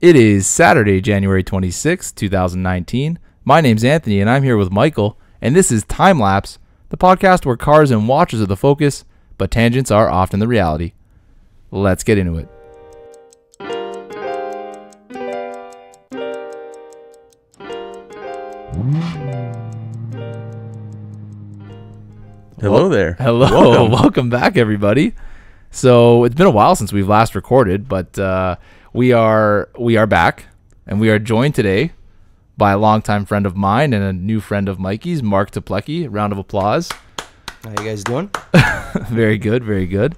It is Saturday, January 26, 2019. My name's Anthony, and I'm here with Michael, and this is TimeLaps, the podcast where cars and watches are the focus, but tangents are often the reality. Let's get into it. Hello there. Hello. Welcome back, everybody. So it's been a while since we've last recorded, but we are back, and we are joined today by a longtime friend of mine and a new friend of Mikey's, Mark Teplycky. Round of applause. How you guys doing? Very good, very good.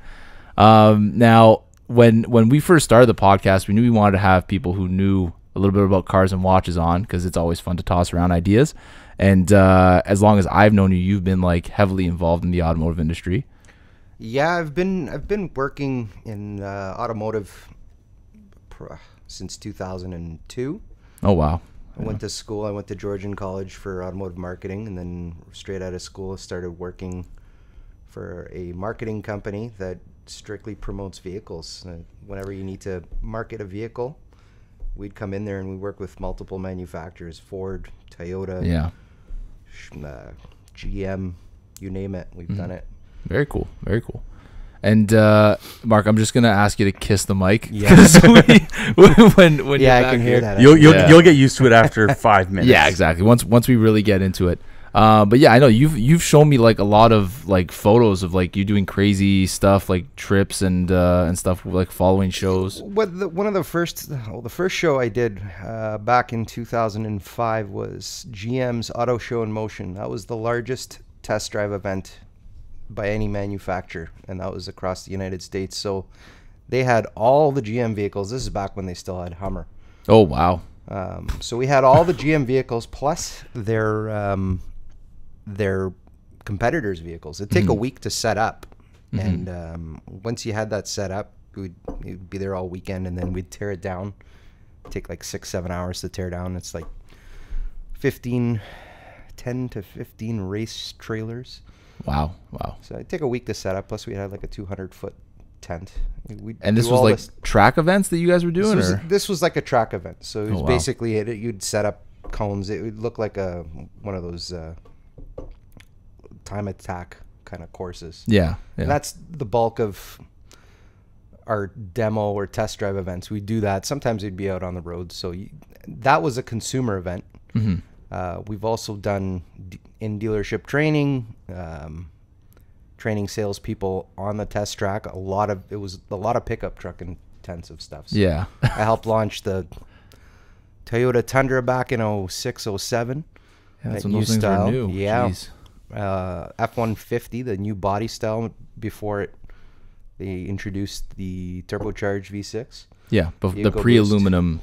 Now, when we first started the podcast, we knew we wanted to have people who knew a little bit about cars and watches on, because it's always fun to toss around ideas. And as long as I've known you, you've been like heavily involved in the automotive industry. Yeah, I've been working in automotive since 2002. Oh wow! I went to school. I went to Georgian College for automotive marketing, and then straight out of school, I started working for a marketing company that strictly promotes vehicles. Whenever you need to market a vehicle, we'd come in there and we work with multiple manufacturers: Ford, Toyota, Yeah. GM, you name it. We've done it. Very cool. Very cool. And Mark, I'm just gonna ask you to kiss the mic. Yeah. when Yeah, you're I can hear that. You'll get used to it after 5 minutes. Yeah, exactly. Once we really get into it. But yeah, I know you've shown me like a lot of like photos of like you doing crazy stuff, like trips and stuff, like following shows. The first show I did back in 2005 was GM's Auto Show and Motion. That was the largest test drive event by any manufacturer, and that was across the United States. So they had all the GM vehicles. This is back when they still had Hummer. Oh wow! So we had all the GM vehicles plus their competitors' vehicles. It'd take a week to set up, and once you had that set up, we'd be there all weekend, and then we'd tear it down. It'd take like 6-7 hours to tear down. It's like 10 to 15 race trailers. Wow! So it'd take a week to set up. Plus, we had like a 200-foot tent. And this was like track events that you guys were doing, this was like a track event. So it was wow. basically you'd set up cones. It would look like one of those time attack kind of courses. Yeah. And that's the bulk of our demo or test drive events. We do that. Sometimes we'd be out on the road. So that was a consumer event. We've also done in dealership training, training salespeople on the test track. It was a lot of pickup truck intensive stuff. So yeah. I helped launch the Toyota Tundra back in 06, 07. Yeah, that's when those things were new. Yeah. Jeez. F-150, the new body style before they introduced the turbocharged V6. Yeah, but the pre-aluminum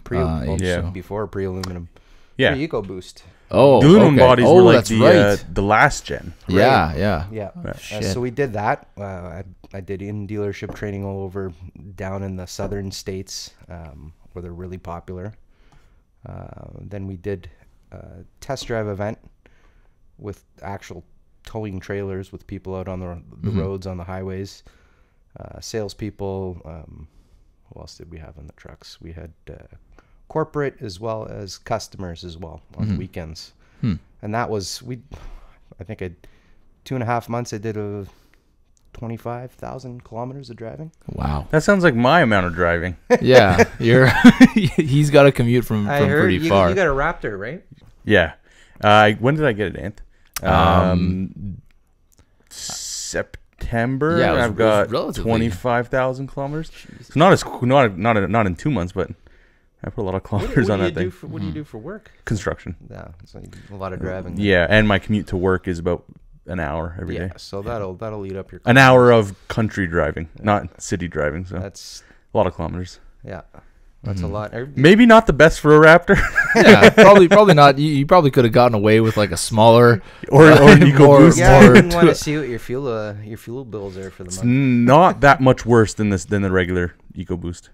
before pre-aluminum. Yeah. EcoBoost. Oh, the aluminum bodies were like the last gen. Right? Yeah. Shit. So we did that. I did in dealership training all over down in the southern states where they're really popular. Then we did a test drive event with actual towing trailers with people out on the roads, on the highways, salespeople. Who else did we have on the trucks? We had corporate as well as customers as well on the weekends. And that was, I think 2.5 months I did 25,000 kilometers of driving. Wow. That sounds like my amount of driving. Yeah. He's got to commute from pretty far. You got a Raptor, right? Yeah. When did I get it, Anth? September. Yeah, I've got relatively 25,000 kilometers. It's not in 2 months, but I put a lot of kilometers on that thing. What do you do for work? Construction. Yeah, it's like a lot of driving. Yeah, and my commute to work is about an hour every day. So that'll eat up your an hour of country driving, not city driving. So that's a lot of kilometers. Yeah, that's a lot. Maybe not the best for a Raptor. Yeah, probably not. You probably could have gotten away with like a smaller or an EcoBoost. Yeah, I didn't want to see what your fuel bills are for the month. Not that much worse than the regular EcoBoost.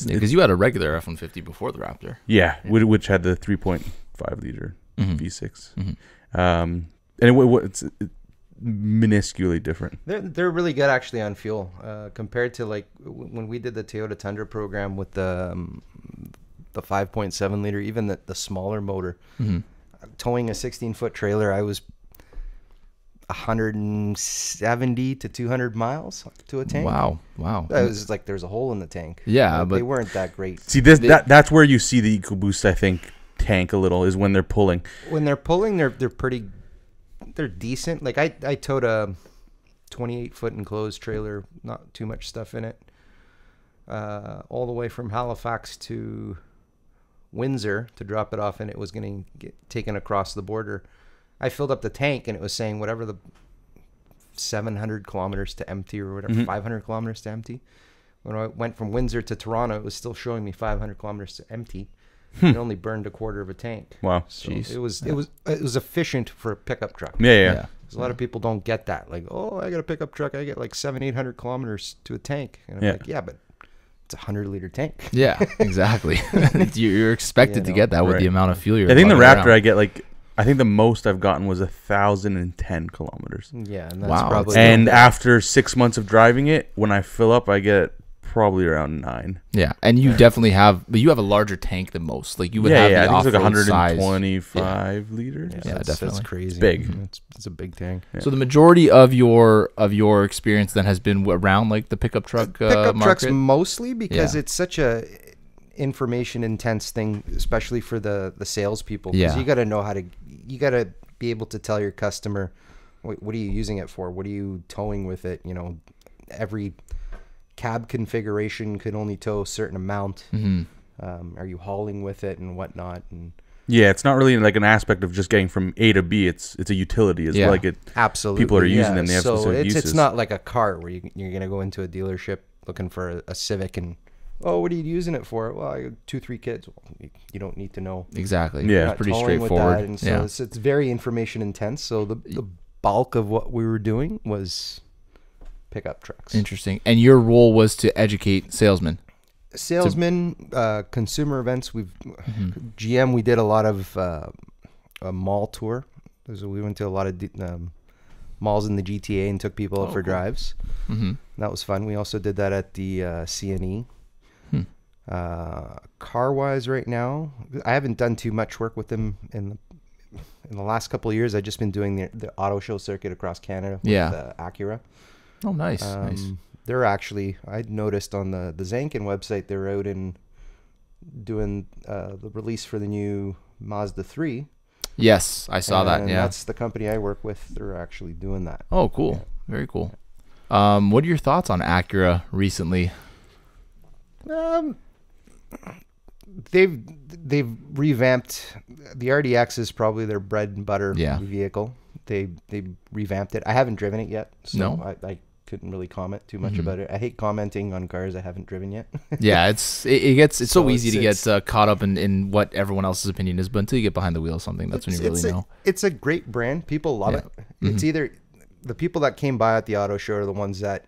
Because you had a regular F-150 before the Raptor. Yeah, which had the 3.5 liter V6. And it's minusculely different. They're really good actually on fuel compared to like when we did the Toyota Tundra program with the the 5.7 liter, even the smaller motor. Mm-hmm. Towing a 16-foot trailer, I was 170 to 200 miles to a tank. Wow. It was like there's a hole in the tank. Yeah, but they but weren't that great. See, that's where you see the EcoBoost, I think, tank a little, is when they're pulling. When they're pulling, they're decent. Like I towed a 28-foot enclosed trailer, not too much stuff in it, all the way from Halifax to Windsor to drop it off, and it was going to get taken across the border. I filled up the tank, and it was saying whatever the 700 kilometers to empty or whatever, 500 kilometers to empty. When I went from Windsor to Toronto, it was still showing me 500 kilometers to empty. It only burned a quarter of a tank. Wow. So it was efficient for a pickup truck. Yeah. A lot of people don't get that. Like, oh, I got a pickup truck. I get like 700-800 kilometers to a tank. And I'm like, yeah, but it's a 100-liter tank. yeah, exactly. You're expected to get that with the amount of fuel you're. I think the lugging Raptor, around. I think the most I've gotten was 1,010 kilometers. Yeah, and that's Wow. probably. And after 6 months of driving it, when I fill up, I get probably around 9. Yeah, and you definitely have, but you have a larger tank than most. Like you would have the I think it's like off-road size. 125 liters. Yeah, definitely. That's crazy. It's big. It's a big tank. So the majority of your experience then has been around like the pickup truck Pickup trucks market? mostly because Yeah. it's such a information intense thing, especially for the salespeople. 'Cause Yeah. you got to be able to tell your customer, what are you using it for? What are you towing with it? You know, every cab configuration could only tow a certain amount. Are you hauling with it and whatnot? And Yeah, it's not really like an aspect of just getting from A to B. It's a utility. It's like it. absolutely, People are using them. They have so specific uses. it's not like a car where you're going to go into a dealership looking for a Civic and, oh, what are you using it for? Well, I got 2-3 kids. Well, you don't need to know. Exactly. Yeah. It's pretty Towing with straightforward. that, and so it's very information intense. So the bulk of what we were doing was pickup trucks. Interesting. And your role was to educate salesmen. Salesmen, consumer events. GM. We did a lot of a mall tour. So we went to a lot of malls in the GTA and took people out for drives. That was fun. We also did that at the CNE. Car wise, right now, I haven't done too much work with them in the last couple of years. I've just been doing the auto show circuit across Canada with Acura. Oh, nice. Nice. They're actually, I noticed on the Zankin website, they're out in doing the release for the new Mazda 3. Yes, I saw that. And Yeah. that's the company I work with. They're actually doing that. Oh, cool. Yeah. Very cool. What are your thoughts on Acura recently? They've revamped the RDX is probably their bread and butter vehicle. They revamped it. I haven't driven it yet, so I couldn't really comment too much about it. I hate commenting on cars I haven't driven yet. Yeah, it's so easy to get caught up in what everyone else's opinion is, but until you get behind the wheel of something, that's when you really know. It's a great brand. People love it. It's either the people that came by at the auto show are the ones that,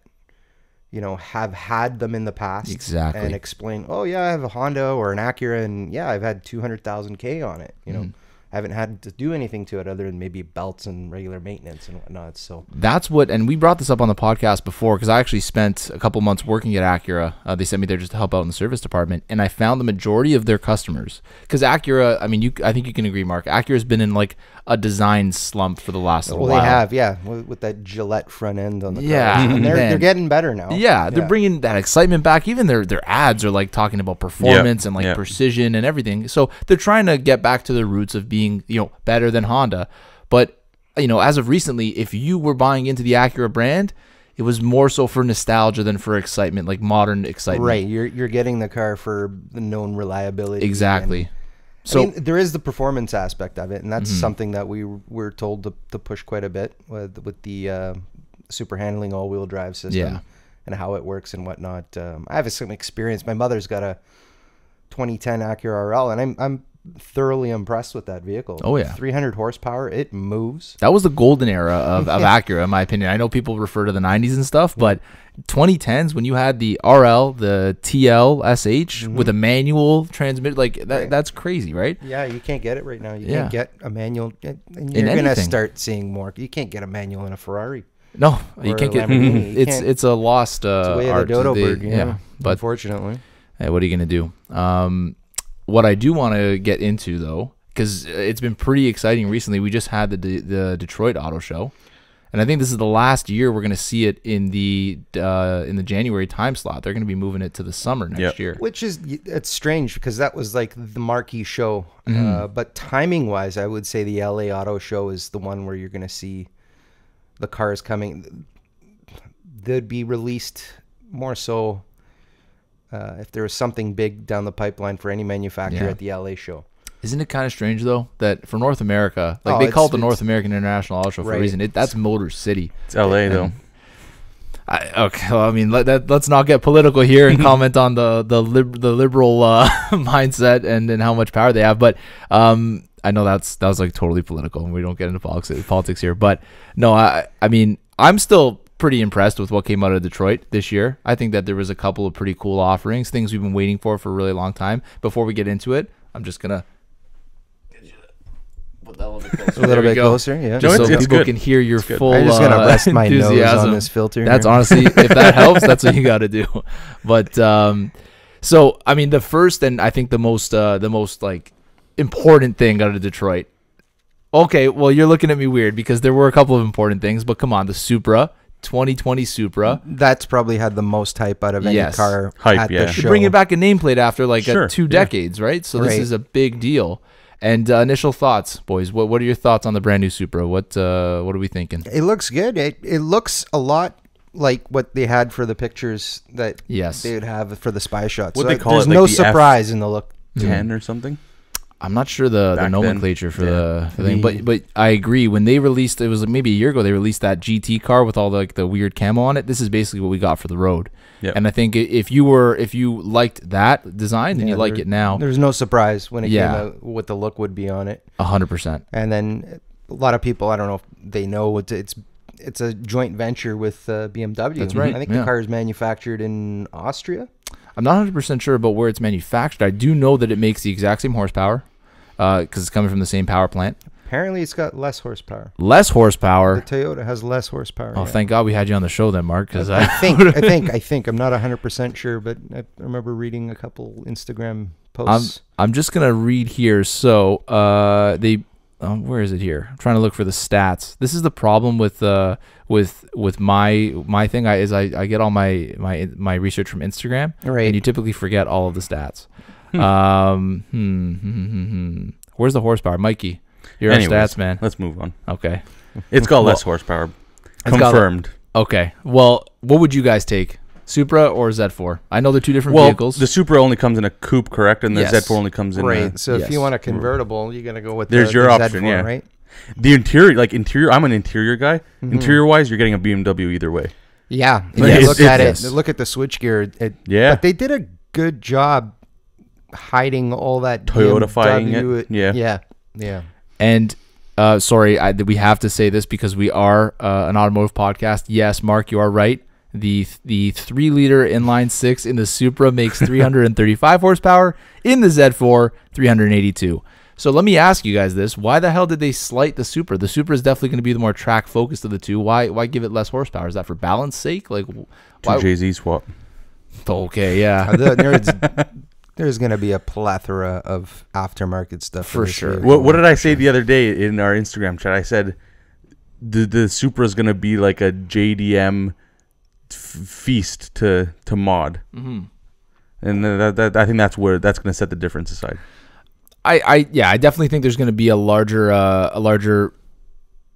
you know, have had them in the past. Exactly. And explain, oh yeah, I have a Honda or an Acura, and yeah, I've had 200,000 K on it. You know, I haven't had to do anything to it other than maybe belts and regular maintenance and whatnot. So that's what, and we brought this up on the podcast before because I actually spent a couple months working at Acura. They sent me there just to help out in the service department, and I found the majority of their customers, because Acura, I mean, I think you can agree, Mark, Acura's been in like a design slump for the last little while. They have, yeah, with that Gillette front end on the cars. Yeah, and they're getting better now. Yeah, they're bringing that excitement back. Even their ads are like talking about performance and like precision and everything. So they're trying to get back to their roots of being, you know, better than Honda. But, you know, as of recently, if you were buying into the Acura brand, it was more so for nostalgia than for excitement, like modern excitement. Right, you're getting the car for the known reliability. Exactly. So I mean, there is the performance aspect of it, and that's something that we were told to push quite a bit with the super handling all-wheel drive system and how it works and whatnot. I have some experience. My mother's got a 2010 Acura RL, and I'm thoroughly impressed with that vehicle. Oh yeah, 300 horsepower. It moves. That was the golden era of Acura, in my opinion. I know people refer to the 90s and stuff, but 2010s when you had the RL, the TL, SH with a manual transmission, like that, that's crazy, right? Yeah, you can't get it right now. You can't get a manual. And you're anything. gonna start seeing more. You can't get a manual in a Ferrari. No, you can't get. It's a lost it's the way art. of the dodo bird. Yeah, but unfortunately. Hey, what are you gonna do? what I do want to get into though, because it's been pretty exciting recently. We just had the Detroit Auto Show, and I think this is the last year we're going to see it in the January time slot. They're going to be moving it to the summer next year, which is it's strange because that was like the marquee show. But timing wise, I would say the LA Auto Show is the one where you're going to see the cars coming. They'd be released more so if there was something big down the pipeline for any manufacturer at the LA show. Isn't it kind of strange though that for North America, like they call it the North American International Auto Show for a reason. That's Motor City. It's LA though. Okay, well, I mean, let's not get political here and comment on the liberal mindset and how much power they have. But I know that was like totally political, and we don't get into politics here. But no, I mean, I'm still pretty impressed with what came out of Detroit this year. I think that there was a couple of pretty cool offerings, things we've been waiting for a really long time. Before we get into it, I'm just gonna put that a little bit closer. A little bit closer, yeah. Just so it's people good. can hear your full I'm just gonna rest my nose enthusiasm on this filter. That's here. honestly, if that helps, that's what you got to do. But so I mean, the first and I think the most like important thing out of Detroit. Okay, well, you're looking at me weird because there were a couple of important things, but come on, the Supra. 2020 Supra. That's probably had the most hype out of any car at the show. You're bringing back a nameplate after like 2 decades, right? So this is a big deal. And initial thoughts, boys. What are your thoughts on the brand new Supra? What are we thinking? It looks good. It looks a lot like what they had for the pictures that they would have for the spy shots. What they call there's it, like no the surprise in the look. 10 or something. I'm not sure the nomenclature for the thing, but I agree. When they released, it was maybe a year ago, they released that GT car with all the weird camo on it. This is basically what we got for the road. Yep. And I think if you liked that design, then you like it now. There's no surprise when it came out what the look would be on it. 100%. And then a lot of people, I don't know if they know, it's a joint venture with BMW. That's right. I think the car is manufactured in Austria. I'm not 100% sure about where it's manufactured. I do know that it makes the exact same horsepower because it's coming from the same power plant. Apparently, it's got less horsepower. Less horsepower. The Toyota has less horsepower. Oh, thank God we had you on the show then, Mark. Because I think I'm not 100% sure, but I remember reading a couple Instagram posts. I'm just gonna read here. So where is it here? I'm trying to look for the stats. This is the problem with my thing. I get all my research from Instagram, right? And you typically forget all of the stats. Where's the horsepower, Mikey? You're our stats man. Let's move on. Okay, it's got less horsepower. Confirmed. Okay. Well, what would you guys take? Supra or Z4? I know they're two different vehicles. The Supra only comes in a coupe, correct? And the Z4 only comes in a... So if you want a convertible, you're going to go with There's your option, Z4, right? The interior, I'm an interior guy. Interior-wise, you're getting a BMW either way. Yeah. Look at the switchgear. But they did a good job hiding all that Toyota-fying it. Yeah. And... sorry, we have to say this because we are an automotive podcast. Yes, Mark, you are right. The 3-liter inline 6 in the Supra makes 335 horsepower. In the Z4, 382. So let me ask you guys this: why the hell did they slight the Supra? The Supra is definitely going to be the more track focused of the two. Why give it less horsepower? Is that for balance sake? Like, why? Jay-Z swap. Okay, yeah. There's going to be a plethora of aftermarket stuff for sure. What did I say the other day in our Instagram chat? I said the Supra is going to be like a JDM feast to mod, and I think that's going to set the difference aside. I definitely think there's going to be a larger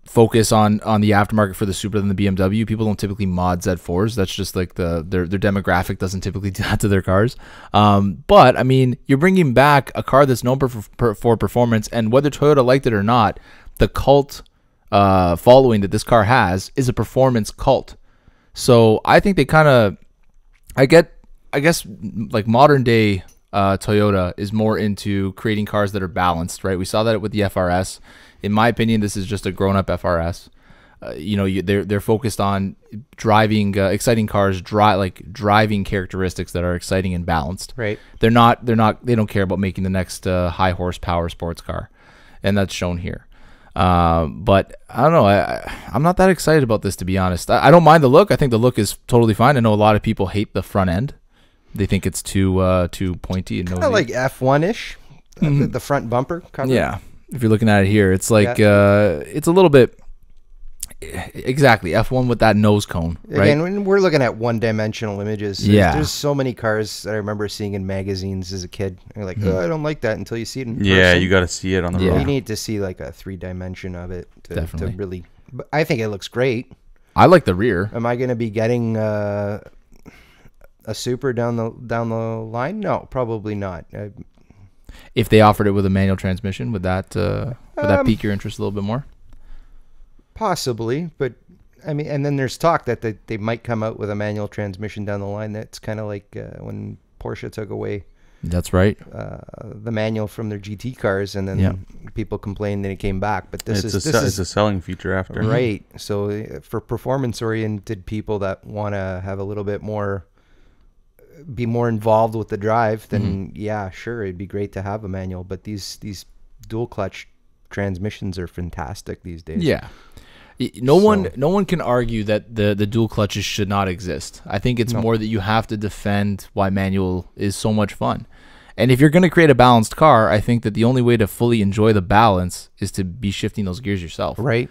focus on the aftermarket for the Supra than the BMW. People don't typically mod Z4s. That's just like their demographic doesn't typically do that to their cars. But I mean, you're bringing back a car that's known for performance, and whether Toyota liked it or not, the cult following that this car has is a performance cult. So I think they kind of, I guess like modern day Toyota is more into creating cars that are balanced, right? We saw that with the FRS. In my opinion, this is just a grown-up FRS. They're focused on driving exciting cars, driving characteristics that are exciting and balanced. Right. They don't care about making the next high horsepower sports car, and that's shown here. But I don't know. I'm not that excited about this, to be honest. I don't mind the look. I think the look is totally fine. I know a lot of people hate the front end. They think it's too pointy and nosy. Kind of like F1-ish. The front bumper cover. Yeah. If you're looking at it here, it's like it's a little bit exactly F1 with that nose cone, right? Again, when we're looking at one-dimensional images, there's so many cars that I remember seeing in magazines as a kid. You're like, oh, I don't like that until you see it in person. Yeah, you got to see it on the road. You need to see like a 3-dimension of it to really. But I think it looks great. I like the rear. Am I going to be getting a Supra down the line? No, probably not. If they offered it with a manual transmission, would that pique your interest a little bit more? Possibly, but I mean, and then there's talk that they might come out with a manual transmission down the line. That's kind of like when Porsche took away. That's right. The manual from their GT cars, and then people complained that it came back. But this is a selling feature after, right? So for performance-oriented people that want to have a little bit more, be more involved with the drive, then yeah, sure, it'd be great to have a manual. But these dual clutch transmissions are fantastic these days. Yeah. No one can argue that the dual clutches should not exist. I think it's more that you have to defend why manual is so much fun. And if you're going to create a balanced car, I think that the only way to fully enjoy the balance is to be shifting those gears yourself. Right.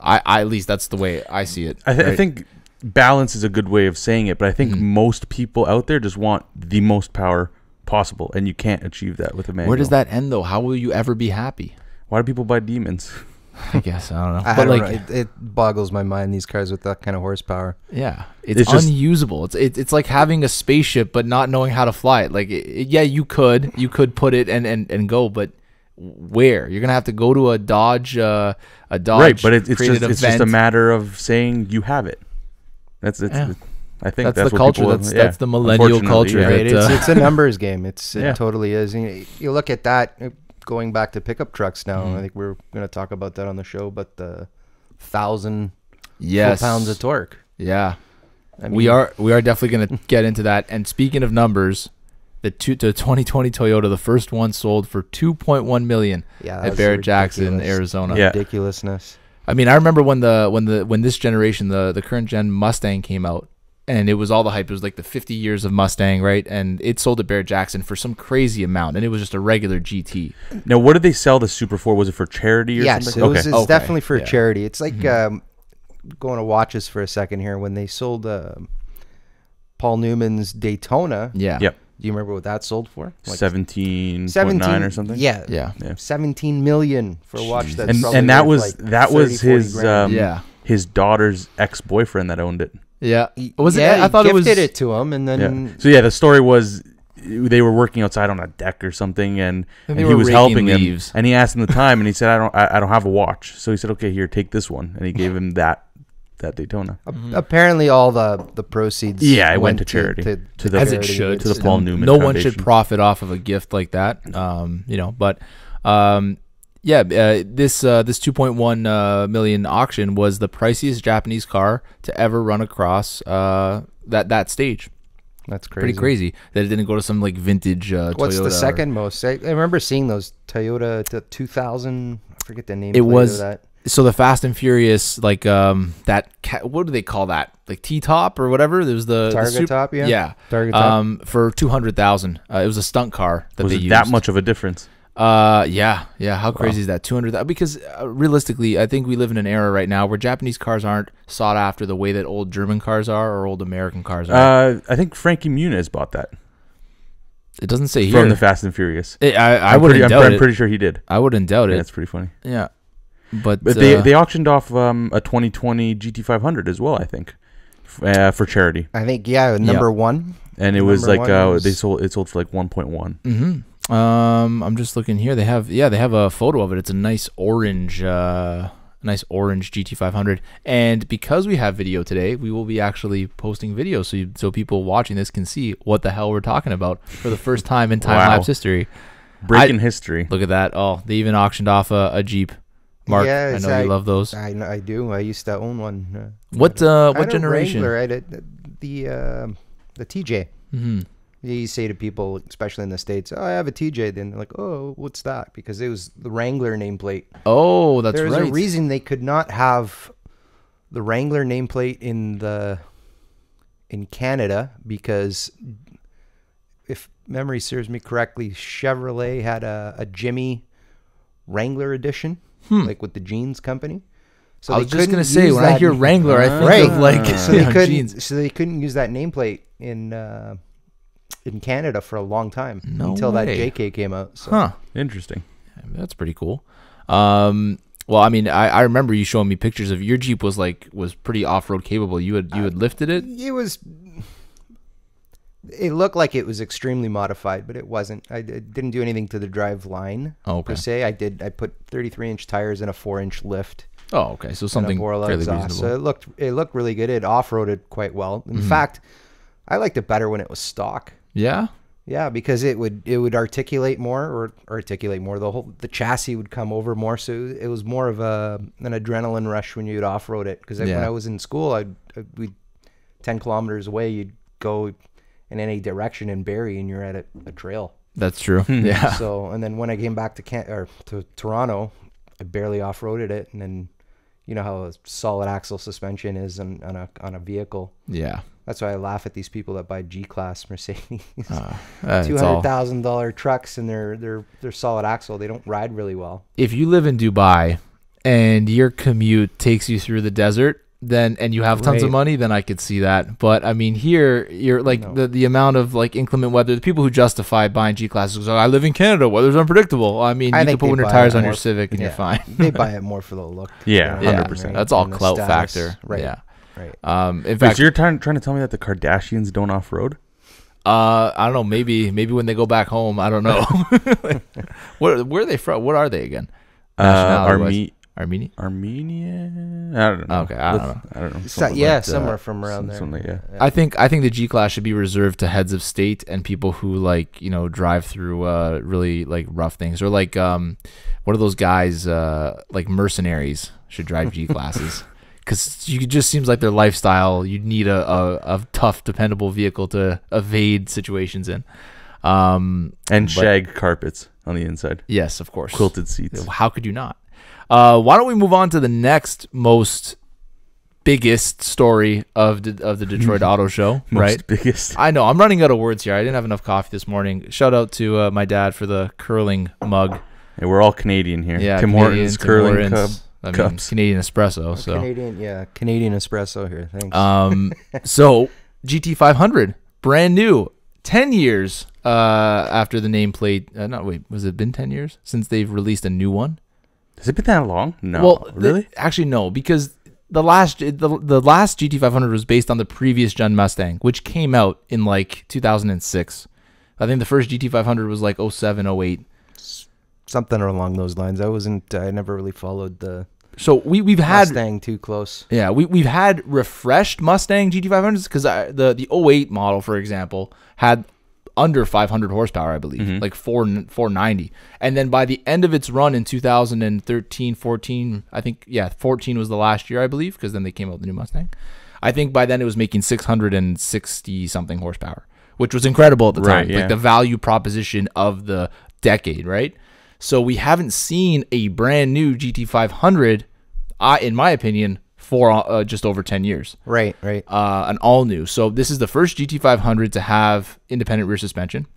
I at least that's the way I see it. I think balance is a good way of saying it, but I think most people out there just want the most power possible, and you can't achieve that with a manual. Where does that end, though? How will you ever be happy? Why do people buy Demons? I guess I don't know. But like, it boggles my mind, these cars with that kind of horsepower. Yeah, it's just unusable. It's like having a spaceship but not knowing how to fly it. Like, yeah, you could put it and go, but where? You're gonna have to go to a Dodge. Right, but it's just a matter of saying you have it. I think that's the culture. People, that's the millennial culture. Yeah. Right? It's a numbers game. It totally is. And you look at that. Going back to pickup trucks now, I think we're going to talk about that on the show, but the 1,000 foot-pounds of torque. Yeah. I mean, we are definitely going to get into that. And speaking of numbers, the 2020 Toyota, the first one sold for $2.1 million at Barrett-Jackson, Arizona. Yeah. Ridiculousness. I mean, I remember when this generation, the current gen Mustang came out, and it was all the hype. It was like the 50 years of Mustang, right? And it sold at Barrett-Jackson for some crazy amount, and it was just a regular GT. Now, what did they sell the Supra for? Was it for charity or something? Yes, it's definitely for charity. It's like going to watches for a second here. When they sold Paul Newman's Daytona, do you remember what that sold for? Like 17.9 or something? Yeah. 17 million for a watch that's and that was his daughter's ex-boyfriend that owned it. Yeah, was it? I thought gifted it to him, and then So the story was they were working outside on a deck or something, and he was helping him, and he asked him the time, and he said, "I don't have a watch." So he said, "Okay, here, take this one," and he gave him that Daytona. Apparently, all the proceeds it went to charity, to the as it should, to the Paul Newman. No Foundation. one should profit off of a gift like that, But this 2.1 million auction was the priciest Japanese car to ever run across that stage. That's crazy. Pretty crazy that it didn't go to some like vintage Toyota. What's the second most? I remember seeing those Toyota 2000. I forget the name. It was of that. So the Fast and Furious, like what do they call that? Like T-top or whatever. There was the Target top, Target top. For $200,000. It was a stunt car that they used. That much of a difference? How crazy is that? 200,000. Because realistically, I think we live in an era right now where Japanese cars aren't sought after the way that old German cars are or old American cars are. I think Frankie Muniz bought that. It doesn't say here from the Fast and Furious. I wouldn't doubt it. I'm pretty sure he did. I wouldn't doubt it. That's pretty funny. Yeah, but they auctioned off a 2020 GT500 as well. I think for charity. I think number one. And it was like it sold for like 1.1. Mm-hmm. I'm just looking here. They have a photo of it. It's a nice orange GT500. And because we have video today, we will be actually posting video so people watching this can see what the hell we're talking about for the first time in time-lapse history. Breaking history. Look at that. Oh, they even auctioned off a Jeep. Mark, I know you love those. I do. I used to own one. What generation? Wrangler, the TJ. Mm-hmm. You say to people, especially in the States, "Oh, I have a TJ." Then they're like, "Oh, what's that?" Because it was the Wrangler nameplate. Oh, that's right. There's a reason they could not have the Wrangler nameplate in Canada, because if memory serves me correctly, Chevrolet had a Jimmy Wrangler edition, like with the jeans company. So I was just gonna say, when I hear Wrangler, I think of like so they couldn't, jeans. so they couldn't use that nameplate in Canada for a long time until that JK came out. So. Huh. Interesting. That's pretty cool. Well, I mean, I remember you showing me pictures of your Jeep was pretty off-road capable. You had lifted it? It looked like it was extremely modified, but it wasn't. I didn't do anything to the drive line per se. I put 33-inch tires and a 4-inch lift. Oh, okay. So something fairly reasonable. So it looked really good. It off-roaded quite well. In fact, I liked it better when it was stock. Yeah? Yeah, because it would articulate more. The chassis would come over more, so it was more of an adrenaline rush when you'd off-road it. Because when I was in school, we'd 10 kilometers away, you'd go in any direction in Barrie, and you're at a trail. That's true. Yeah. So, and then when I came back to Toronto, I barely off-roaded it, and then you know how a solid axle suspension is on a vehicle. Yeah. That's why I laugh at these people that buy G-Class Mercedes, $200,000 trucks, and they're solid axle. They don't ride really well. If you live in Dubai and your commute takes you through the desert, and you have tons of money, then I could see that. But I mean, here you're like the amount of like inclement weather. The people who justify buying G-Classes, I live in Canada, weather's unpredictable. I mean, you can put winter tires on your Civic and you're fine. They buy it more for the look. Yeah, 100%. That's all clout factor. Right. Yeah. Right. In fact, so you're trying to tell me that the Kardashians don't off-road? I don't know. Maybe when they go back home, I don't know. Where are they from? What are they again? Armenia. I don't know. Okay, I don't know. Somewhere from around there. I think the G-Class should be reserved to heads of state and people who drive through really like rough things, or like what are those guys like mercenaries should drive G-Classes. Because it just seems like their lifestyle, you'd need a tough, dependable vehicle to evade situations in. And shag carpets on the inside. Yes, of course. Quilted seats. How could you not? Why don't we move on to the next biggest story of the Detroit Auto Show, right? Biggest. I know. I'm running out of words here. I didn't have enough coffee this morning. Shout out to my dad for the curling mug. Yeah, we're all Canadian here. Yeah, Tim Hortons curling cups. Canadian espresso. So Canadian espresso here. Thanks. So GT500, brand new, 10 years after the nameplate. Was it been 10 years since they've released a new one? Has it been that long? No. Well, really? Actually, no, because the last GT500 was based on the previous gen Mustang, which came out in like 2006. I think the first GT500 was like 07, 08. Something along those lines. I never really followed the we've had Mustang too close. Yeah, we've had refreshed Mustang GT500s because the 08 model, for example, had under 500 horsepower, I believe, like 490. And then by the end of its run in 2013, 14, I think, 14 was the last year, I believe, because then they came out with the new Mustang. I think by then it was making 660 something horsepower, which was incredible at the time. Yeah. Like the value proposition of the decade, right? So we haven't seen a brand new GT500, in my opinion, for just over 10 years. Right. An all new. So this is the first GT500 to have independent rear suspension.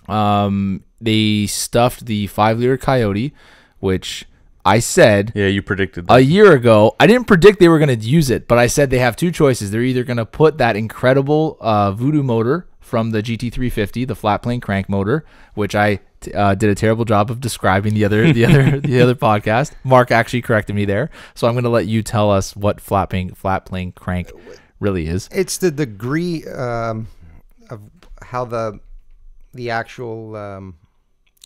They stuffed the 5-liter Coyote, which I said... Yeah, you predicted that. A year ago. I didn't predict they were going to use it, but I said they have two choices. They're either going to put that incredible Voodoo motor from the GT350, the flat-plane crank motor, which I did a terrible job of describing the other podcast. Mark actually corrected me there, so I'm going to let you tell us what flat-plane crank really is. It's the degree of how the actual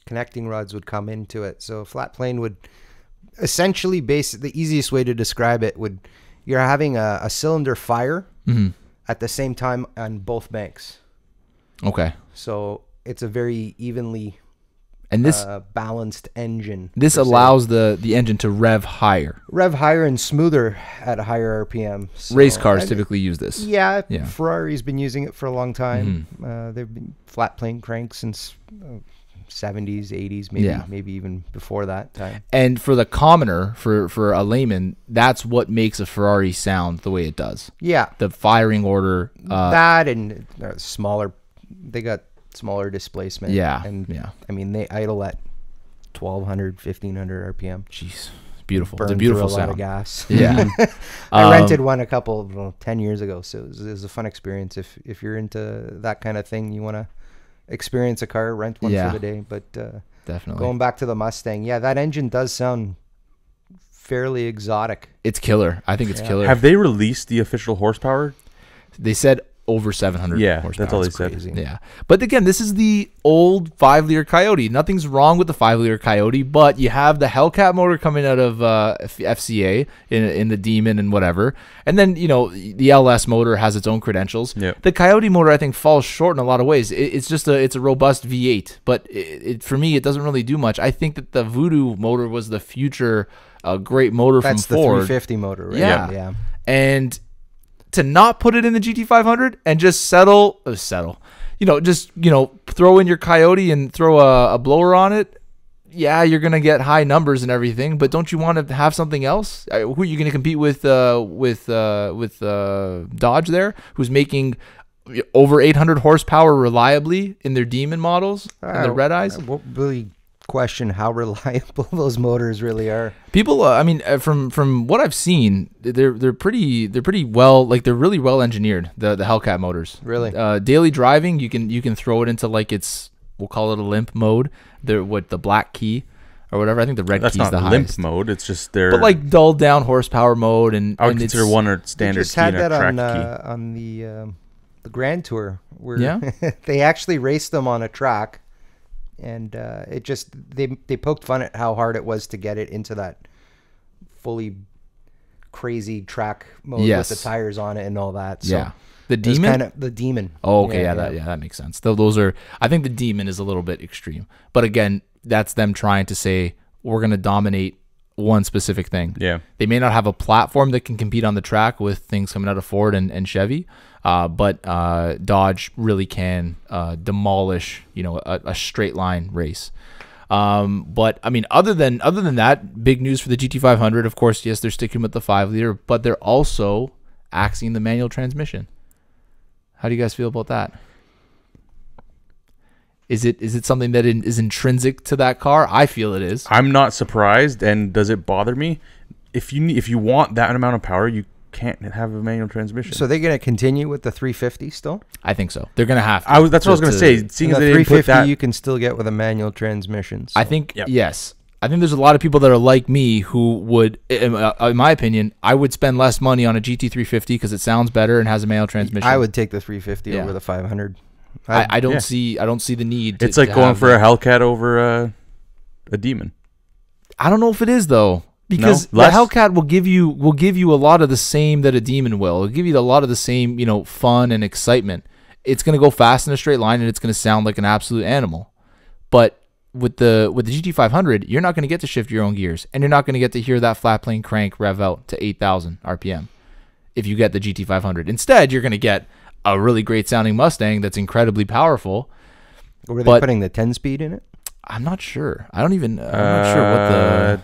connecting rods would come into it. So flat-plane would essentially the easiest way to describe it you're having a cylinder fire at the same time on both banks. Okay. So it's a very evenly balanced engine. This allows the engine to rev higher. And smoother at a higher RPM. So, race cars typically use this. Yeah. Ferrari's been using it for a long time. They've been flat plane cranks since 70s, 80s, maybe even before that time. And for the commoner, for a layman, that's what makes a Ferrari sound the way it does. Yeah. The firing order. That and smaller. They got smaller displacement. Yeah, and yeah. I mean, they idle at 1,200, 1,500 RPM. Jeez, beautiful. Burn It's a beautiful through a lot sound. of gas. Yeah. I rented one a couple 10 years ago, so it was a fun experience. If you're into that kind of thing, you want to experience a car, rent one Yeah. for the day. But Definitely. going back to the Mustang, yeah, that engine does sound fairly exotic. It's killer. I think it's killer. Have they released the official horsepower? They said over 700 Yeah, horsepower. that's all they That's said. crazy. Yeah. But again, this is the old 5-liter Coyote. Nothing's wrong with the 5-liter Coyote, but you have the Hellcat motor coming out of FCA in the Demon and whatever. And then, you know, the LS motor has its own credentials. Yep. The Coyote motor, I think, falls short in a lot of ways. It's just it's a robust V8, but for me, it doesn't really do much. I think that the Voodoo motor was the future great motor That's from the Ford. 350 motor, right? Yeah. Yeah. And to not put it in the GT500 and just settle, throw in your Coyote and throw a blower on it. Yeah, you're gonna get high numbers and everything, but don't you want to have something else? Who are you gonna compete with Dodge there, who's making over 800 horsepower reliably in their Demon models and the Red Eyes? I won't really question how reliable those motors really are. People, from what I've seen, they're pretty well, like they're really well engineered. The Hellcat motors, Really? Daily driving, you can throw it into like we'll call it a limp mode. The black key or whatever. I think the red That's key's not the limp highest. mode. It's just their. But like dulled down horsepower mode, and I would and consider it's- one or They standard just key had and a that track on key. the Grand Tour, where Yeah? they actually raced them on a track, and they poked fun at how hard it was to get it into that fully crazy track mode Yes. with the tires on it and all that. So Yeah, the it was Demon. kind of the Demon. Oh, okay, yeah, that makes sense. Those are, I think the Demon is a little bit extreme, but again, that's them trying to say we're going to dominate one specific thing. Yeah. They may not have a platform that can compete on the track with things coming out of Ford and Chevy, but Dodge really can demolish, a straight line race. But I mean, other than that, big news for the GT500. Of course, yes, they're sticking with the 5-liter, but they're also axing the manual transmission. How do you guys feel about that? Is it something that is intrinsic to that car? I feel it is. I'm not surprised, and does it bother me? If you want that amount of power, you can't have a manual transmission. So they're going to continue with the 350 still? I think so. They're gonna have to. That's what I was going to say. Seeing And as the they didn't put 350 that, you can still get with a manual transmission. So. I think Yep. yes. I think there's a lot of people that are like me who would, in my opinion, I would spend less money on a GT350 because it sounds better and has a manual transmission. I would take the 350 Yeah. over the 500. I don't yeah. see the need. it's like going for a Hellcat over a Demon. I don't know if it is though, because No? the Less? Hellcat will give you a lot of the same that a Demon will. It'll give you a lot of the same, fun and excitement. It's going to go fast in a straight line and it's going to sound like an absolute animal. But with the GT500, you're not going to get to shift your own gears, and you're not going to get to hear that flat plane crank rev out to 8,000 RPM if you get the GT500. Instead, you're going to get a really great sounding Mustang that's incredibly powerful. Were they But- putting the 10-speed in it? I'm not sure. I'm not sure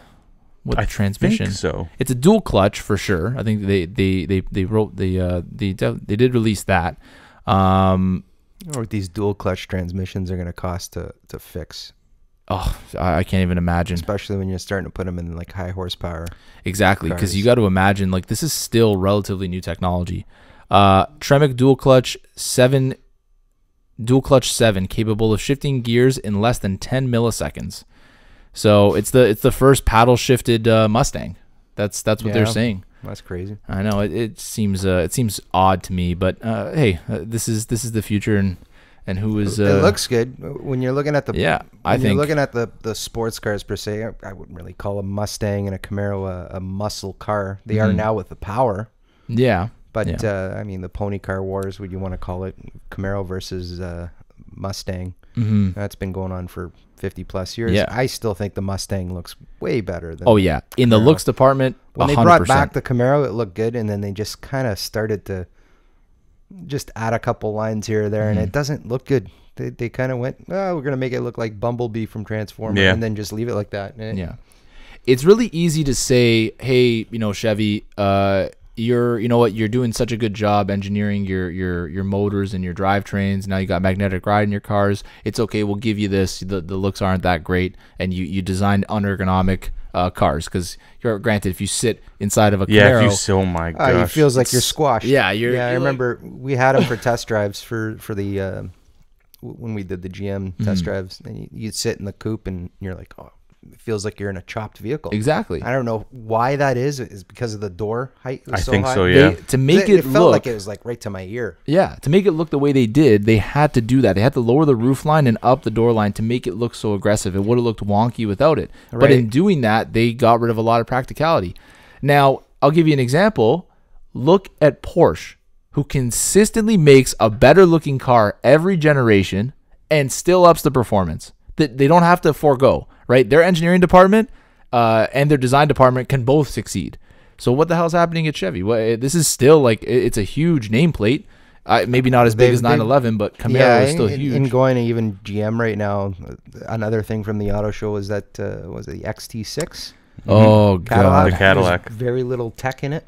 what the transmission. I think so. It's a dual clutch for sure. I think they did release that. Or what these dual clutch transmissions are going to cost to fix, Oh, I can't even imagine. especially when you're starting to put them in like high horsepower. Exactly, because cars. you got to imagine like this is still relatively new technology. Tremec dual clutch 7, capable of shifting gears in less than 10 milliseconds. So it's the first paddle shifted Mustang. That's what they're saying. That's crazy. I know it seems odd to me, but hey, this is the future, and who is It looks good when you're looking at the yeah. I when you're think looking at the sports cars per se. I wouldn't really call a Mustang and a Camaro a muscle car. They are now with the power. yeah, But yeah. I mean, the pony car wars, would you want to call it, Camaro versus Mustang? Mm-hmm. That's been going on for 50 plus years. Yeah. I still think the Mustang looks way better than Oh yeah, in the Camaro. looks department, When 100%. they brought back the Camaro, it looked good, and then they just kind of started to just add a couple lines here or there, and it doesn't look good. They kind of went, oh, we're going to make it look like Bumblebee from Transformers, Yeah. and then just leave it like that. And Yeah. It's really easy to say, hey, Chevy, you know what, you're doing such a good job engineering your motors and your drivetrains. Now you got magnetic ride in your cars. It's okay. We'll give you this. The looks aren't that great, and you designed unergonomic cars because granted, if you sit inside of a Camaro, if you oh my gosh, it feels like you're squashed. Yeah, I you're remember we had them for test drives for the when we did the GM test drives, and you'd sit in the coupe and you're like, oh, it feels like you're in a chopped vehicle. Exactly. I don't know why that is. Is because of the door height? I think so. Yeah. To make it it felt look like it was like right to my ear. Yeah, to make it look the way they did, they had to do that. They had to lower the roof line and up the door line to make it look so aggressive. It would have looked wonky without it. But Right. in doing that, they got rid of a lot of practicality. Now, I'll give you an example. Look at Porsche, who consistently makes a better looking car every generation and still ups the performance. They don't have to forego, right? Their engineering department and their design department can both succeed. So what the hell's happening at Chevy? Well, this is still like, it's a huge nameplate. Maybe not as big as 911, but Camaro is still huge. And going to even GM right now, another thing from the auto show was that was it the XT6? Oh, Cadillac. The Cadillac. There's very little tech in it.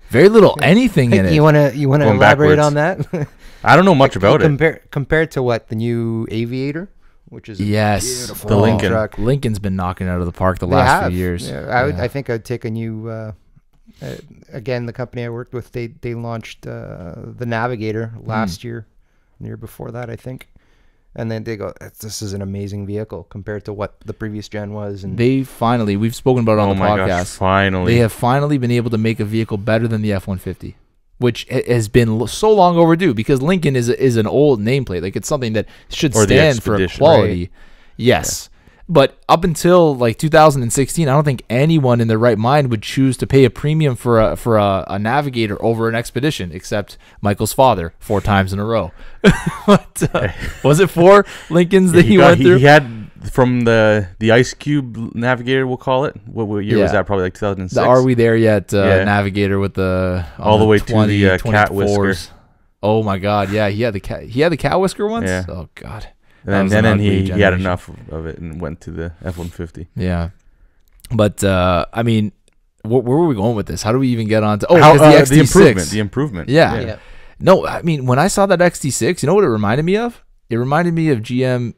Very little anything in it. You wanna Going elaborate backwards. on that? I don't know much about it. Compared to what, the new Aviator, which is a Yes, beautiful the Lincoln. truck. Lincoln's been knocking it out of the park the They last have. few years. Yeah, I think I'd take a new. Again, the company I worked with, they launched the Navigator last year, the year before that, I think, and then they go, "This is an amazing vehicle compared to what the previous gen was." And They finally, we've spoken about it on Oh the my podcast. gosh! Finally, They have finally been able to make a vehicle better than the F-150, which has been so long overdue because Lincoln is an old nameplate. Like, it's something that should Or the stand for Expedition, quality. Yes. But up until like 2016, I don't think anyone in their right mind would choose to pay a premium for a Navigator over an Expedition, except Michael's father 4 times in a row. But, was it 4 Lincolns that he went through? He had from the Ice Cube Navigator, we'll call it. What year was Yeah. that? Probably like 2006. The Are We There Yet Yeah. Navigator with the All the way to the cat 24s. whisker. Oh my God! Yeah, he had the cat whisker once. Yeah. Oh God. And That was then, an and then ugly he had generation. enough of it and went to the F-150. Yeah, but I mean, where were we going with this? How do we even get on to? Oh, How, 'cause the XT6. improvement. Yeah. yeah. No, I mean, when I saw that XT6, you know what it reminded me of? It reminded me of GM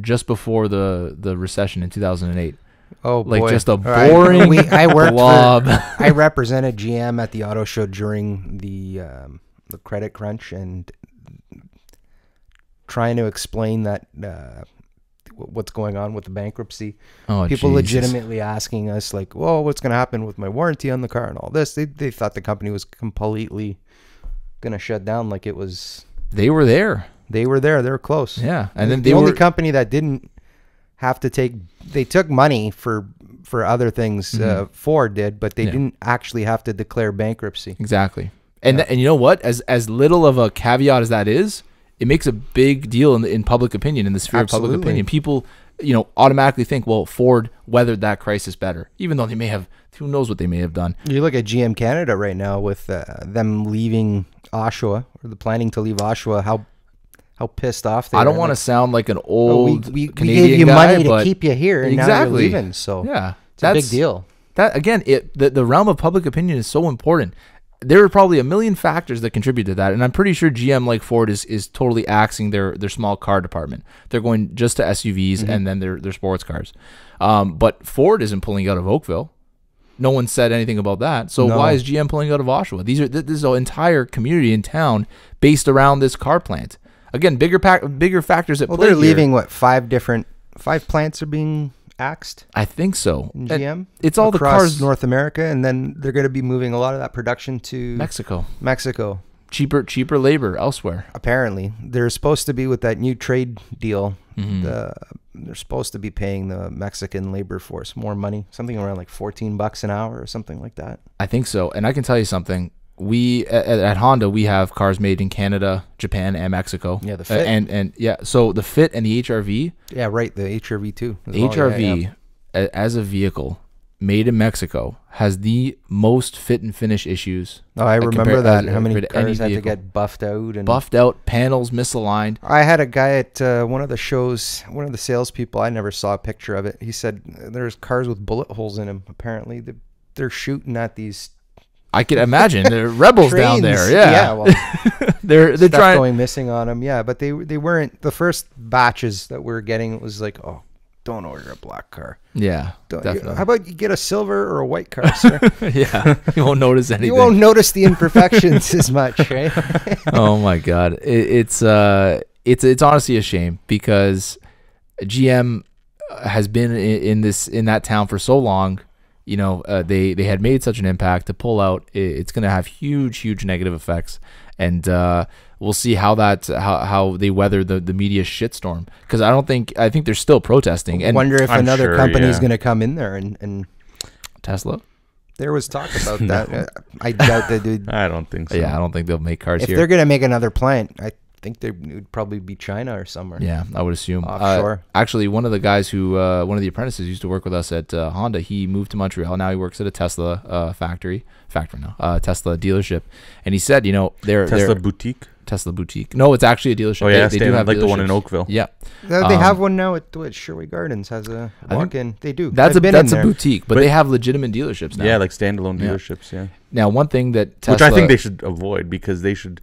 just before the recession in 2008. Oh, Like, boy. just a All right. boring I worked blob. I represented GM at the auto show during the credit crunch and trying to explain that what's going on with the bankruptcy. Oh, People Jesus. legitimately asking us like, "Well, what's going to happen with my warranty on the car and all this?" They thought the company was completely going to shut down. Like, it was. They were there. They were there. They were close. Yeah, and then the they only were. company that didn't have to take. They took money for other things. Ford did, but they Yeah. didn't actually have to declare bankruptcy. Exactly. And and you know what? As little of a caveat as that is, it makes a big deal in public opinion, in the sphere of public Absolutely. opinion. People, automatically think, well, Ford weathered that crisis better, even though they may have, who knows what they may have done. You look at GM Canada right now with them leaving Oshawa, or the planning to leave Oshawa. How pissed off they are. I don't want to sound like an old we Canadian gave you guy, money to but keep you here, and now you're Exactly. leaving. So yeah, it's a big deal. That again, the realm of public opinion is so important. There are probably a million factors that contribute to that, and I'm pretty sure GM, like Ford, is totally axing their small car department. They're going just to SUVs and then their sports cars. But Ford isn't pulling out of Oakville. No one said anything about that. So No. why is GM pulling out of Oshawa? This is an entire community in town based around this car plant. Again, bigger factors at Well, play they're here. leaving what 5 plants are being axed I think so. in And GM. it's all the across cars. North America, and then they're going to be moving a lot of that production to Mexico. Cheaper labor elsewhere. Apparently, they're supposed to be with that new trade deal. Mm-hmm. They're supposed to be paying the Mexican labor force more money, something around like $14 an hour or something like that. I think so. And I can tell you something. We at Honda, we have cars made in Canada, Japan, and Mexico. Yeah, the Fit. And yeah, so the Fit and the HRV, Yeah, right. The HRV too. HRV as a vehicle made in Mexico has the most fit and finish issues. Oh, I remember that. How many compared to any cars had to vehicle. get buffed out and Buffed out, panels misaligned. I had a guy at one of the shows, one of the salespeople. I never saw a picture of it. He said there's cars with bullet holes in them. Apparently, they're shooting at these I could imagine they're rebels down there. Trains. Yeah, Well, they're stuff trying. going missing on them. Yeah, but they weren't the first batches that we were getting. It was like, oh, don't order a black car. Yeah, Don't, definitely. how about you get a silver or a white car, sir? Yeah, you won't notice anything. You won't notice the imperfections as much, right? Oh my god, it's honestly a shame because GM has been in that town for so long. You know, they had made such an impact. To pull out, it's going to have huge negative effects, and we'll see how they weather the media shitstorm. Because I think they're still protesting. And wonder if I'm another sure, company's yeah. going to come in there and Tesla. there was talk about that. I doubt they do. I don't think so. Yeah, I don't think they'll make cars If here. they're going to make another plant, I think it would probably be China or somewhere. Yeah, I would assume. Offshore. Actually, one of the guys one of the apprentices used to work with us at Honda. He moved to Montreal. Now he works at a Tesla factory now, Tesla dealership. And he said, Tesla boutique. Tesla boutique. No, it's actually a dealership. Oh yeah, they do have like the one in dealerships. Oakville. Yeah, They have one now at Sherway Gardens. Has a walk-in. They do. That's I've been that's in a there. boutique, but they have legitimate dealerships now. Yeah, like standalone dealerships. Yeah. Now, one thing that Tesla, Which I think they should avoid because they should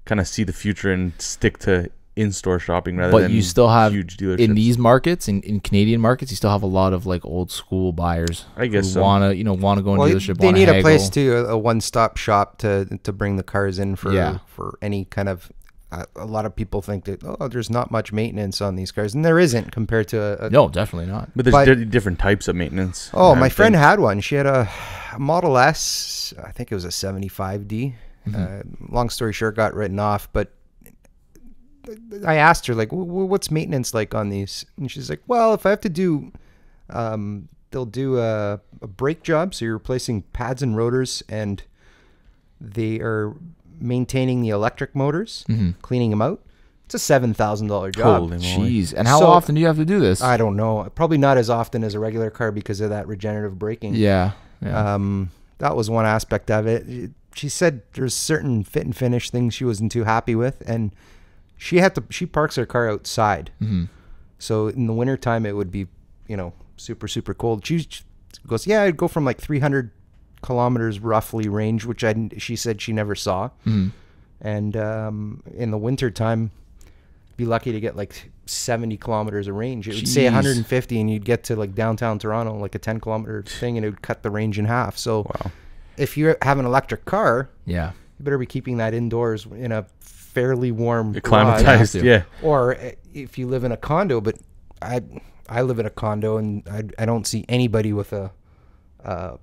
kind of see the future and stick to in-store shopping rather but than you still have huge dealerships. in these markets, in Canadian markets, you still have a lot of like old school buyers. I guess who so. wanna go in dealership. They wanna need a haggle. place a one-stop shop to bring the cars in for any kind of. A lot of people think that there's not much maintenance on these cars, and there isn't compared to No, definitely not. But there's different types of maintenance. Oh, and my friend everything. had one. She had a Model S. I think it was a 75D. Long story short, got written off. But I asked her, like, what's maintenance like on these? And she's like, well, if I have to do, they'll do a brake job. So you're replacing pads and rotors, and they are maintaining the electric motors, cleaning them out. It's a $7,000 job. Holy moly. Jeez. And how So- often do you have to do this? I don't know. Probably not as often as a regular car because of that regenerative braking. Yeah. That was one aspect of it. She said there's certain fit and finish things she wasn't too happy with, and she parks her car outside. So in the wintertime it would be, super cold. She goes, yeah, I'd go from like 300 kilometers roughly range, which she said she never saw. And in the wintertime, be lucky to get like 70 kilometers of range. It would say Jeez. 150 and you'd get to like downtown Toronto, like a 10 kilometer thing, and it would cut the range in half. So Wow. if you have an electric car, Yeah. you better be keeping that indoors in a fairly warm garage. Acclimatized, have to. yeah. Or if you live in a condo, but I live in a condo and I don't see anybody with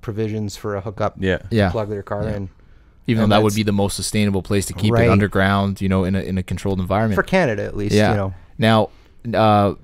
provisions for a hookup Yeah. Yeah. plug their car in. Even though And that would that's- be the most sustainable place to keep it Right. underground, in a controlled environment. For Canada, at least, Yeah. Now,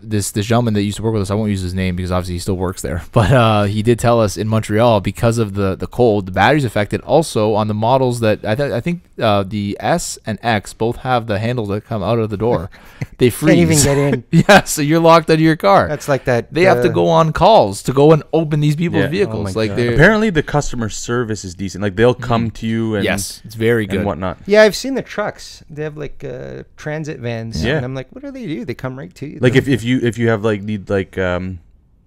this gentleman that used to work with us, I won't use his name because obviously he still works there, but he did tell us in Montreal, because of the cold, the battery's affected. Also on the models that I think the S and X both have the handles that come out of the door. They freeze. Can't even get in. Yeah, so you're locked out of your car. That's like that. They have to go on calls to go and open these people's Yeah. vehicles. Oh my like God. they're Apparently the customer service is decent. Like they'll come to you and yes, it's very good. and whatnot. Yeah, I've seen the trucks. They have like transit vans. Yeah. And I'm like, what do they do? They come right to you. Like if you have like need like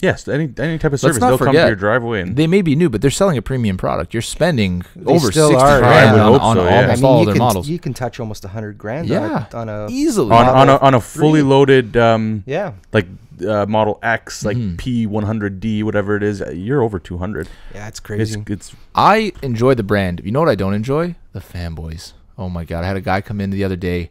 yes, any type of service, not they'll come to forget, your driveway and They may be new, but they're selling a premium product. You're spending They over still 60 are, grand yeah. I would on hope so, yeah. almost all of their models. You can touch almost $100,000 Yeah. on a Easily. on a fully loaded yeah. like Model X, like Mm-hmm. P100D, whatever it is, you're over 200. Yeah, it's crazy. It's I enjoy the brand. You know what I don't enjoy? The fanboys. Oh my God. I had a guy come in the other day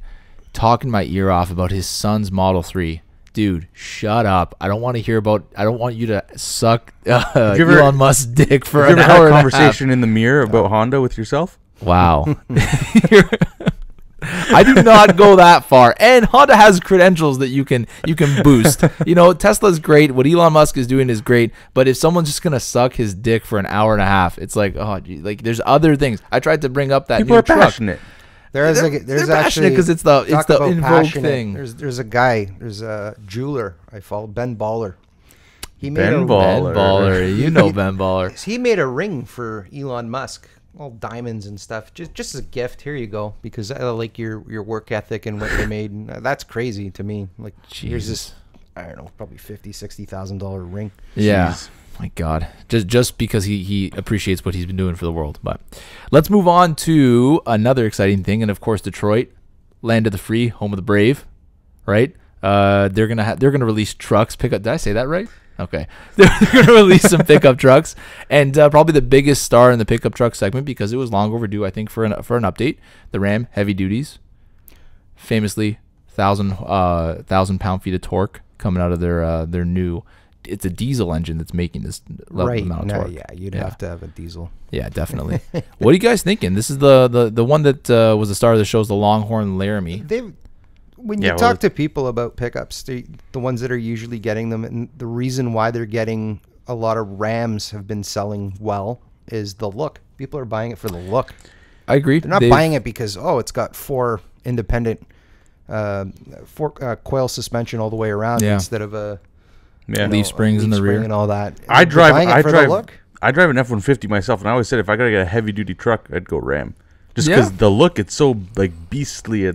talking my ear off about his son's Model 3. Dude, shut up. I don't want you to suck you ever- Elon Musk's dick for have an you ever hour had a and a conversation in the mirror about Honda with yourself? half. Wow. I do not go that far. And Honda has credentials that you can boost. Tesla's great. What Elon Musk is doing is great. But if someone's just gonna suck his dick for an hour and a half, it's like, oh, gee, like there's other things. I tried to bring up that People new are truck. passionate. There's They're there's passionate actually because it's the talk about in vogue passionate. thing. There's a guy. There's a jeweler I follow, Ben Baller. He made Ben a Ben Baller. Baller, Ben Baller. He made a ring for Elon Musk, all diamonds and stuff, just as a gift. Here you go, because I like your work ethic and what you made. And that's crazy to me. Like, here's this, I don't know, probably $50,000-$60,000 ring. Yeah. Jeez. my God. Just because he appreciates what he's been doing for the world. But let's move on to another exciting thing. And of course, Detroit, land of the free, home of the brave, right? They're gonna release trucks. Did I say that right? Okay. They're gonna release some pickup trucks, and probably the biggest star in the pickup truck segment, because it was long overdue, I think, for an update. The Ram heavy duties, famously 1,000 pound-feet of torque coming out of their new. It's a diesel engine that's making this level amount of torque. Yeah, you'd have to have a diesel. Yeah, definitely. What are you guys thinking? This is the one that was the star of the show, is the Longhorn Laramie. When you talk to people about pickups, the ones that are usually getting them, and the reason why they're getting a lot of Rams have been selling well is the look. People are buying it for the look. I agree. They're not buying it because, it's got 4 independent coil suspension all the way around instead of a leaf springs in the rear and all that. I drive an F-150 myself, and I always said if I gotta get a heavy duty truck, I'd go Ram, just because the look, it's so like beastly.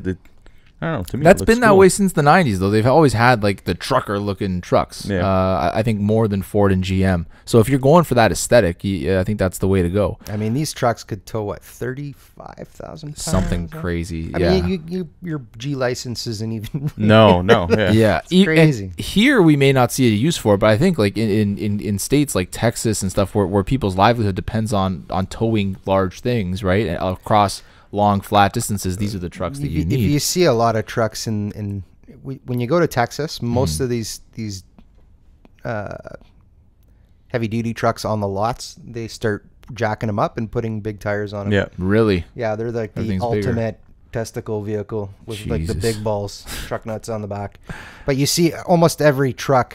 I don't know. To me, that's been that way since the 90s, though. They've always had like the trucker looking trucks. Yeah. I think more than Ford and GM. So if you're going for that aesthetic, I think that's the way to go. I mean, these trucks could tow what, 35,000 pounds? Something crazy. I mean, your G license isn't even. No. Yeah, it's crazy. And here we may not see a use for it, but I think like in states like Texas and stuff where people's livelihood depends on towing large things, right, and across long flat distances, these are the trucks that you need. If you see a lot of trucks when you go to Texas, most of these heavy duty trucks on the lots, they start jacking them up and putting big tires on them. Yeah, really. Yeah, they're like the ultimate testicle vehicle with like the big balls, truck nuts on the back. But you see almost every truck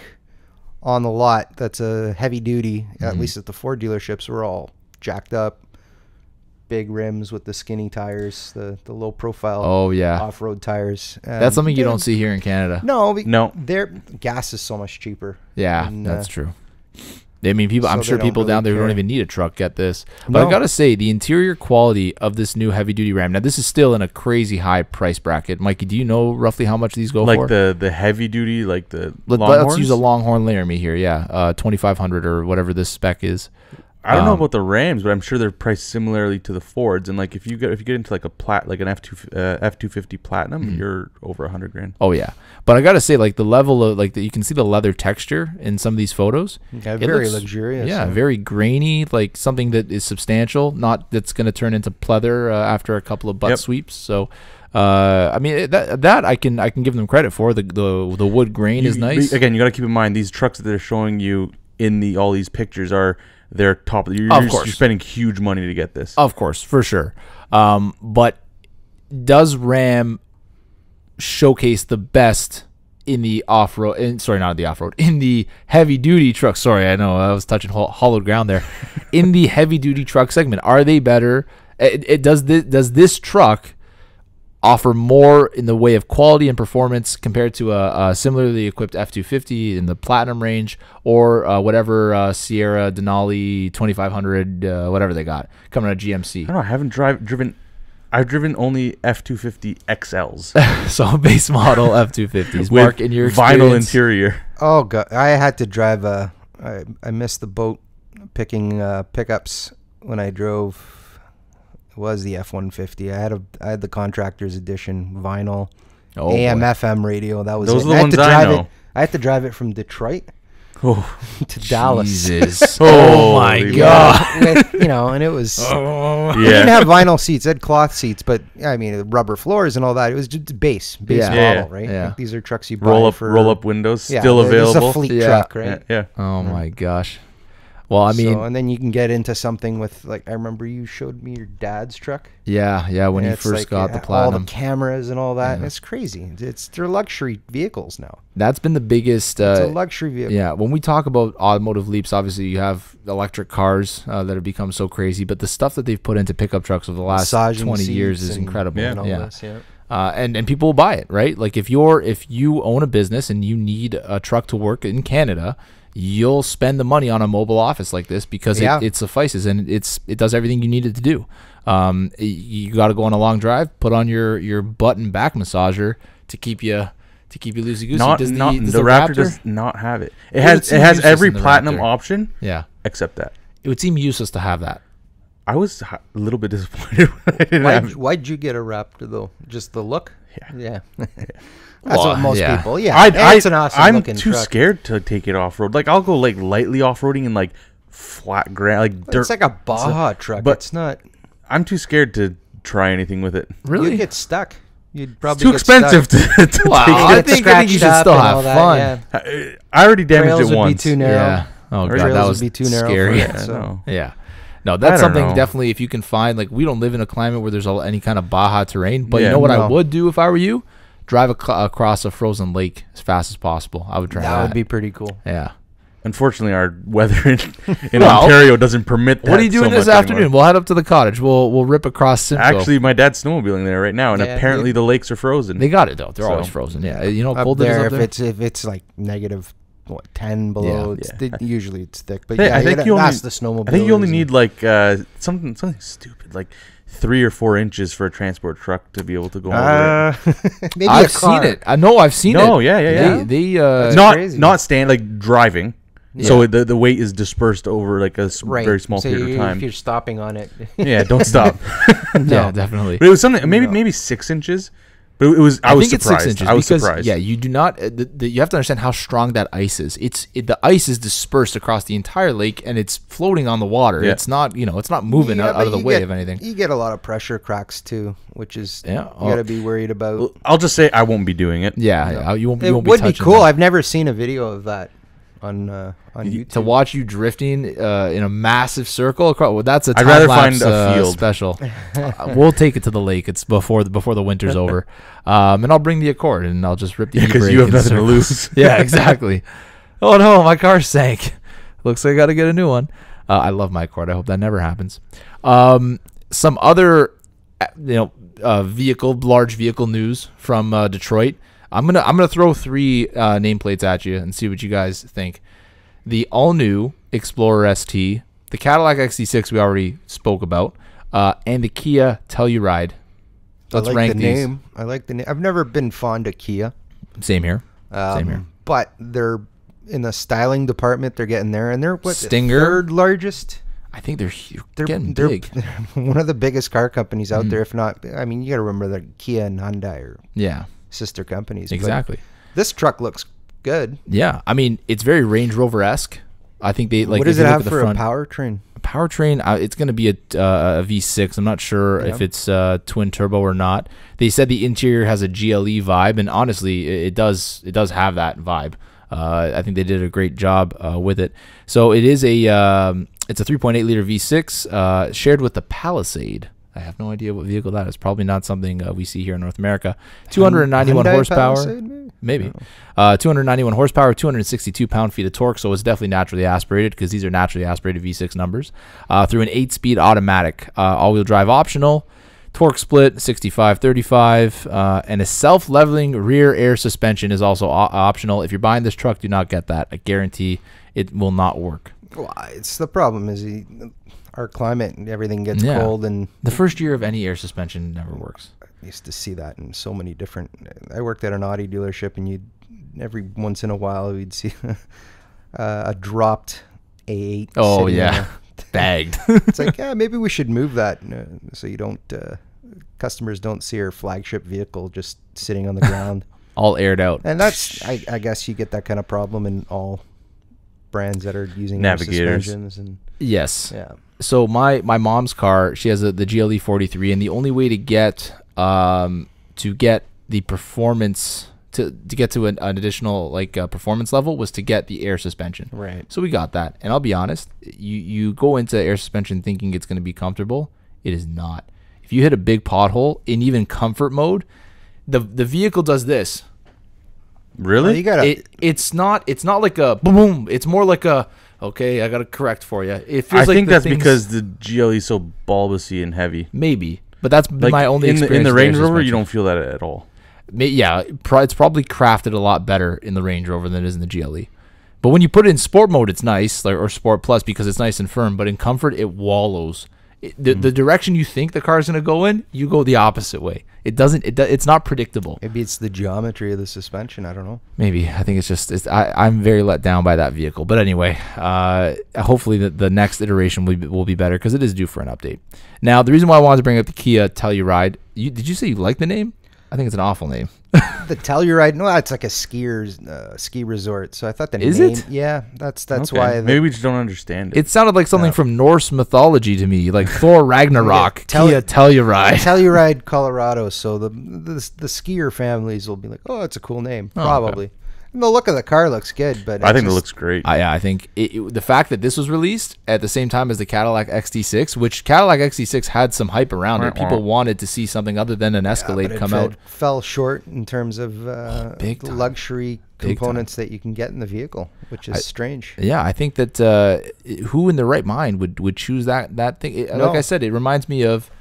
on the lot that's a heavy duty, at least at the Ford dealerships, were all jacked up. Big rims with the skinny tires, the low profile off-road tires. That's something you don't see here in Canada. No. Their gas is so much cheaper. Yeah, that's true. I mean, I'm sure people down there who don't even need a truck get this. But No. I gotta say, the interior quality of this new heavy-duty Ram. Now, this is still in a crazy high price bracket. Mikey, do you know roughly how much these go for? Like the heavy-duty, like the Let's Longhorns? use a Longhorn Laramie here. Yeah, 2,500 or whatever this spec is. I don't know about the Rams, but I'm sure they're priced similarly to the Fords. And like if you get into like an F-250 Platinum, you're over $100,000. Oh yeah, but I gotta say, like the level of you can see the leather texture in some of these photos. Yeah, very luxurious. Yeah, very grainy, like something that is substantial, not that's gonna turn into pleather after a couple of butt sweeps. So. I mean that I can give them credit for. The wood grain is nice. Again, you got to keep in mind these trucks that they're showing you in all these pictures are their top. You're spending huge money to get this. Of course, for sure. But does Ram showcase the best in the off-road? Not the off-road. In the heavy-duty truck. Sorry, I know I was touching hollowed ground there. In the heavy-duty truck segment, are they better? Does this truck offer more in the way of quality and performance compared to a similarly equipped F-250 in the Platinum range, or whatever Sierra Denali 2500, whatever they got coming out of GMC? I don't know. I haven't driven. I've driven only F-250 XLs. So base model F-250s. Mark, in your vinyl experience? interior. Oh god, I had to drive I missed the boat picking pickups when I drove. It was the F-150. I had the contractor's edition vinyl, AM/FM radio. That was those it. are the ones I know. I had to drive it from Detroit to Jesus. Dallas. Oh my god! With, and it was. I didn't have vinyl seats. I had cloth seats, but I mean rubber floors and all that. It was just base model, right? Yeah. Like, these are trucks you buy roll up windows, still It's available. a fleet truck, right? Yeah. Oh my gosh. Well, I mean, and then you can get into something with I remember you showed me your dad's truck. Yeah, when you first got the Platinum, all the cameras and all that. It's crazy. They're luxury vehicles now. That's been the biggest. It's a luxury vehicle. Yeah, when we talk about automotive leaps, obviously you have electric cars that have become so crazy, but the stuff that they've put into pickup trucks over the last 20 years is incredible. And people will buy it, right? Like if you own a business and you need a truck to work in Canada, you'll spend the money on a mobile office like this because it suffices and it does everything you need it to do. You got to go on a long drive, put on your butt and back massager to keep you to keep you loosey goosey. Not Does the Raptor does not have it. It would has seem useless every in the platinum Raptor. option Yeah, except that. it would seem useless to have that. I was a little bit disappointed when I didn't have it. Why'd you get a Raptor though? Just the look? Yeah. That's Well, what most yeah. people. Yeah, it's an awesome I'm looking too truck. scared to take it off road. Like I'll go like lightly off roading in like flat ground, like dirt. It's like a Baja truck. but- It's not. I'm too scared to try anything with it. Really? You'd get stuck. You'd It's probably too get expensive stuck. to Wow, take I it. think you should still have fun. Yeah. I already damaged Trails it would be once. too narrow. Yeah. Oh god, Trails that would was be too narrow for scary. it. Yeah, So- no. Yeah. No, that's don't something know. definitely if you can find, like, we don't live in a climate where there's any kind of Baja terrain, but you Yeah, know what I no. would do if I were you? Drive across a frozen lake as fast as possible. I would try that. That would be pretty cool. Yeah. Unfortunately, our weather in Well, Ontario doesn't permit that. What are you doing so this much afternoon? anymore. We'll head up to the cottage. We'll rip across Simcoe. Actually, my dad's snowmobiling there right now, and Yeah, apparently the lakes are frozen. they got it though. They're So- always frozen. Yeah. You know how Up cold it is there, up there? if it's like negative 10 below, Yeah. usually it's thick. But Hey, yeah, I think you you that's only- the snowmobile. I think you only need like something stupid, like 3 or 4 inches for a transport truck to be able to go over it. maybe I've a car. seen it. I know I've seen it. No, yeah. They Not crazy. stand like driving. So the weight is dispersed over like a Right. very small so period of If time. you're stopping on it, Yeah, don't stop. yeah, definitely. But it was something maybe 6 inches. But it was I was think surprised. it's 6 inches I was because surprised. yeah, you do not. You have to understand how strong that ice is. The ice is dispersed across the entire lake and it's floating on the water. Yeah. It's not it's not moving Yeah, out but of the you way get- of anything. You get a lot of pressure cracks too, which is Yeah, you got to be worried about. I'll just say I won't be doing it. Yeah, you won't. It You won't would be touching cool. that. I've never seen a video of that on YouTube. To watch you drifting in a massive circle across. Well, that's a I'd rather time-lapse, find a field. special. We'll take it to the lake. It's before the winter's over, and I'll bring the Accord and I'll just rip the Because e-brake you have in nothing to circles. lose. Yeah, exactly. Oh no, my car sank. Looks like I got to get a new one. I love my Accord. I hope that never happens. Some other, large vehicle news from Detroit. I'm gonna throw 3 nameplates at you and see what you guys think. The all-new Explorer ST, the Cadillac XT6 we already spoke about, and the Kia Telluride. Let's I like rank the these. name. I like the name. I've never been fond of Kia. Same here. Same here. But they're in the styling department. They're getting there, and they're what the Stinger? 3rd largest. I think they're huge. They're Getting they're big. one of the biggest car companies out Mm. there. If not, I mean, you got to remember that Kia and Hyundai are Yeah, sister companies. but exactly. This truck looks good. Yeah, I mean it's very Range Rover-esque. I think they like. what does if it you look have at the for front, a powertrain? powertrain? It's going to be a V6. I'm not sure if Yeah. it's twin turbo or not. They said the interior has a GLE vibe, and honestly, it does have that vibe. I think they did a great job with it. So it is it's a 3.8 liter V6 shared with the Palisade. I have no idea what vehicle that is. Probably not something we see here in North America. 291 Hyundai horsepower. Palisade, Maybe. 291 horsepower, 262 pound-feet of torque, so it's definitely naturally aspirated because these are naturally aspirated V6 numbers. Through an 8-speed automatic, all-wheel drive optional, torque split 65-35, and a self-leveling rear air suspension is also optional. If you're buying this truck, do not get that. I guarantee it will not work. Well, it's the problem is our climate and everything gets Yeah. cold, and The first year of any air suspension never works. I used to see that in so many different. I worked at an Audi dealership, and you'd every once in a while we'd see a dropped A8. Oh, sitting yeah. there. Bagged. It's like, yeah, maybe we should move that so you don't customers don't see our flagship vehicle just sitting on the ground. All aired out. And that's I guess you get that kind of problem in all brands that are using air Navigators. suspensions and Yes. yeah. So my mom's car, she has the GLE 43, and the only way to get the performance to get to an additional performance level was to get the air suspension. Right. So we got that, and I'll be honest, you go into air suspension thinking it's going to be comfortable. It is not. If you hit a big pothole in even comfort mode, the vehicle does this. Really? You gotta It's not like a boom boom. It's more like a okay. I got to correct for you. It feels I like think the that's things- because the GLE is so bulbousy and heavy. maybe, but that's been Like my only in experience the with air Range Rover, you suspension. don't feel that at all. Yeah, it's probably crafted a lot better in the Range Rover than it is in the GLE. But when you put it in sport mode, it's nice, or Sport Plus, because it's nice and firm. But in comfort, it wallows. The direction you think the car is going to go in, you go the opposite way. It's not predictable. Maybe it's the geometry of the suspension. I don't know. Maybe. I think I'm very let down by that vehicle. But anyway, hopefully the next iteration will be better because it is due for an update. Now, the reason why I wanted to bring up the Kia Telluride, did you say you like the name? I think it's an awful name. The Telluride, no, it's like a ski resort. So I thought the name. Is it? Yeah, that's Okay. why. Maybe we just don't understand it. It sounded like something from Norse mythology to me, like Thor Ragnarok, Yeah, Kia Telluride. Telluride, Colorado. So the skier families will be like, oh, it's a cool name, probably. Okay. And the look of the car looks good, but I think it looks great. Yeah, I think the fact that this was released at the same time as the Cadillac XT6, which Cadillac XT6 had some hype around it. People wanted to see something other than an Escalade come out. Fell short in terms of the luxury components that you can get in the vehicle, which is strange. Yeah, I think that who in their right mind would choose that thing? Like I said, it reminds me of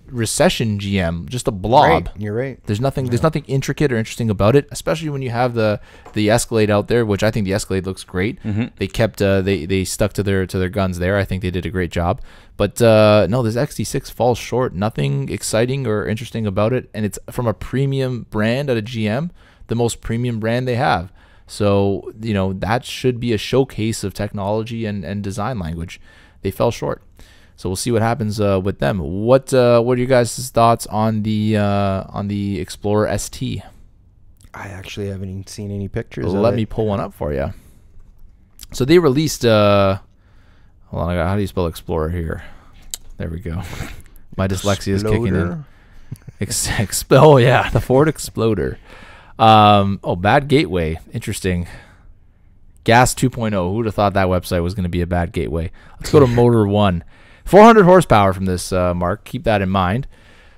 recession GM, just a blob. Right, you're right. There's nothing intricate or interesting about it, especially when you have the Escalade out there, which I think the Escalade looks great. They kept they stuck to their guns there. I think they did a great job. But no, this XT6 falls short. Nothing exciting or interesting about it, and it's from a premium brand at a GM, the most premium brand they have. So that should be a showcase of technology and design language. They fell short. So we'll see what happens with them. What are you guys' thoughts on the Explorer ST? I actually haven't even seen any pictures. Let me pull one up for you. So they released. Hold on, how do you spell Explorer here? There we go. My dyslexia is kicking in. Oh yeah, the Ford Exploder. Bad gateway. Interesting. Gas 2.0. Who would have thought that website was going to be a bad gateway? Let's go to Motor 1. 400 horsepower from this, Mark. Keep that in mind.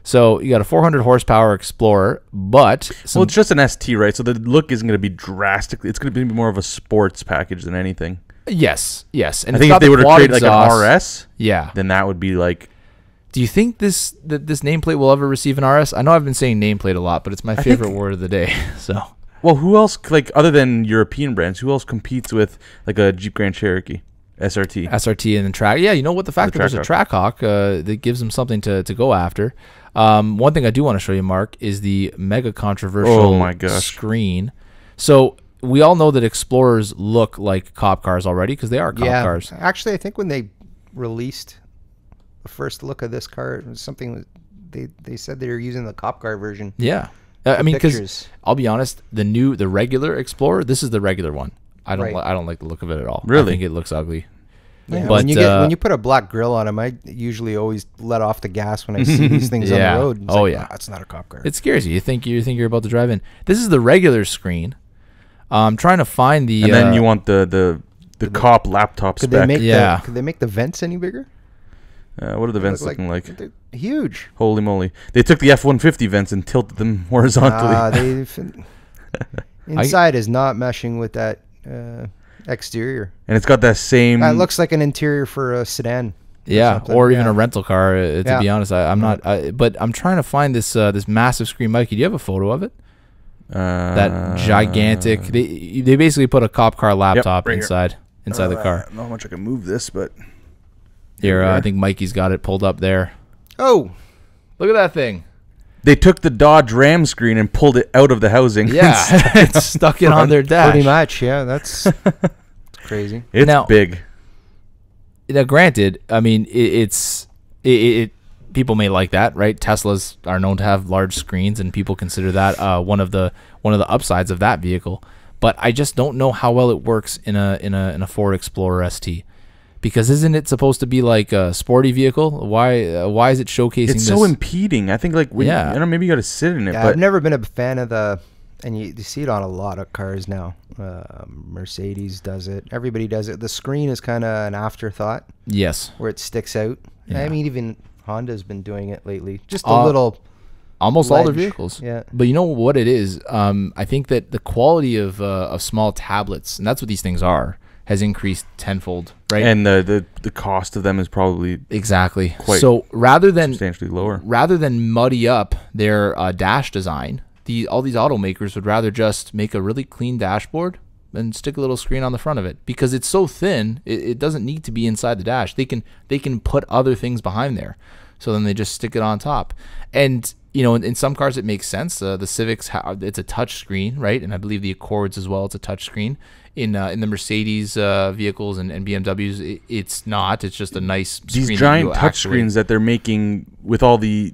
So you got a 400 horsepower Explorer, but it's just an ST, right? So the look isn't going to be drastically. It's going to be more of a sports package than anything. Yes. And I think if they were to create like an RS, yeah, then that would be like. Do you think this nameplate will ever receive an RS? I know I've been saying nameplate a lot, but it's my favorite word of the day. So. Well, who else, like other than European brands, who else competes with like a Jeep Grand Cherokee? SRT and then track. Yeah, you know what? The fact that there's a Trackhawk that gives them something to go after. One thing I do want to show you, Mark, is the mega controversial screen. So we all know that Explorers look like cop cars already because they are cop cars. Actually, I think when they released the first look of this car, it was something that they said they were using the cop car version. Yeah. I mean, because I'll be honest, the regular Explorer, this is the regular one. I don't like the look of it at all. Really? I think it looks ugly. Yeah, but when you put a black grill on them, I usually always let off the gas when I see these things on the road. It's that's not a cop car. It scares you. You think you're about to drive in. This is the regular screen. I'm trying to find the. And then you want the cop laptop spec. Could they make the vents any bigger? What are the vents looking like? They're huge. Holy moly! They took the F-150 vents and tilted them horizontally. Inside is not meshing with that. Exterior, and it's got that same. It looks like an interior for a sedan. Or even a rental car. To be honest, I'm not. But I'm trying to find this massive screen, Mikey. Do you have a photo of it? That gigantic. They basically put a cop car laptop inside the car. I don't know how much I can move this, but here I think Mikey's got it pulled up there. Oh, look at that thing. They took the Dodge Ram screen and pulled it out of the housing. Yeah, it's stuck it on their dash. Pretty much, yeah. That's crazy. It's big. Now, granted, I mean, it's people may like that, right? Teslas are known to have large screens, and people consider that one of the upsides of that vehicle. But I just don't know how well it works in a Ford Explorer ST. Because isn't it supposed to be like a sporty vehicle? Why is it showcasing this? It's so impeding. I think I don't know, maybe you got to sit in it. Yeah, but I've never been a fan of and you see it on a lot of cars now. Mercedes does it. Everybody does it. The screen is kind of an afterthought. Yes. Where it sticks out. Yeah. I mean, even Honda's been doing it lately. Just a little. Almost all their vehicles. Yeah. But you know what it is? I think that the quality of small tablets, and that's what these things are, has increased tenfold, right? And the cost of them is probably exactly quite rather than substantially lower. Rather than muddy up their dash design, all these automakers would rather just make a really clean dashboard, and stick a little screen on the front of it, because it's so thin. It doesn't need to be inside the dash. They can put other things behind there, so then they just stick it on top. And you know, in some cars it makes sense. The Civics, it's a touch screen, right? And I believe the Accords as well, it's a touch screen. In the Mercedes vehicles and BMWs, it's not. It's just a nice screen. These giant touch screens that they're making with all the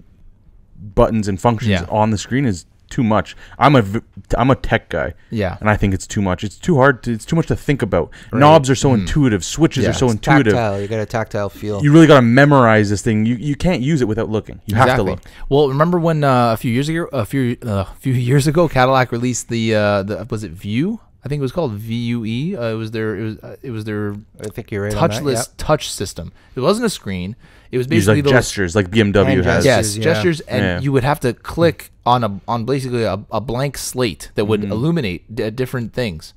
buttons and functions on the screen is too much. I'm a tech guy, and I think it's too much. It's too hard. It's too much to think about. Right. Knobs are so intuitive. Switches are so intuitive. Tactile. You got a tactile feel. You really got to memorize this thing. You can't use it without looking. You have to look. Well, remember when a few years ago, Cadillac released the was it Vue? I think it was called VUE. It was their I think you're right touchless touch system. It wasn't a screen. It was basically like gestures, like BMW has. Yes, gestures, and you would have to click on basically a blank slate that would illuminate different things.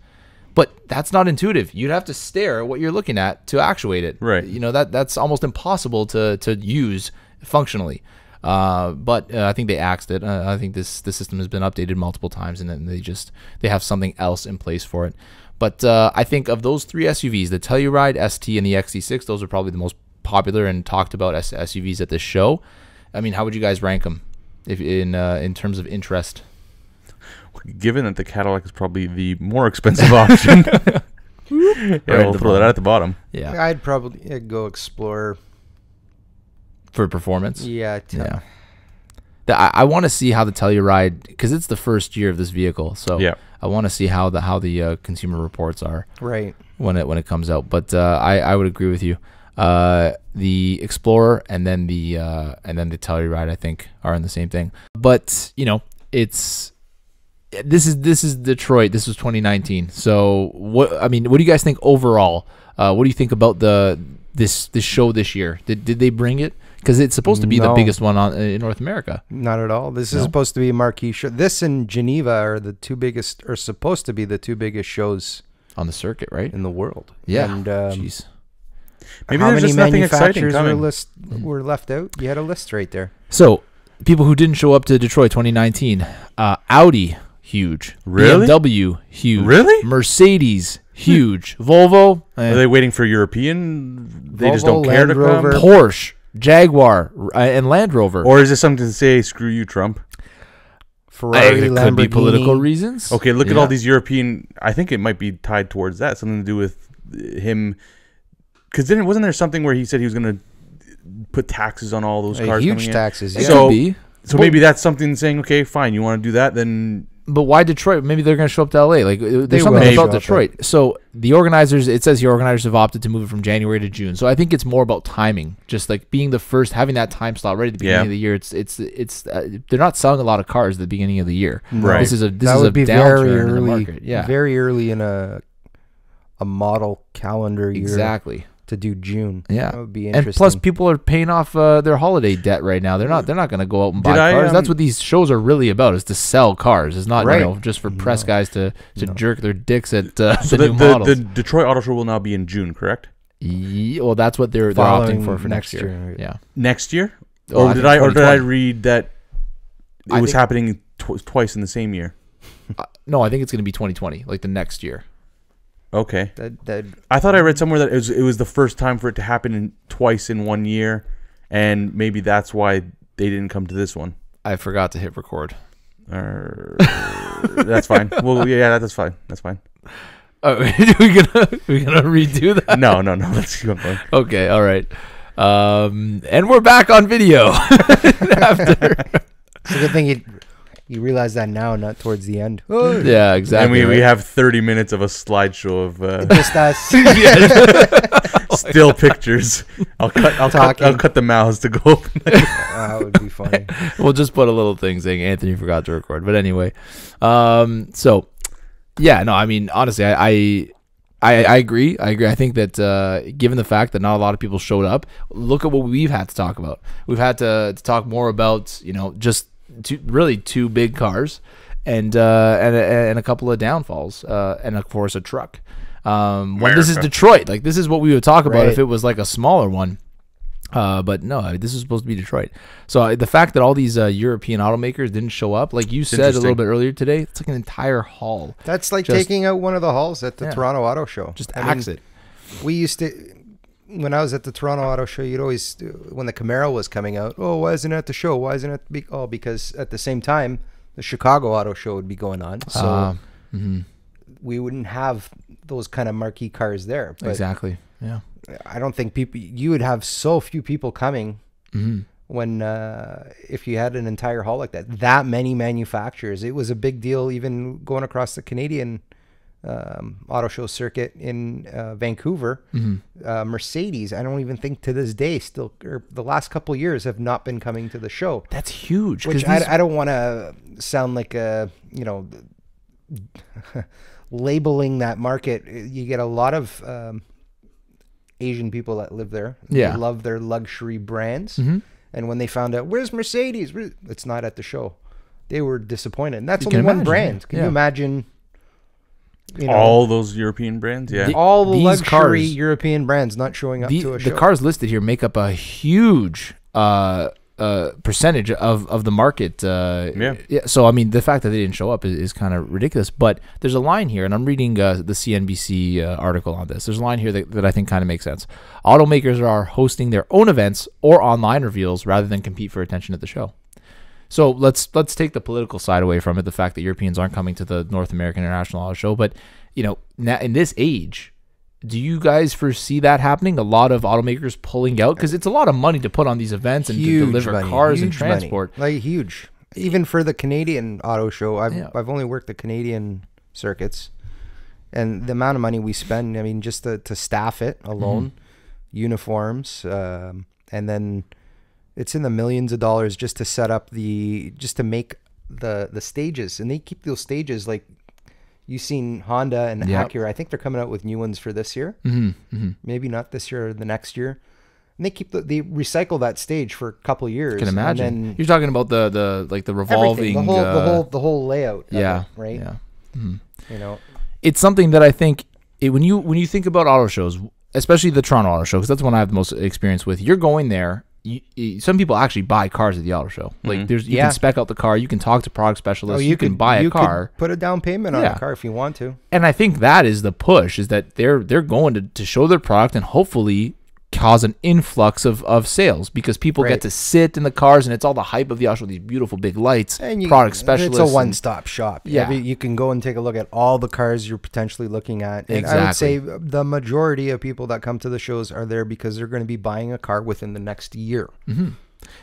But that's not intuitive. You'd have to stare at what you're looking at to actuate it. Right. You know, that's almost impossible to use functionally. But I think they axed it. I think the system has been updated multiple times, and then they have something else in place for it. But I think of those three SUVs, the Telluride, ST, and the XT6, those are probably the most popular and talked about SUVs at this show. I mean, how would you guys rank them in terms of interest? Given that the Cadillac is probably the more expensive option, we'll throw that at the bottom. Yeah, I'd probably go Explorer. For performance? Yeah. I want to see how the Telluride, because it's the first year of this vehicle, so I want to see how the consumer reports are when it comes out. But I would agree with you. The Explorer and then the Telluride, I think, are in the same thing. But you know, this is Detroit. This was 2019. So what do you guys think overall? What do you think about this show this year? Did they bring it? Because it's supposed to be the biggest one in North America. Not at all. This is supposed to be a marquee show. This and Geneva are the two biggest, or supposed to be the two biggest shows on the circuit, right? In the world. Yeah. And jeez. Maybe there's just nothing exciting coming. Were left out? You had a list right there. So, people who didn't show up to Detroit 2019, Audi, huge. Really? BMW, huge. Really? Mercedes, huge. Volvo. Are they waiting for European? They just don't care to Rover. come? Porsche, Jaguar, and Land Rover. Or is this something to say, screw you, Trump? Ferrari, it could be political reasons. Okay, look at all these European. I think it might be tied towards that. Something to do with him. Because wasn't there something where he said he was going to put taxes on all those cars? Huge taxes. Yeah. So maybe that's something saying, okay, fine, you want to do that, then. But why Detroit? Maybe they're going to show up to LA. Like there's something about Detroit. So the organizers, it says the organizers have opted to move it from January to June. So I think it's more about timing, just like being the first, having that time slot right at the beginning of the year. It's they're not selling a lot of cars at the beginning of the year. Right. This is a downturn in the market. Yeah. Very early in a model calendar year. Exactly. To do June. Yeah. That would be interesting. And plus people are paying off their holiday debt right now. They're not going to go out and buy cars. That's what these shows are really about, is to sell cars. It's not just for press guys to jerk their dicks at the new models. The Detroit Auto Show will now be in June, correct? Well, that's what they're opting for next year. Yeah. Next year? Or did I read that it was happening twice in the same year? No, I think it's going to be 2020, like the next year. Okay. I thought I read somewhere that it was the first time for it to happen twice in 1 year, and maybe that's why they didn't come to this one. I forgot to hit record. That's fine. Well, yeah, that's fine. That's fine. Oh, we're gonna redo that? No. Let's keep going. Okay, all right. And we're back on video after. It's a good thing you realize that now, not towards the end. Oh. Yeah, exactly. And we have 30 minutes of a slideshow of just us. Still pictures. I'll cut the mouths to go open. That would be funny. We'll just put a little thing saying Anthony forgot to record. But anyway, so yeah, no, I mean, honestly, I agree. I think that given the fact that not a lot of people showed up, look at what we've had to talk about. We've had to talk more about, just two big cars and a couple of downfalls, and of course a truck. When this is Detroit, like this is what we would talk about if it was like a smaller one. But no, this is supposed to be Detroit. So the fact that all these European automakers didn't show up, like you said a little bit earlier today, it's like an entire hall. That's like taking out one of the halls at the Toronto Auto Show. Just axe it. We used to, when I was at the Toronto Auto Show, you'd always, when the Camaro was coming out, oh, why isn't it at the show? Why isn't it? Oh, because at the same time, the Chicago Auto Show would be going on. So we wouldn't have those kind of marquee cars there. But exactly. Yeah. I don't think you would have so few people coming when if you had an entire hall like that many manufacturers. It was a big deal even going across the Canadian auto show circuit in Vancouver. Mercedes, I don't even think to this day still, or the last couple of years, have not been coming to the show. That's huge. Which I don't want to sound like a, labeling that market. You get a lot of Asian people that live there. Yeah. They love their luxury brands. And when they found out, where's Mercedes? It's not at the show. They were disappointed. And that's only one brand. Can you imagine? All those European brands? Yeah. All the luxury European brands not showing up to a show. The cars listed here make up a huge percentage of the market. So, I mean, the fact that they didn't show up is kind of ridiculous. But there's a line here, and I'm reading the CNBC article on this. There's a line here that I think kind of makes sense. Automakers are hosting their own events or online reveals rather than compete for attention at the show. So let's take the political side away from it, the fact that Europeans aren't coming to the North American International Auto Show. But, now in this age, do you guys foresee that happening? A lot of automakers pulling out? Because it's a lot of money to put on these events and to deliver cars and transport. Like huge. Even for the Canadian Auto Show, I've only worked the Canadian circuits. And the amount of money we spend, I mean, just to staff it alone, uniforms, and then it's in the millions of dollars just to set up just to make the stages. And they keep those stages, like you've seen Honda and Acura. I think they're coming out with new ones for this year. Maybe not this year or the next year. And they recycle that stage for a couple of years. I can imagine. And then you're talking about the revolving, the whole layout. Yeah. Of it, right. Yeah. It's something that I think when you think about auto shows, especially the Toronto Auto Show, because that's the one I have the most experience with. You're going there. Some people actually buy cars at the auto show. Like you can spec out the car, you can talk to product specialists, you can buy a car, put a down payment on a car if you want to. And I think that is the push, is that they're going to show their product and hopefully cause an influx of sales, because people get to sit in the cars and it's all the hype of the auto show, these beautiful big lights, and product specialists. It's a one-stop shop. Yeah, you can go and take a look at all the cars you're potentially looking at. And I would say the majority of people that come to the shows are there because they're going to be buying a car within the next year.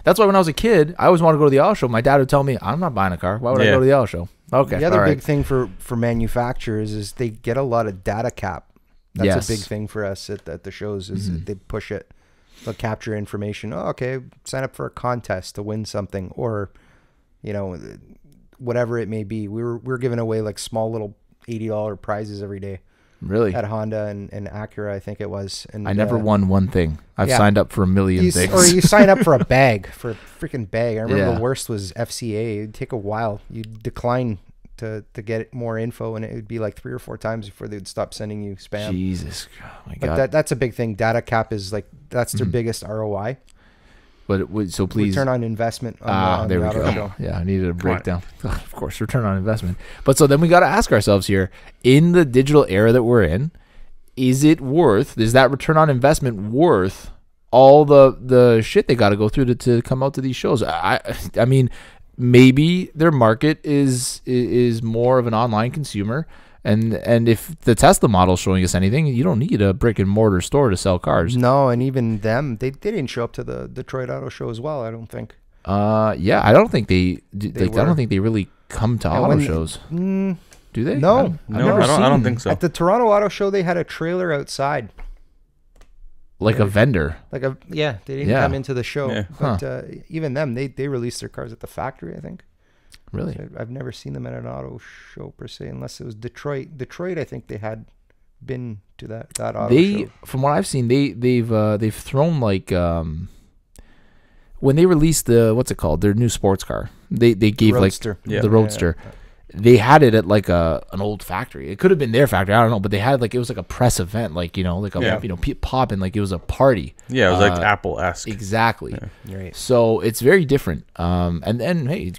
That's why when I was a kid, I always wanted to go to the auto show. My dad would tell me, I'm not buying a car. Why would I go to the auto show? Okay. The other big thing for manufacturers is they get a lot of data cap. That's a big thing for us at the shows, is they push it. They'll capture information. Oh, okay, sign up for a contest to win something, or, whatever it may be. We're giving away like small little $80 prizes every day. Really? At Honda and Acura, I think it was. And I never won one thing. I've signed up for a million things. Or you sign up for a bag, for a freaking bag. I remember the worst was FCA. It'd take a while. You'd decline to get more info, and it would be like 3 or 4 times before they would stop sending you spam. Jesus, oh my God. But that's a big thing. Data cap is like, that's their biggest ROI. But so please, return on investment on there the we go. auto show. Yeah, I needed a breakdown. Of course, return on investment. But so then we got to ask ourselves here, in the digital era that we're in, is that return on investment worth all the shit they got to go through to come out to these shows? I mean, maybe their market is more of an online consumer, and if the Tesla model is showing us anything, you don't need a brick and mortar store to sell cars. No, and even them, they didn't show up to the Detroit Auto Show as well, I don't think. I don't think I don't think they really come to auto shows. Do they? No, I don't think so. At the Toronto Auto Show, they had a trailer outside. Like a vendor. They didn't come into the show. Yeah. But even them, they released their cars at the factory, I think. Really? So I've never seen them at an auto show per se, unless it was Detroit. Detroit, I think they had been to that auto show. From what I've seen, they've thrown like when they released what's it called, their new sports car. They gave Roadster. like the Roadster. they had it at like an old factory. It could have been their factory, I don't know, but they had like, it was like a press event, like, you know, like a popping, like it was a party. Yeah, it was like Apple-esque. Exactly. Yeah. Right. So it's very different. And then hey,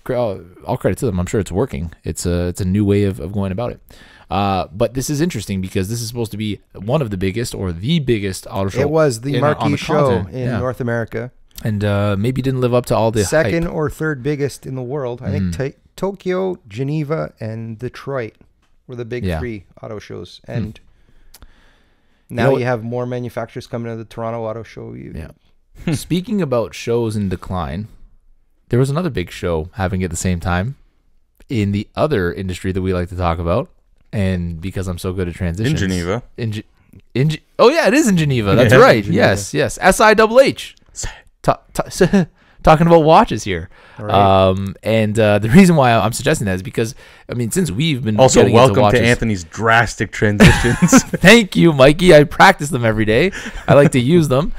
all credit to them. I'm sure it's working. It's a new way of going about it. But this is interesting because this is supposed to be one of the biggest or the biggest auto show. It was the marquee show continent. in North America. And maybe didn't live up to all the second hype. or third biggest in the world. I think Tokyo, Geneva, and Detroit were the big 3 auto shows. And now you have more manufacturers coming to the Toronto Auto Show. Speaking about shows in decline, there was another big show happening at the same time in the other industry that we like to talk about. And because I'm so good at transitions. In Geneva. Oh, yeah, it is in Geneva. That's right. Yes. SIHH. Talking about watches here. Right. And the reason why I'm suggesting that is because, I mean, since we've been also getting into welcome watches, to Anthony's drastic transitions. Thank you, Mikey. I practice them every day. I like to use them.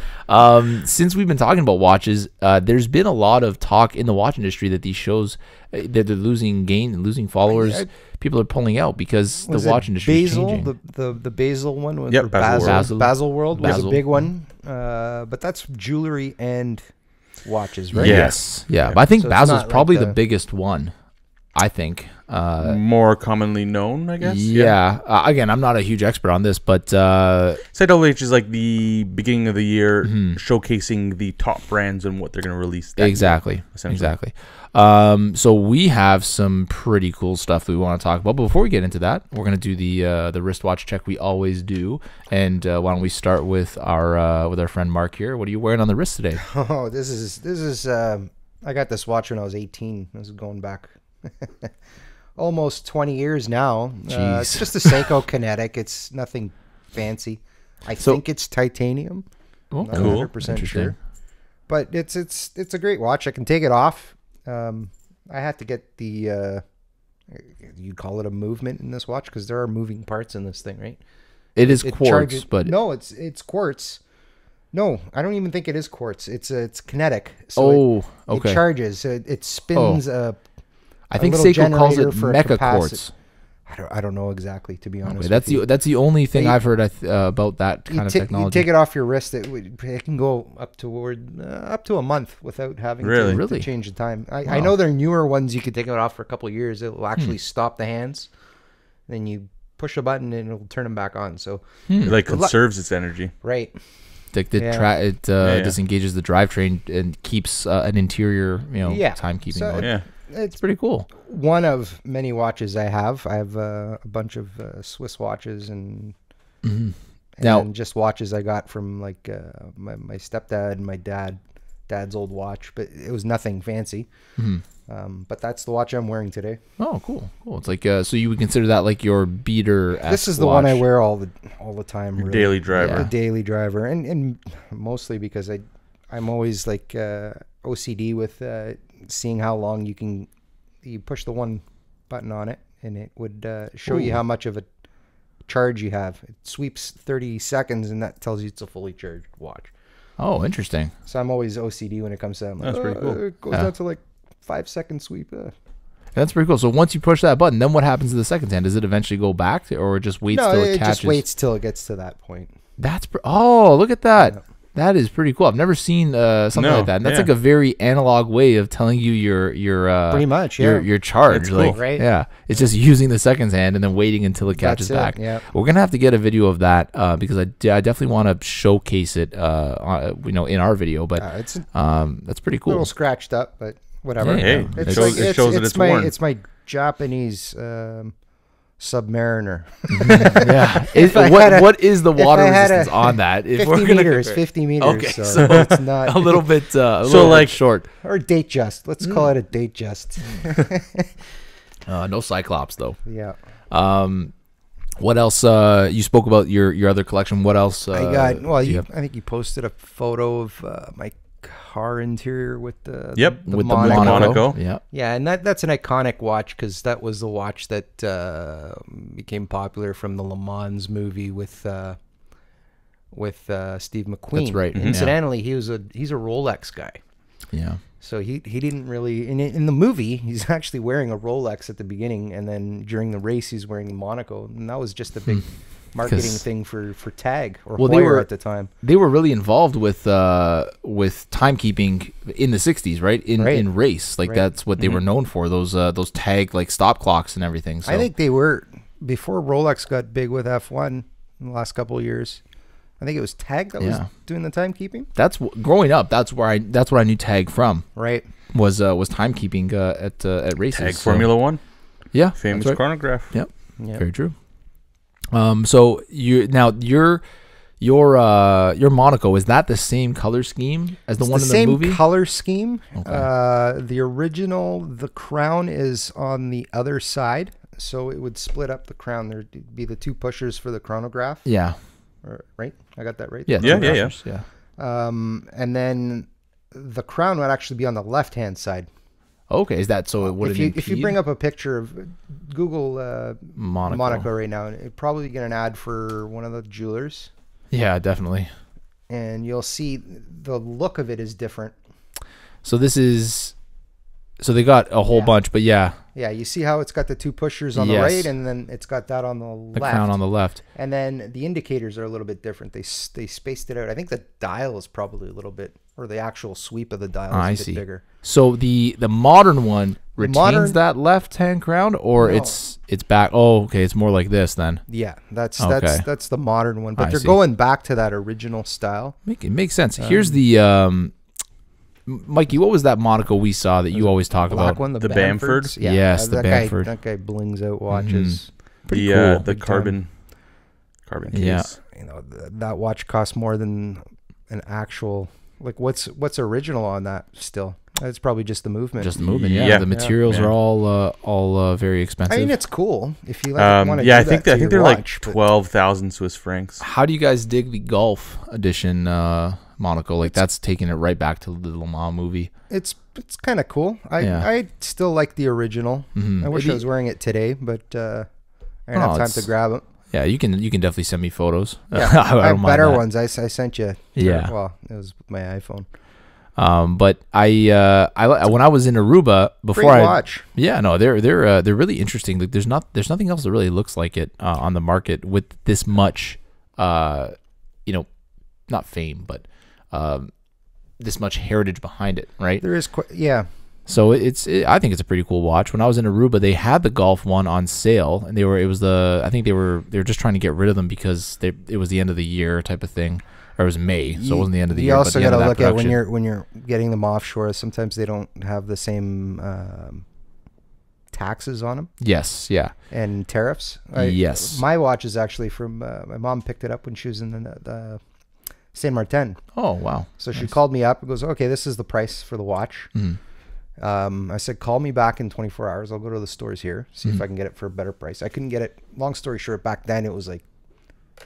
Since we've been talking about watches, there's been a lot of talk in the watch industry that these shows that they're losing followers. People are pulling out because the watch industry is changing. The Basel one was Basel World was a big one. But that's jewelry and watches, right? Yes. Yeah. But I think So Basel's it's probably like the biggest one. I think. More commonly known, I guess. Yeah. Again, I'm not a huge expert on this, but SIHH is like the beginning of the year showcasing the top brands and what they're going to release. Exactly. So we have some pretty cool stuff that we want to talk about. But before we get into that, we're going to do the wristwatch check we always do. And why don't we start with our friend Mark here? What are you wearing on the wrist today? Oh, this is I got this watch when I was 18. This is going back almost 20 years now. It's just a Seiko Kinetic. It's nothing fancy. I think it's titanium. Oh, not cool. 100% sure. But it's a great watch. I can take it off. I had to get the you'd call it a movement in this watch because there are moving parts in this thing, right? It is quartz, but no, it's quartz. No, I don't even think it is quartz. It's kinetic. So it charges. It spins I think Seiko calls it mecha quartz. I don't know exactly, to be honest. Okay, that's the only thing I've heard about that kind of technology. You take it off your wrist, it can go up to a month without having to change the time. I know there are newer ones you could take it off for a couple of years. It will actually stop the hands. Then you push a button and it'll turn them back on. So it like conserves its energy. Right. It disengages the drivetrain and keeps an interior, timekeeping mode. Yeah. It's pretty cool. One of many watches I have. I have a bunch of Swiss watches and just watches I got from like my stepdad and my dad's old watch, but it was nothing fancy. But that's the watch I'm wearing today. Oh, cool. It's like so you would consider that like your beater. This is the one I wear all the time. Your daily driver. The daily driver, and mostly because I'm always like OCD with seeing how long you push the one button on it and it would show you how much of a charge you have. It sweeps 30 seconds and that tells you it's a fully charged watch. Oh, interesting. So I'm always OCD when it comes to that. That's pretty cool. It goes down to like 5-second sweep. That's pretty cool. So once you push that button, then what happens to the second hand? Does it eventually go back or it just waits till it catches? No, it just waits till it gets to that point. Look at that. Yeah. That is pretty cool. I've never seen something like that. And that's like a very analog way of telling you your pretty much your charge. That's like, cool, right? Yeah, it's just using the second hand and then waiting until it catches back. Yeah, we're gonna have to get a video of that because I definitely want to showcase it. In our video, but that's pretty cool. A little scratched up, but whatever. Hey, it shows that it's worn. It's my Japanese Submariner. What is the water resistance on that? 50 meters. Okay, so it's not a little bit short. Or date just. Let's call it a date just. No Cyclops though. Yeah. What else? You spoke about your other collection. What else? I got. Well, I think you posted a photo of my car interior with the Monaco. Yeah, and that's an iconic watch because that was the watch that became popular from the Le Mans movie with Steve McQueen. That's right. Incidentally, he's a Rolex guy. Yeah. So he didn't really in the movie he's actually wearing a Rolex at the beginning, and then during the race he's wearing Monaco, and that was just a big marketing thing for Tag or Heuer at the time. They were really involved with timekeeping in the 60s, right? In race, like that's what they were known for. Those Tag like stop clocks and everything. So I think they were before Rolex got big with F1 in the last couple of years. I think it was Tag that was doing the timekeeping. That's growing up. That's what I knew Tag from. Right. Was timekeeping at races. Tag Formula One. Yeah. Famous chronograph. Yep. Very true. So your Monaco, is that the same color scheme as the one in the movie? Same color scheme. Okay. The original, the crown is on the other side, so it would split up the crown. There'd be the two pushers for the chronograph. Yeah. Right? I got that right? Yeah. Yeah. And then the crown would actually be on the left-hand side. Okay, is that so? It wouldn't if you bring up a picture of Google Monaco right now, it'd probably get an ad for one of the jewelers. Yeah, definitely. And you'll see the look of it is different. So they got a whole bunch, but yeah, you see how it's got the two pushers on the right, and then it's got that on the left. The crown on the left, and then the indicators are a little bit different. They spaced it out. I think the dial is probably a little bit, or the actual sweep of the dial is a bit bigger. So the modern one retains that left-hand crown, or it's back. Oh, okay, it's more like this then. Yeah, that's the modern one, but they're going back to that original style. It makes sense. Here's the Mikey, what was that Monaco we saw that you always talk about? One, the Bamford? Yeah, yes, the Bamford. That guy blings out watches. Pretty cool. The carbon case. Yeah. You know, that watch costs more than an actual. Like, what's original on that still? It's probably just the movement. Just the movement, yeah. The materials are all very expensive. I mean, it's cool if you want to. I think they're like 12,000 Swiss francs. How do you guys dig the Golf Edition Monaco? Like, that's taking it right back to the Le Mans movie. It's kind of cool. I still like the original. I wish I was wearing it today, but I didn't have time to grab it. Yeah, you can definitely send me photos. Yeah, I have better ones. I sent you. Yeah. Well, it was my iPhone. But I when I was in Aruba before, great watch. Yeah, no, they're really interesting. Like, there's nothing else that really looks like it on the market with this much, not fame, but this much heritage behind it, right? There is, yeah. So I think it's a pretty cool watch. When I was in Aruba, they had the Golf one on sale, and I think they were just trying to get rid of them because it was the end of the year type of thing. Or it was May, so it wasn't the end of the year. You also got to look at when you're getting them offshore. Sometimes they don't have the same taxes on them. Yes, yeah, and tariffs. Yes, my watch is actually from my mom picked it up when she was in the Saint Martin. Oh wow! So she called me up and goes, "Okay, this is the price for the watch." I said, "Call me back in 24 hours. I'll go to the stores here, see if I can get it for a better price." I couldn't get it. Long story short, back then it was like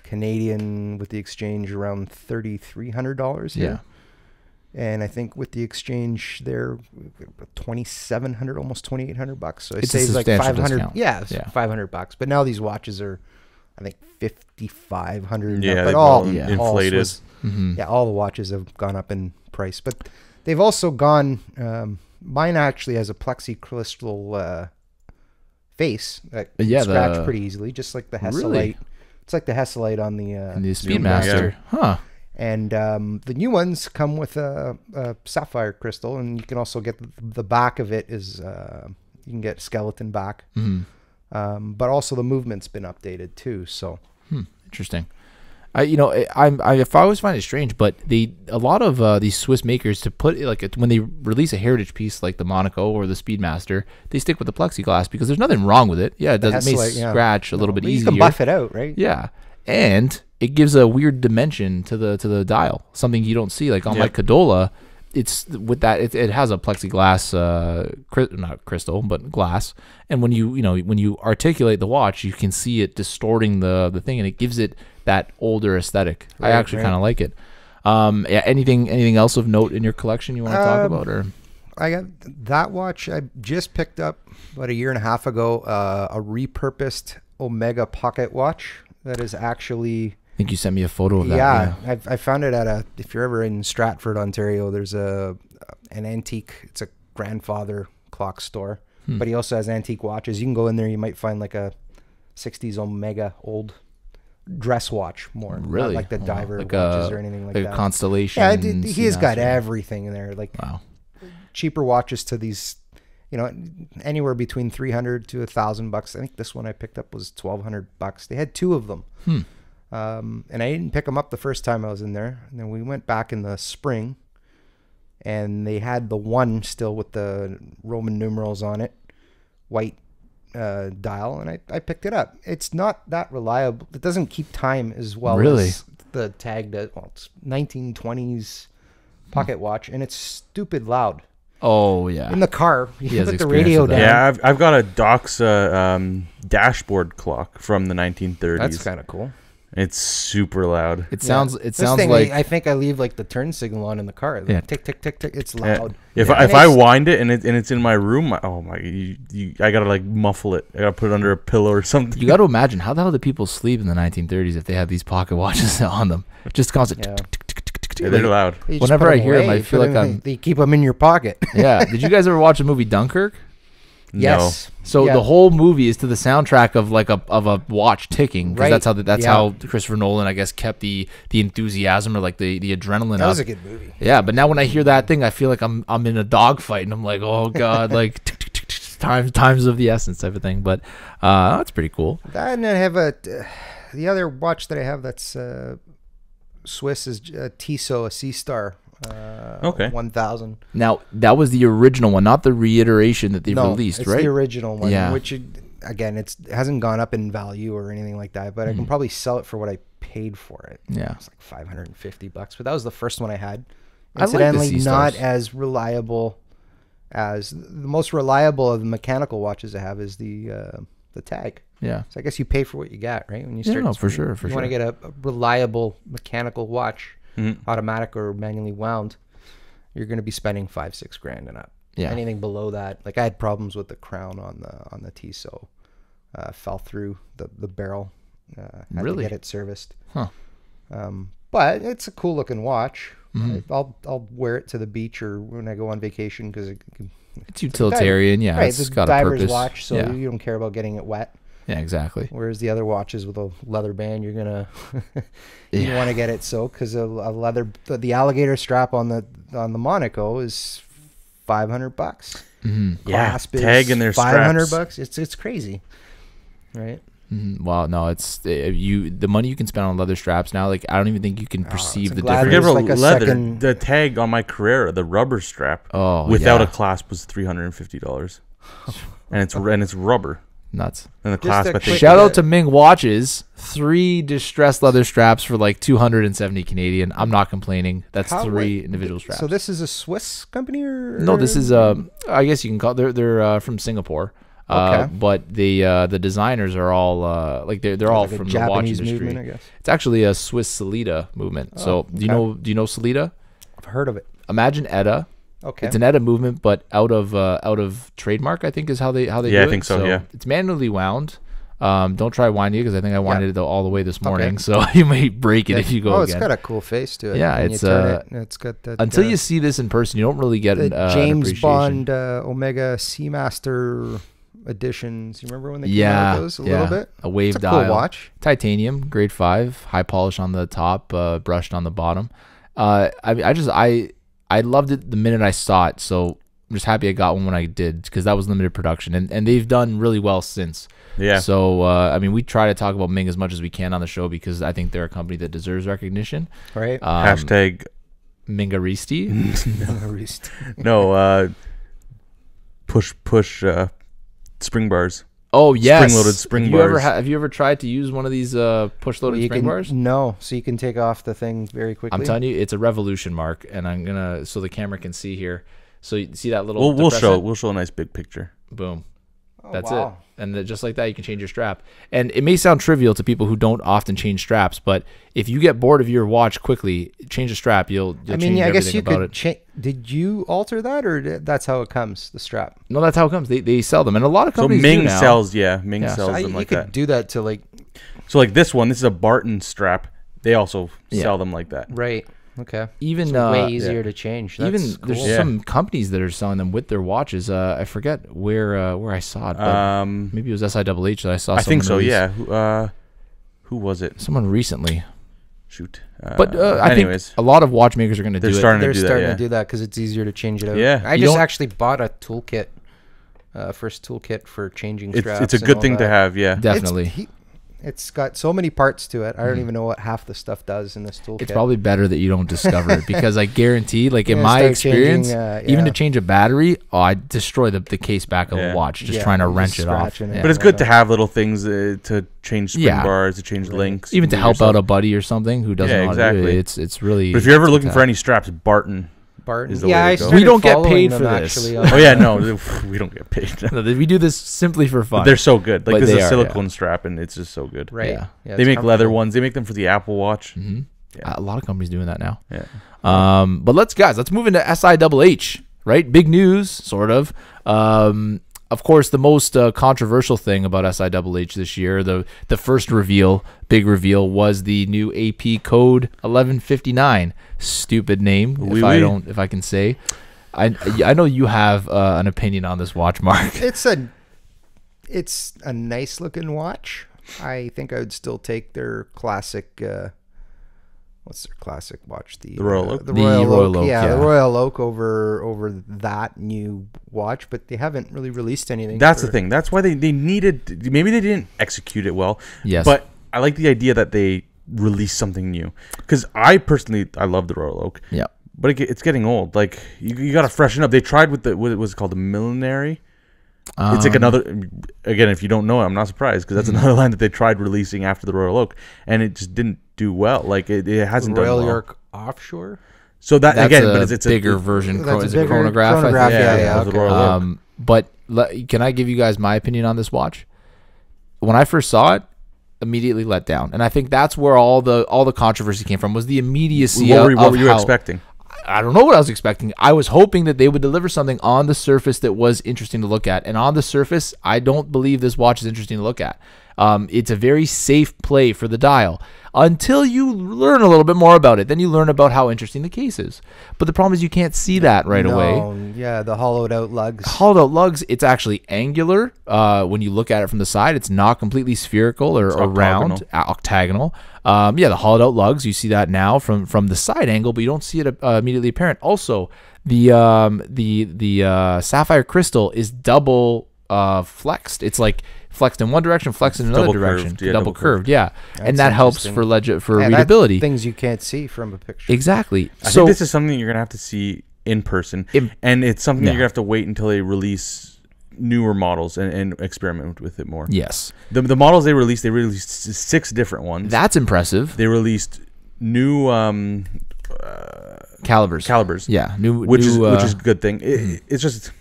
Canadian with the exchange around $3,300 here. Yeah. And I think with the exchange they're $2,700, almost $2,800. So it saves like $500. Discount. Yeah, $500. But now these watches are, I think, $5,500. Yeah, but all inflated. All the watches have gone up in price. But they've also gone. Mine actually has a plexicrystal face that scratch pretty easily, just like the Hesselite. Really? It's like the Hesselite on the Speedmaster. Huh. And the new ones come with a sapphire crystal, and you can also get the back of it is you can get skeleton back. But also the movement's been updated too. So interesting. I always find it strange, but a lot of these Swiss makers, to put it when they release a heritage piece like the Monaco or the Speedmaster, they stick with the plexiglass because there's nothing wrong with it. Yeah, it may scratch a little bit easier. You can buff it out, right? Yeah, and it gives a weird dimension to the dial, something you don't see. Like on my Cadola, it's with that it has a plexiglass, not crystal, but glass, and when you articulate the watch, you can see it distorting the thing, and it gives it that older aesthetic. I actually kind of like it. Anything else of note in your collection you want to talk about? Or I got that watch I just picked up about a year and a half ago, a repurposed Omega pocket watch that is actually, I think you sent me a photo of that. Yeah. I found it at if you're ever in Stratford, Ontario, there's a an antique. It's a grandfather clock store, but he also has antique watches. You can go in there. You might find like a 60s Omega old dress watch more. Really? Not like the diver like watches or anything like that. A Constellation. Yeah, he's got everything in there. Like wow. cheaper watches to these, anywhere between $300 to $1,000. I think this one I picked up was $1,200. They had 2 of them. And I didn't pick them up the first time I was in there. And then we went back in the spring, and they had the one still with the Roman numerals on it, white dial, and I picked it up. It's not that reliable. It doesn't keep time as well as the tag does. Well, it's 1920s pocket watch, and it's stupid loud. Oh yeah. In the car, you has put the experience radio with that. down. Yeah, I've got a Doxa dashboard clock from the 1930s. That's kind of cool. It's super loud. It sounds Thing, like I think I leave like the turn signal on in the car. Like, Yeah. tick tick tick tick. It's loud. If I wind it and it's in my room, I gotta like muffle it. I gotta put it under a pillow or something. you got to imagine how the hell did people sleep in the 1930s if they had these pocket watches on them? Just constant. Yeah. Yeah, they're loud. You just Whenever put I 'em hear 'em, away. I You feel put like 'em- You keep them in your pocket. Yeah. Did you guys ever watch the movie Dunkirk? Yes. So Yeah. the whole movie is to the soundtrack of like a watch ticking, because Right. that's Yeah. how Christopher Nolan, I guess, kept the enthusiasm or like the adrenaline That up. was a good movie. Yeah, but now when I hear that thing, I feel like I'm in a dogfight, and I'm like, oh god, like times of the essence type of thing. But that's pretty cool. And I have the other watch that I have that's Swiss is a Tissot, a C-Star. Okay. 1000. Now that was the original one, not the reiteration that they No, released, it's right? the original one. Yeah. Which again, it hasn't gone up in value or anything like that, but I can probably sell it for what I paid for it. Yeah. It's like $550, but that was the first one I had. I like the Incidentally, not C-Stars. as reliable as the most reliable of the mechanical watches I have is the tag. Yeah. So I guess you pay for what you get, right? When you Yeah, start, no, for sure, for you want to sure. get a reliable mechanical watch, automatic or manually wound, you're going to be spending $5-6 grand and up. Yeah. Anything below that, like I had problems with the crown on the Tissot, fell through the barrel. Had Really? to get it serviced. Huh. But it's a cool looking watch. Mm-hmm. I'll wear it to the beach or when I go on vacation because It's utilitarian, yeah. right, It's it's a got a diver's purpose. watch, so yeah. you don't care about getting it wet. Yeah, exactly. Whereas the other watches with a leather band, you're gonna you Yeah. want to get it soaked because a leather the alligator strap on the Monaco is $500. Mm-hmm. Yeah, Clasp is tag in their straps. $500. It's crazy, right? Mm-hmm. Wow, no, it's the money you can spend on leather straps now. Like I don't even think you can perceive the glad difference. Forget there's about like a leather. second- The tag on my Carrera, the rubber strap, Oh, without yeah. a clasp was $350, and it's rubber. Nuts. And the Just clasp, a I think, quick- Shout out to Ming Watches. 3 distressed leather straps for like 270 Canadian. I'm not complaining. That's How- 3 wait, individual straps. So this is a Swiss company or No, this is I guess you can call they're from Singapore. Okay. But the designers are all like they're all like a from the watch Japanese industry. movement, I guess. It's actually a Swiss Sellita movement. So do you okay. know Sellita? I've heard of it. Imagine ETA. Okay. It's an ETA movement, but out of trademark, I think is how they Yeah, do I it. think so, yeah. It's manually wound. Don't try winding it because I think I winded it all the way this morning. Okay. So you may break it if you go Oh, again. it's got a cool face to it. Yeah, When it's, you turn it, it's got that Until you see this in person, you don't really get the an James appreciation. Bond Omega Seamaster editions. You remember when they came out Yeah, with those a little bit? A wave It's a dial. cool watch. Titanium, grade 5, high polish on the top, brushed on the bottom. I loved it the minute I saw it, so I'm just happy I got one when I did because that was limited production, and they've done really well since. Yeah. So I mean, we try to talk about Ming as much as we can on the show because I think they're a company that deserves recognition. Right? Hashtag Mingaristi. no. Push spring bars. Oh yes, Spring-loaded spring have you ever bars. have you ever tried to use one of these push-loaded spring bars? No, so you can take off the thing very quickly. I'm telling you, it's a revolution, Mark, and I'm gonna so the camera can see here. So you see that little. We'll depressant? show a nice big picture. Boom. Oh, That's wow. it. And just like that, you can change your strap. And it may sound trivial to people who don't often change straps, but if you get bored of your watch quickly, change a strap. You'll change I guess you everything about could it. did you alter that or that's how it comes, the strap? No, that's how it comes. They sell them, and a lot of So companies Ming do now. sells, Yeah. Ming sells So them you like could that. do that to like So like this one, this is a Barton strap. They also Yeah. sell them like that. right. Okay. Even It's way easier to change. That's even cool. there's some companies that are selling them with their watches. I forget where I saw it, but maybe it was SIHH that I saw. I think so. release. Yeah. Who was it? Someone recently. Shoot. But I think a lot of watchmakers are going to do it. They're starting to do that because it's easier to change it out. Yeah. I just actually bought a toolkit, first toolkit for changing straps. It's a good thing to have. Yeah. Definitely. It's got so many parts to it. I don't even know what half the stuff does in this toolkit. It's probably better that you don't discover it because I guarantee, like in my experience, even to change a battery, I destroy the case back of a watch just trying to wrench it off. But it's good to have little things to change spin bars, to change links, even to help out a buddy or something who doesn't know how to do it. It's really. But if you're ever looking for any straps, Barton. Is the way to go. We don't get paid for this. Oh yeah, no, we don't get paid. We do this simply for fun. But they're so good. Like this is a silicone strap, and it's just so good. Right. Yeah. They make leather ones. They make them for the Apple Watch. Mm-hmm. Yeah. A lot of companies doing that now. Yeah. But let's move into SIHH. Right. Big news, sort of. Of course, the most controversial thing about SIHH this year, the first big reveal, was the new AP code 1159. Stupid name, if I can say. I know you have an opinion on this watch, Mark. It's a nice looking watch. I think I would still take their classic. What's their classic watch? The Royal Oak. The Royal Oak. Yeah, the Royal Oak over that new watch, but they haven't really released anything. That's the thing. That's why they needed. Maybe they didn't execute it well. Yes. But I like the idea that they released something new. Because I love the Royal Oak. Yeah. But it's getting old. Like you got to freshen up. They tried with what was it called, the Millenary. It's like another. Again, if you don't know it, I'm not surprised because that's another line that they tried releasing after the Royal Oak, and it just didn't do well. Like it hasn't done well. Royal York Offshore. So that's but it's a bigger version. That's a chronograph. Chronograph. Yeah. Okay. But can I give you guys my opinion on this watch? When I first saw it, immediately let down, and I think that's where all the controversy came from. Was the immediacy. What were you expecting? I don't know what I was expecting. I was hoping that they would deliver something on the surface that was interesting to look at. And on the surface, I don't believe this watch is interesting to look at. It's a very safe play for the dial until you learn a little bit more about it. Then you learn about how interesting the case is. But the problem is you can't see that right away. Yeah, the hollowed out lugs. It's actually angular. When you look at it from the side, it's not completely spherical or round, octagonal. The hollowed out lugs, you see that now from the side angle, but you don't see it immediately apparent. Also, the sapphire crystal is double flexed. It's like flexed in one direction, flexed in another direction, double curved. Yeah, and that helps for readability. Things you can't see from a picture. Exactly. I think this is something you're gonna have to see in person, and it's something you're gonna have to wait until they release newer models and experiment with it more. Yes. The models they released 6 different ones. That's impressive. They released new calibers. Yeah, which is a good thing. It's just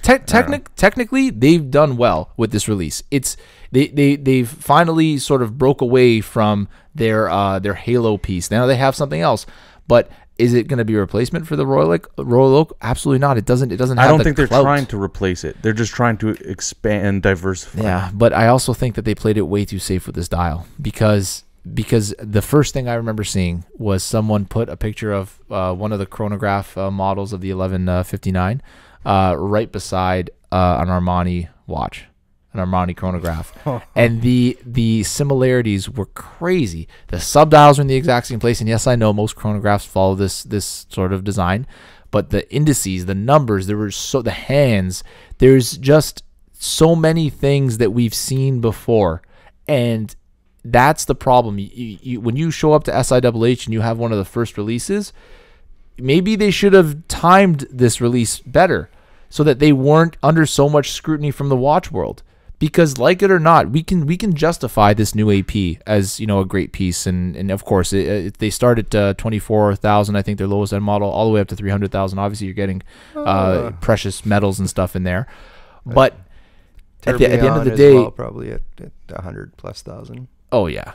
technically they've done well with this release. They've finally sort of broke away from their Halo piece. Now they have something else, but is it going to be a replacement for the Royal Oak? Absolutely not. It doesn't. I don't think they're trying to replace it. They're just trying to expand and diversify. Yeah, but I also think that they played it way too safe with this dial because the first thing I remember seeing was someone put a picture of one of the chronograph models of the 1159 right beside an Armani watch, an Armani chronograph. And the similarities were crazy. The subdials were in the exact same place, and yes, I know most chronographs follow this sort of design, but the indices, the numbers, the hands, there's just so many things that we've seen before, and that's the problem. When you show up to SIHH and you have one of the first releases, maybe they should have timed this release better so that they weren't under so much scrutiny from the watch world. Because like it or not, we can justify this new AP as, a great piece, and of course they start at 24,000, I think their lowest end model, all the way up to 300,000. Obviously, you're getting precious metals and stuff in there, but at the end of the day, probably at 100,000+. Oh yeah.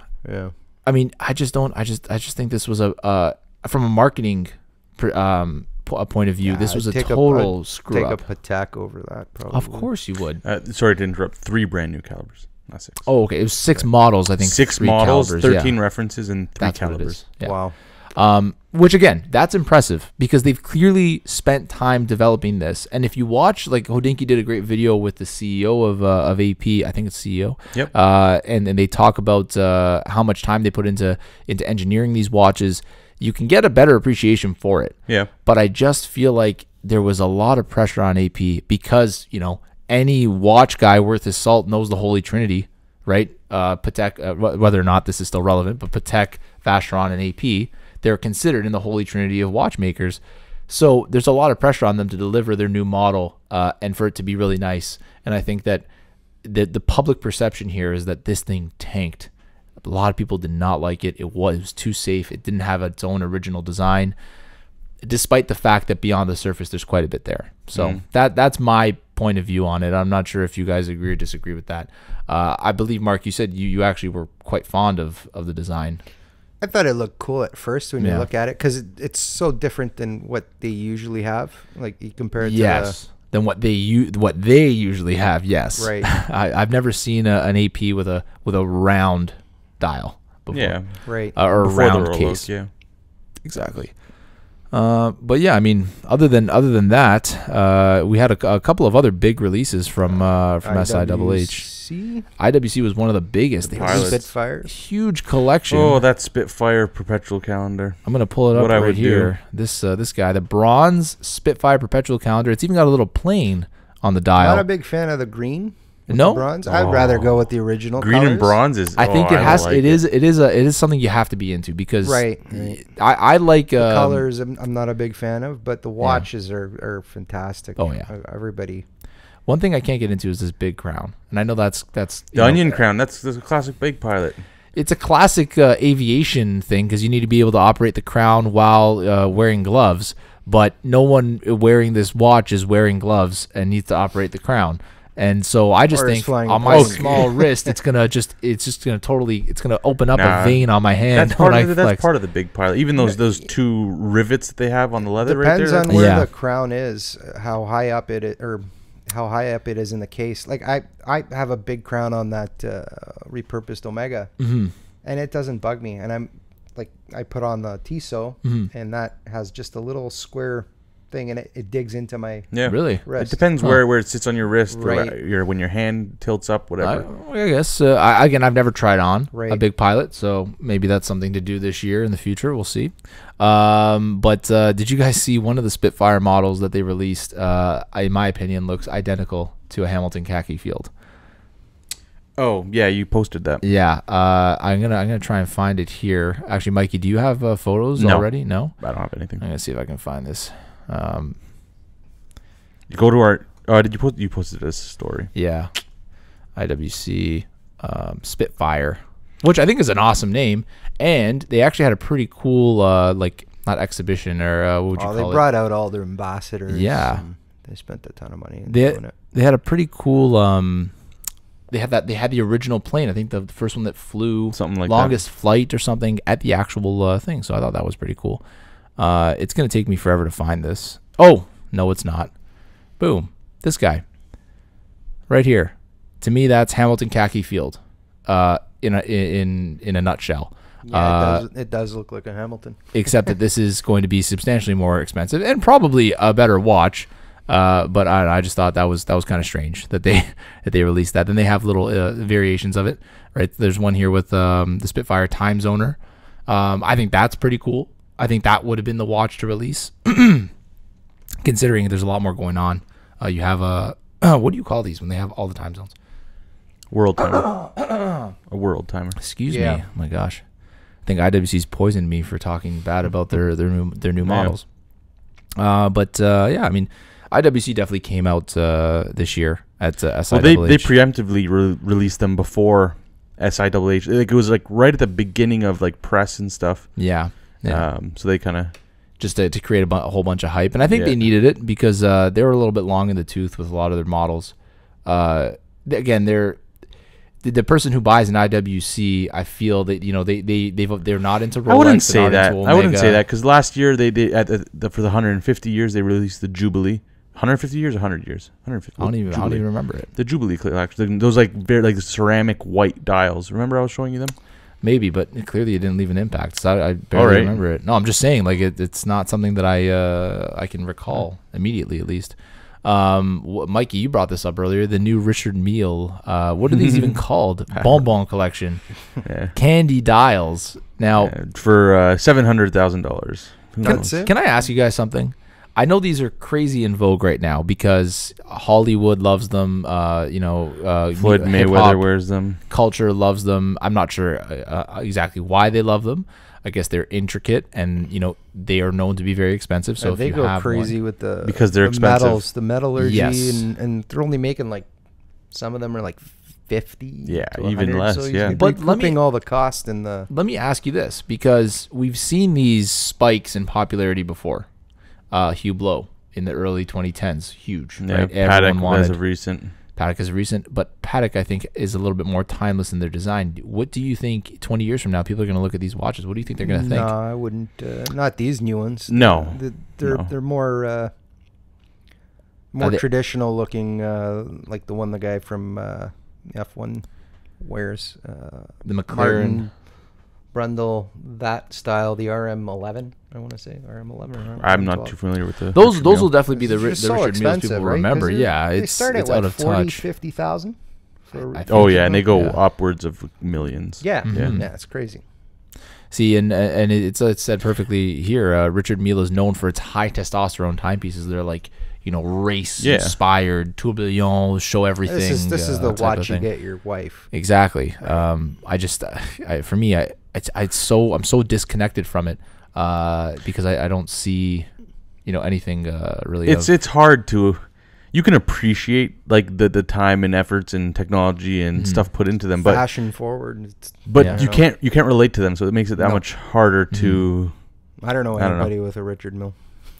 I mean, I just think this was from a marketing point of view, this was a total screw up. Take a Patek over that, probably. Of course you would. Sorry to interrupt. 3 brand new calibers, not 6. Oh, okay. It was 6 models, I think. 6 models, calibers, 13 references, and 3 calibers. Yeah. Wow. Which again, that's impressive because they've clearly spent time developing this. And if you watch, like Hodinky did a great video with the CEO of AP, I think it's CEO. Yep. And they talk about how much time they put into engineering these watches. You can get a better appreciation for it. Yeah. But I just feel like there was a lot of pressure on AP because, you know, any watch guy worth his salt knows the Holy Trinity, right? Patek, whether or not this is still relevant, but Patek, Vacheron, and AP, they're considered in the Holy Trinity of watchmakers. So there's a lot of pressure on them to deliver their new model and for it to be really nice. And I think that the public perception here is that this thing tanked. A lot of people did not like it. It was too safe. It didn't have its own original design, despite the fact that beyond the surface, there's quite a bit there. So that's my point of view on it. I'm not sure if you guys agree or disagree with that. I believe, Mark, you said you actually were quite fond of the design. I thought it looked cool at first when you look at it because it's so different than what they usually have. Like you compare it to than what they usually have. Yes, right. I've never seen an AP with a round dial before. Yeah, right. Or a Before round the case. Yeah, exactly. But yeah, I mean, other than that, we had a couple of other big releases from SIHH. IWC was one of the biggest. They Pilots. Spitfire. Huge collection. Oh, that Spitfire perpetual calendar. I'm gonna pull it up What I right would here. This guy, the bronze Spitfire perpetual calendar. It's even got a little plane on the dial. Not a big fan of the green. No? The bronze. I'd rather go with the original. Green and colors. bronze is. I think it has. like it is something you have to be into because Right. I like The colors. I'm not a big fan of, but the watches are fantastic. Oh, yeah. Everybody. One thing I can't get into is this big crown, and I know that's the onion crown. That's a classic big pilot. It's a classic aviation thing because you need to be able to operate the crown while wearing gloves. But no one wearing this watch is wearing gloves and needs to operate the crown. And so I just Or is think flying on my plane. small wrist, it's gonna open up a vein on my hand That's when part I of the, flex. that's part of the big pilot. Even those two rivets that they have on the leather Depends right on there. where Yeah. the crown is, how high up it is, or how high up it is in the case. Like I have a big crown on that repurposed Omega, and it doesn't bug me. And I'm like, I put on the Tissot, and that has just a little square thing, and it digs into my Yeah, Really? It wrist. depends where it sits on your wrist, Right. or when your hand tilts up, whatever. I guess. Again, I've never tried on a Right. big pilot, so maybe that's something to do this year in the future. We'll see. But did you guys see one of the Spitfire models that they released? In my opinion, looks identical to a Hamilton khaki field. Oh yeah, you posted that. Yeah, I'm gonna try and find it here. Actually, Mikey, do you have photos No. already? No. I don't have anything. I'm gonna see if I can find this. You go to our. Did you post? You posted this story. Yeah, IWC Spitfire, which I think is an awesome name, and they actually had a pretty cool like not exhibition or what would you Oh, call they it? brought out all their ambassadors. Yeah. and they spent a ton of money They doing it. they had a pretty cool. They had the original plane. I think the first one that flew Something like longest flight or something at the actual thing. So I thought that was pretty cool. It's gonna take me forever to find this. Oh no, it's not. Boom, this guy right here. To me, that's Hamilton khaki field. In a nutshell. Yeah, it does look like a Hamilton. Except that this is going to be substantially more expensive and probably a better watch. But I just thought that was kind of strange that they released that. Then they have little variations of it. Right, there's one here with the Spitfire Time Zoner. I think that's pretty cool. I think that would have been the watch to release, considering there's a lot more going on. You have what do you call these when they have all the time zones? World timer. A world timer. Excuse Yeah. me. Oh my gosh. I think IWC's poisoned me for talking bad about their new models. But yeah, I mean, IWC definitely came out this year at SIHH. Well, they preemptively released them before SIHH. Like it was like right at the beginning of like press and stuff. Yeah. So they kind of just to create a whole bunch of hype, and I think Yeah. they needed it because they were a little bit long in the tooth with a lot of their models. Again, the person who buys an IWC, I feel that they're not into Rolex. I wouldn't say that. Into I wouldn't say Omega. that because last year they for the 150 years they released the Jubilee. 150 years or 100 years? 150. I don't even remember it. The Jubilee collection. Those like very like ceramic white dials. Remember I was showing you them? Maybe, but clearly it didn't leave an impact. So I barely remember it. No, I'm just saying, like it's not something that I can recall immediately, at least. Mikey, you brought this up earlier. The new Richard Mille. What are these even called? Bonbon collection. Yeah. Candy dials. Now for $700,000. That's it. Can I ask you guys something? I know these are crazy in vogue right now because Hollywood loves them. Floyd Mayweather wears them. Culture loves them. I'm not sure exactly why they love them. I guess they're intricate, and they are known to be very expensive. So if they you go have crazy one, with because they're expensive. Metals, the metallurgy, Yes. and they're only making like some of them are like 50. Yeah, to even 100, less. So Yeah, but recouping all the cost and the. let me ask you this, because we've seen these spikes in popularity before. Hugh Blow in the early 2010s, huge. Yeah, right? Paddock as of recent. Paddock is recent, but Paddock, I think, is a little bit more timeless in their design. What do you think 20 years from now, people are going to look at these watches? What do you think they're going to think? No, I wouldn't. Not these new ones. No. They're more traditional looking, like the one the guy from F1 wears. The McLaren. Martin Brundle, that style, the RM11, I want to say. RM11 or RM12. I'm not too familiar with those. Richard Those Mille. will definitely be the They're Richard so Milles expensive, people right? remember. 'Cause Yeah, they it's start at out of 40, touch. 50,000. I Oh yeah, and they go Yeah. upwards of millions. Yeah, Mhm. yeah, it's crazy. See, and it's said perfectly here. Richard Mille is known for its high testosterone timepieces. They're like, race inspired, tourbillon, show everything. This is the type of watch you thing. get your wife. Exactly. For me, I'm so disconnected from it because I don't see, anything really. It's hard to. You can appreciate like the time and efforts and technology and stuff put into them, but Fashion forward. you can't relate to them, so it makes it that much harder to. I don't know I don't anybody with a Richard Mille.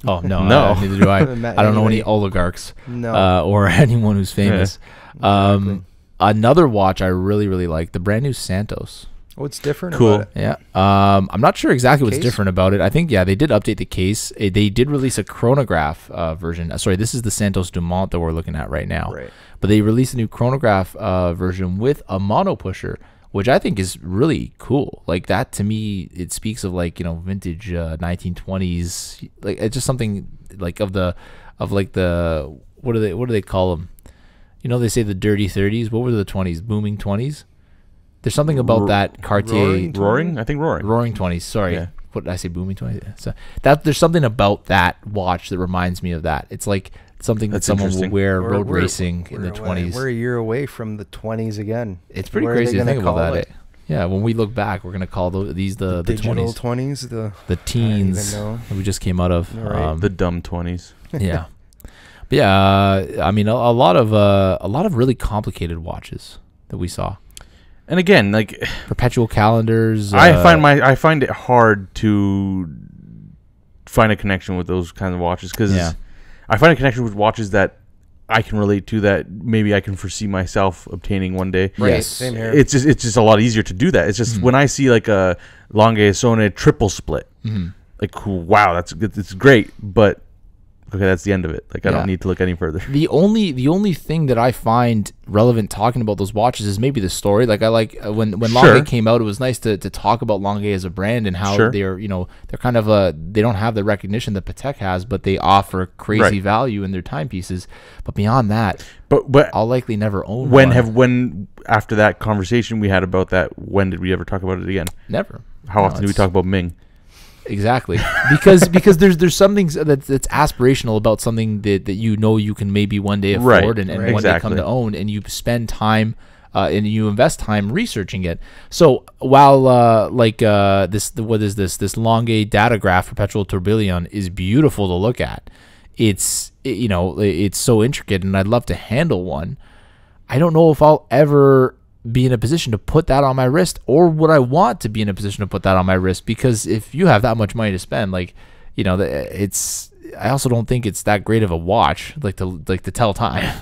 Oh no, No. neither do I. I don't know any Anybody. oligarchs No. or anyone who's famous. Exactly. Another watch I really really like, the brand new Santos. What's different Cool. about it? Yeah. I'm not sure exactly what's Case? different about it. I think, they did update the case. They did release a chronograph version. Sorry, this is the Santos Dumont that we're looking at right now. Right. But they released a new chronograph version with a mono pusher, which I think is really cool. Like that, to me, it speaks of like, vintage 1920s. Like it's just something like what do they call them? They say the dirty 30s. What were the 20s? Booming 20s? There's something about that Cartier Roaring? I think roaring. Roaring 20s. Sorry. Yeah. What did I say? Booming 20s. So there's something about that watch that reminds me of that. It's like something that That's someone will interesting. wear We're- road racing in the we're- 20s. We're a year away from the 20s again. It's pretty What are they crazy to gonna think about call that. it? Yeah, when we look back, we're gonna call these the digital 20s, 20s. the teens I don't even know. that we just came out of. Right. The dumb 20s. Yeah, but yeah. I mean, a lot of really complicated watches that we saw. And again, like Perpetual calendars. I find it hard to find a connection with those kinds of watches because I find a connection with watches that I can relate to, that maybe I can foresee myself obtaining one day. Right. Yes. Same here. It's just a lot easier to do that. It's just when I see like a Longaisone triple split, like wow, it's great, but okay, that's the end of it. Like I don't need to look any further. The only thing that I find relevant talking about those watches is maybe the story. Like I like when Longue came out, it was nice to talk about Longue as a brand and how they're they're kind of they don't have the recognition that Patek has, but they offer crazy value in their timepieces. But beyond that, but I'll likely never own one. When after that conversation we had about that, when did we ever talk about it again? Never. How often do we talk about Ming? Exactly, because there's something that's aspirational about something that you can maybe one day afford and one day come to own, and you spend time and you invest time researching it. So while this Longue Datagraph Perpetual Tourbillon is beautiful to look at, it's so intricate, and I'd love to handle one. I don't know if I'll ever be in a position to put that on my wrist, or would I want to be in a position to put that on my wrist? Because if you have that much money to spend, I also don't think it's that great of a watch, to tell time.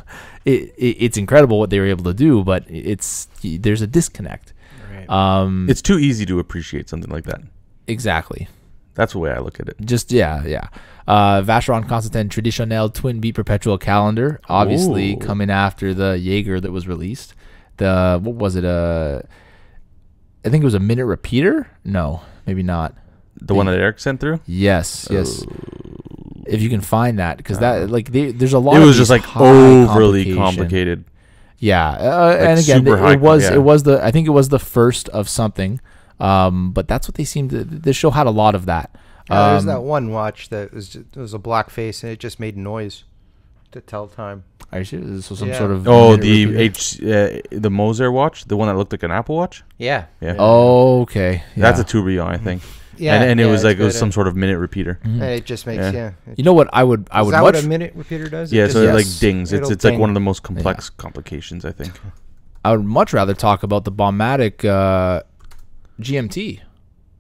It's incredible what they were able to do, but there's a disconnect. Right. It's too easy to appreciate something like that. Exactly. That's the way I look at it. Vacheron Constantin Traditionnel Twin Beat Perpetual Calendar, obviously coming after the Jaeger that was released. What was it? I think it was a minute repeater. No, maybe not. The one that Eric sent through? Yes. If you can find that, because that there's a lot. It of was just like overly complicated. Yeah, and again, it was the I think it was the first of something, but that's what they seemed to. This show had a lot of that. There's that one watch that was a black face and it just made noise to tell time. Are you sure? So some sort of the Moser watch, the one that looked like an Apple Watch. Yeah. Oh, okay. That's a tourbillon, I think. Yeah, and it was like it was some sort of minute repeater. And it just makes You know what I would is that what a minute repeater does? Yeah, so it like dings. It'll It's like one of the most complex complications, I think. I would much rather talk about the Bombmatic GMT.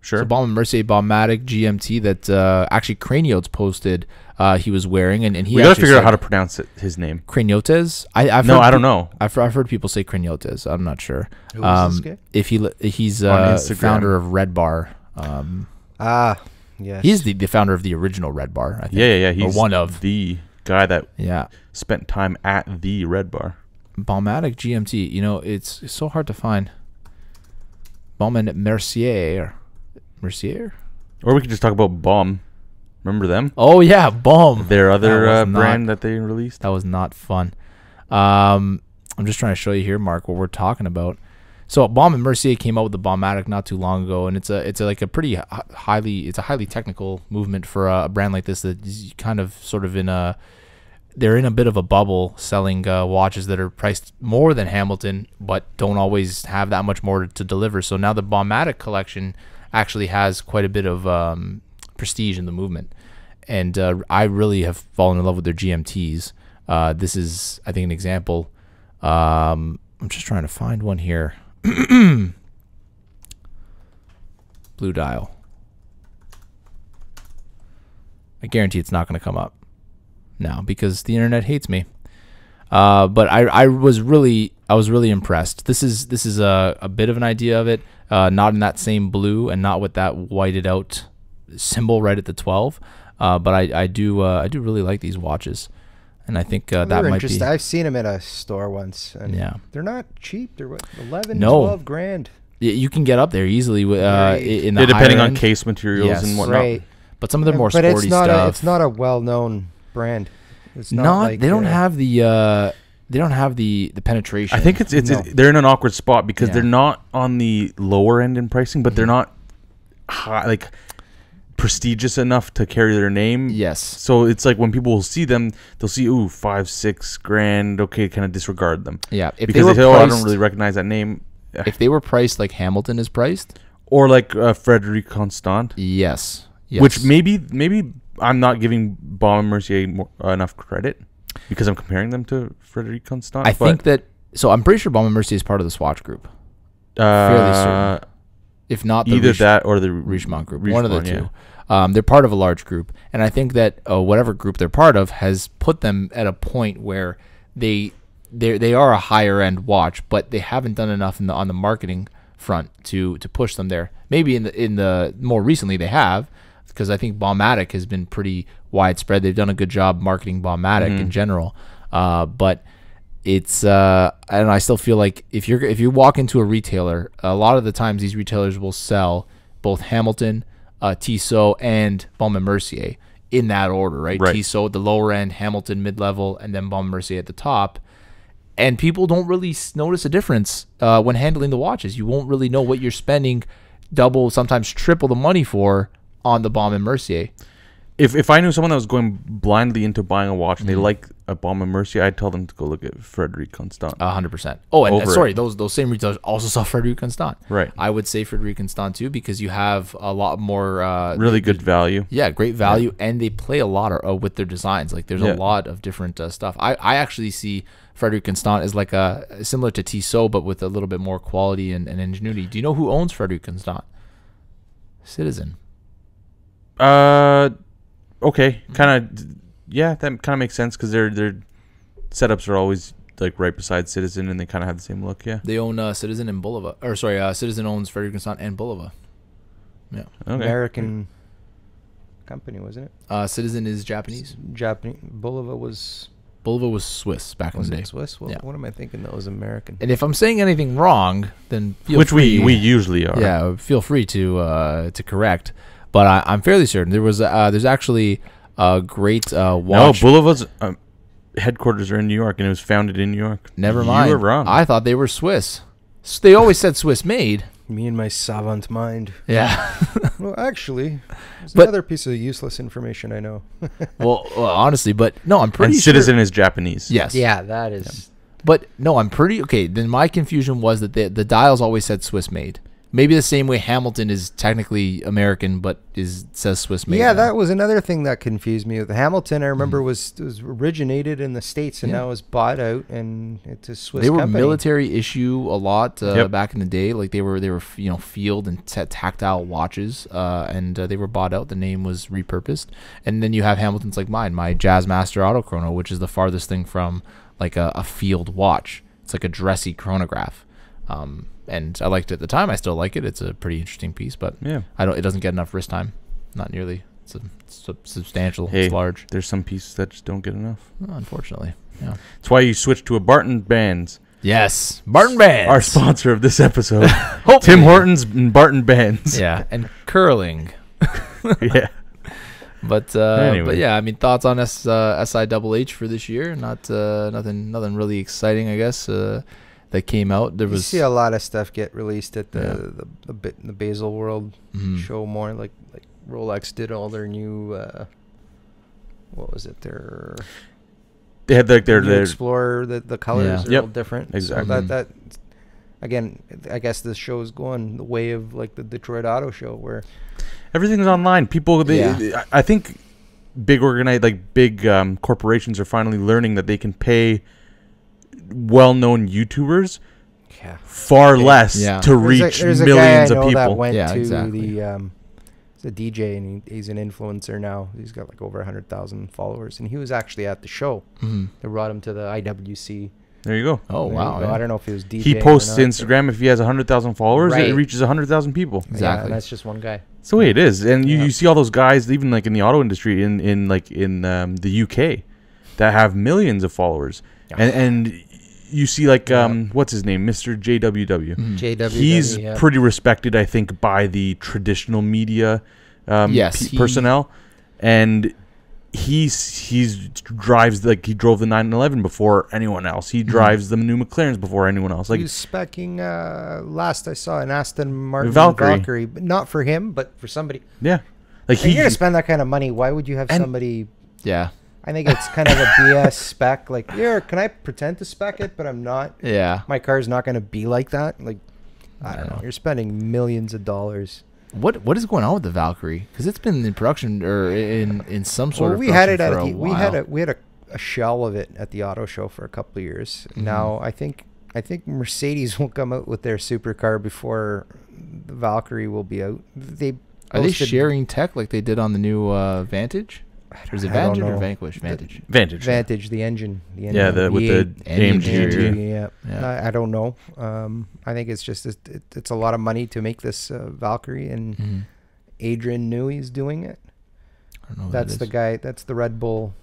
Sure. So Mercier Bombmatic GMT that actually Craniotes posted he was wearing, and he we gotta figure out how to pronounce his name. Craniotes. I don't know. I've heard people say Craniotes. I'm not sure. Who is this guy? If he's founder of Red Bar. Yes. He's the founder of the original Red Bar, I think. Yeah. He's one of the guy that Yeah. spent time at the Red Bar. Bombmatic GMT. You know, it's so hard to find. Mercier. Or we could just talk about Bomb. Remember them? Oh yeah, Bomb. Their other brand that they released. That was not fun. I'm just trying to show you here, Mark, what we're talking about. So Bomb and Mercier came out with the Bombmatic not too long ago, and it's a pretty highly technical movement for a brand like this that is kind of sort of they're in a bit of a bubble selling watches that are priced more than Hamilton but don't always have that much more to deliver. So now the Bombmatic collection actually has quite a bit of prestige in the movement, and I really have fallen in love with their GMTs. This is, I think, an example. I'm just trying to find one here. Blue dial. I guarantee it's not going to come up now because the internet hates me. But I was really impressed. This is a bit of an idea of it, not in that same blue and not with that whited out symbol right at the 12. But I do really like these watches. And I think that might be. I've seen them at a store once. And yeah. They're not cheap. They're what, 12 grand. You can get up there easily with in the depending higher on end. case materials and whatnot. Right. But some of the more sporty stuff. It's not a well-known brand. It's not like, they don't have the penetration. I think they're in an awkward spot because they're not on the lower end in pricing, but they're not high, like prestigious enough to carry their name. Yes. So it's like when people will see them, they'll see, ooh, 5-6 grand. Okay, kind of disregard them. Yeah. Because they say, oh, I don't really recognize that name. If they were priced like Hamilton is priced, or like Frederic Constant. Yes. Which maybe I'm not giving Bomb and Mercier enough credit because I'm comparing them to Frederic Constant. I think that. So I'm pretty sure Bomb and Mercier is part of the Swatch group. Fairly certain. If not, either that or the Richemont group, one of the two. They're part of a large group, and I think that whatever group they're part of has put them at a point where they are a higher end watch, but they haven't done enough on the marketing front to push them there. Maybe in the more recently they have, because I think Bombmatic has been pretty widespread. They've done a good job marketing Bombmatic in general, but it's and I still feel like if you walk into a retailer, a lot of the times these retailers will sell both Hamilton, Tissot, and Bomb and Mercier in that order, right? Tissot at the lower end, Hamilton mid-level, and then Bomb and Mercier at the top. And people don't really notice a difference when handling the watches. You won't really know what you're spending double, sometimes triple the money for on the Bomb and Mercier. If I knew someone that was going blindly into buying a watch and they like a Bomb and Mercier, I'd tell them to go look at Frederic Constant. 100%. Oh, and sorry, those same retailers also saw Frederic Constant. Right. I would say Frederic Constant too, because you have a lot more really good value. Yeah, great value, and they play a lot with their designs. Like there's a lot of different stuff. I actually see Frederic Constant as like similar to Tissot, but with a little bit more quality and ingenuity. Do you know who owns Frederic Constant? Citizen. Okay, kind of, that kind of makes sense because their setups are always like right beside Citizen, and they kind of have the same look. Yeah, they own Citizen and Bulova, or sorry, Citizen owns Frederic Constant and Bulova. Yeah, okay. American company, wasn't it? Citizen is Japanese. Bulova was Bulova was Swiss back in Was the day. it Swiss? Well, Yeah. what am I thinking? That was American. And if I'm saying anything wrong, then feel Which free. we usually are. Yeah, feel free to correct. But I'm fairly certain there's actually a great No, watch. Bulova's headquarters are in New York, and it was founded in New York. Never mind. You were wrong. I thought they were Swiss. They always said Swiss made. Me and my savant mind. Yeah. Well, actually, there's But- another piece of useless information I know. well, honestly, but no, I'm pretty And sure. Citizen is Japanese. Yes. Yeah, that is. But no, I'm pretty okay. Then my confusion was that the dials always said Swiss made. Maybe the same way Hamilton is technically American, but says Swiss made. Yeah, now. that was another thing that confused me with Hamilton. I remember was originated in the States and Yeah. now is bought out and it's a Swiss They were company. military issue a lot Yep. back in the day. Like they were field and tactile watches, and they were bought out. The name was repurposed, and then you have Hamilton's like mine, my Jazzmaster Autochrono, which is the farthest thing from like a field watch. It's like a dressy chronograph. And I liked it at the time. I still like it. It's a pretty interesting piece, but Yeah. it doesn't get enough wrist time. Not nearly. It's substantial. Hey, It's large. There's some pieces that just don't get enough. Unfortunately. Yeah. That's why you switch to a Barton Bands. Yes. Barton Bands. Our sponsor of this episode. Hopefully. Tim Hortons and Barton Bands. Yeah. And curling. Yeah. But Anyway. but yeah, I mean, thoughts on SIHH for this year? Not nothing really exciting, I guess. That came out. There You was see a lot of stuff get released at the Basel World show more. Like Rolex did all their new what was it? They had like New their Explorer. The colors are Yep. all different. Exactly. So that again, I guess this show is going the way of like the Detroit Auto Show, where everything's online. People, I think big organized, like big corporations are finally learning that they can pay well-known YouTubers far less Yeah. to reach there's millions a guy I know of that people. went Yeah, to exactly. he's a DJ and he's an influencer now. He's got like over 100,000 followers, and he was actually at the show. Mhm. They brought him to the IWC. There you go. Oh There wow. you go. Yeah. I don't know if he was DJ. He posts to Instagram. If he has 100,000 followers, Right. it reaches 100,000 people. Yeah, Exactly. and that's just one guy. That's the way it is. And Yeah. you see all those guys, even like in the auto industry, in the UK, that have millions of followers, and you see like what's his name, Mr. JWW. JW. He's yeah. pretty respected, I think, by the traditional media Yes, personnel, and he drove the 911 before anyone else. He drives the new McLarens before anyone else. Like he was speccing last I saw an Aston Martin Valkyrie. Valkyrie, but not for him, but for somebody. yeah, like If you're gonna spend that kind of money, why would you have somebody? Yeah. I think it's kind of a BS spec. Like, here, can I pretend to spec it, but I'm not. Yeah. My car's not going to be like that. Like, I don't know. You're spending millions of dollars. What is going on with the Valkyrie? Because it's been in production or in some sort Well, of. we had production it for at a the, while. we had a shell of it at the auto show for a couple of years. Now I think Mercedes will come out with their supercar before the Valkyrie will be out. Are they sharing tech like they did on the new Vantage? Or is it I don't Vantage or know. Vanquish? Vantage. Vantage. the engine. Yeah, with the engine AMG. interior. Yeah. Yeah. I don't know. I think it's just it's a lot of money to make this Valkyrie, and Adrian Newey's doing it. I don't know who That's that the is. guy. That's the Red Bull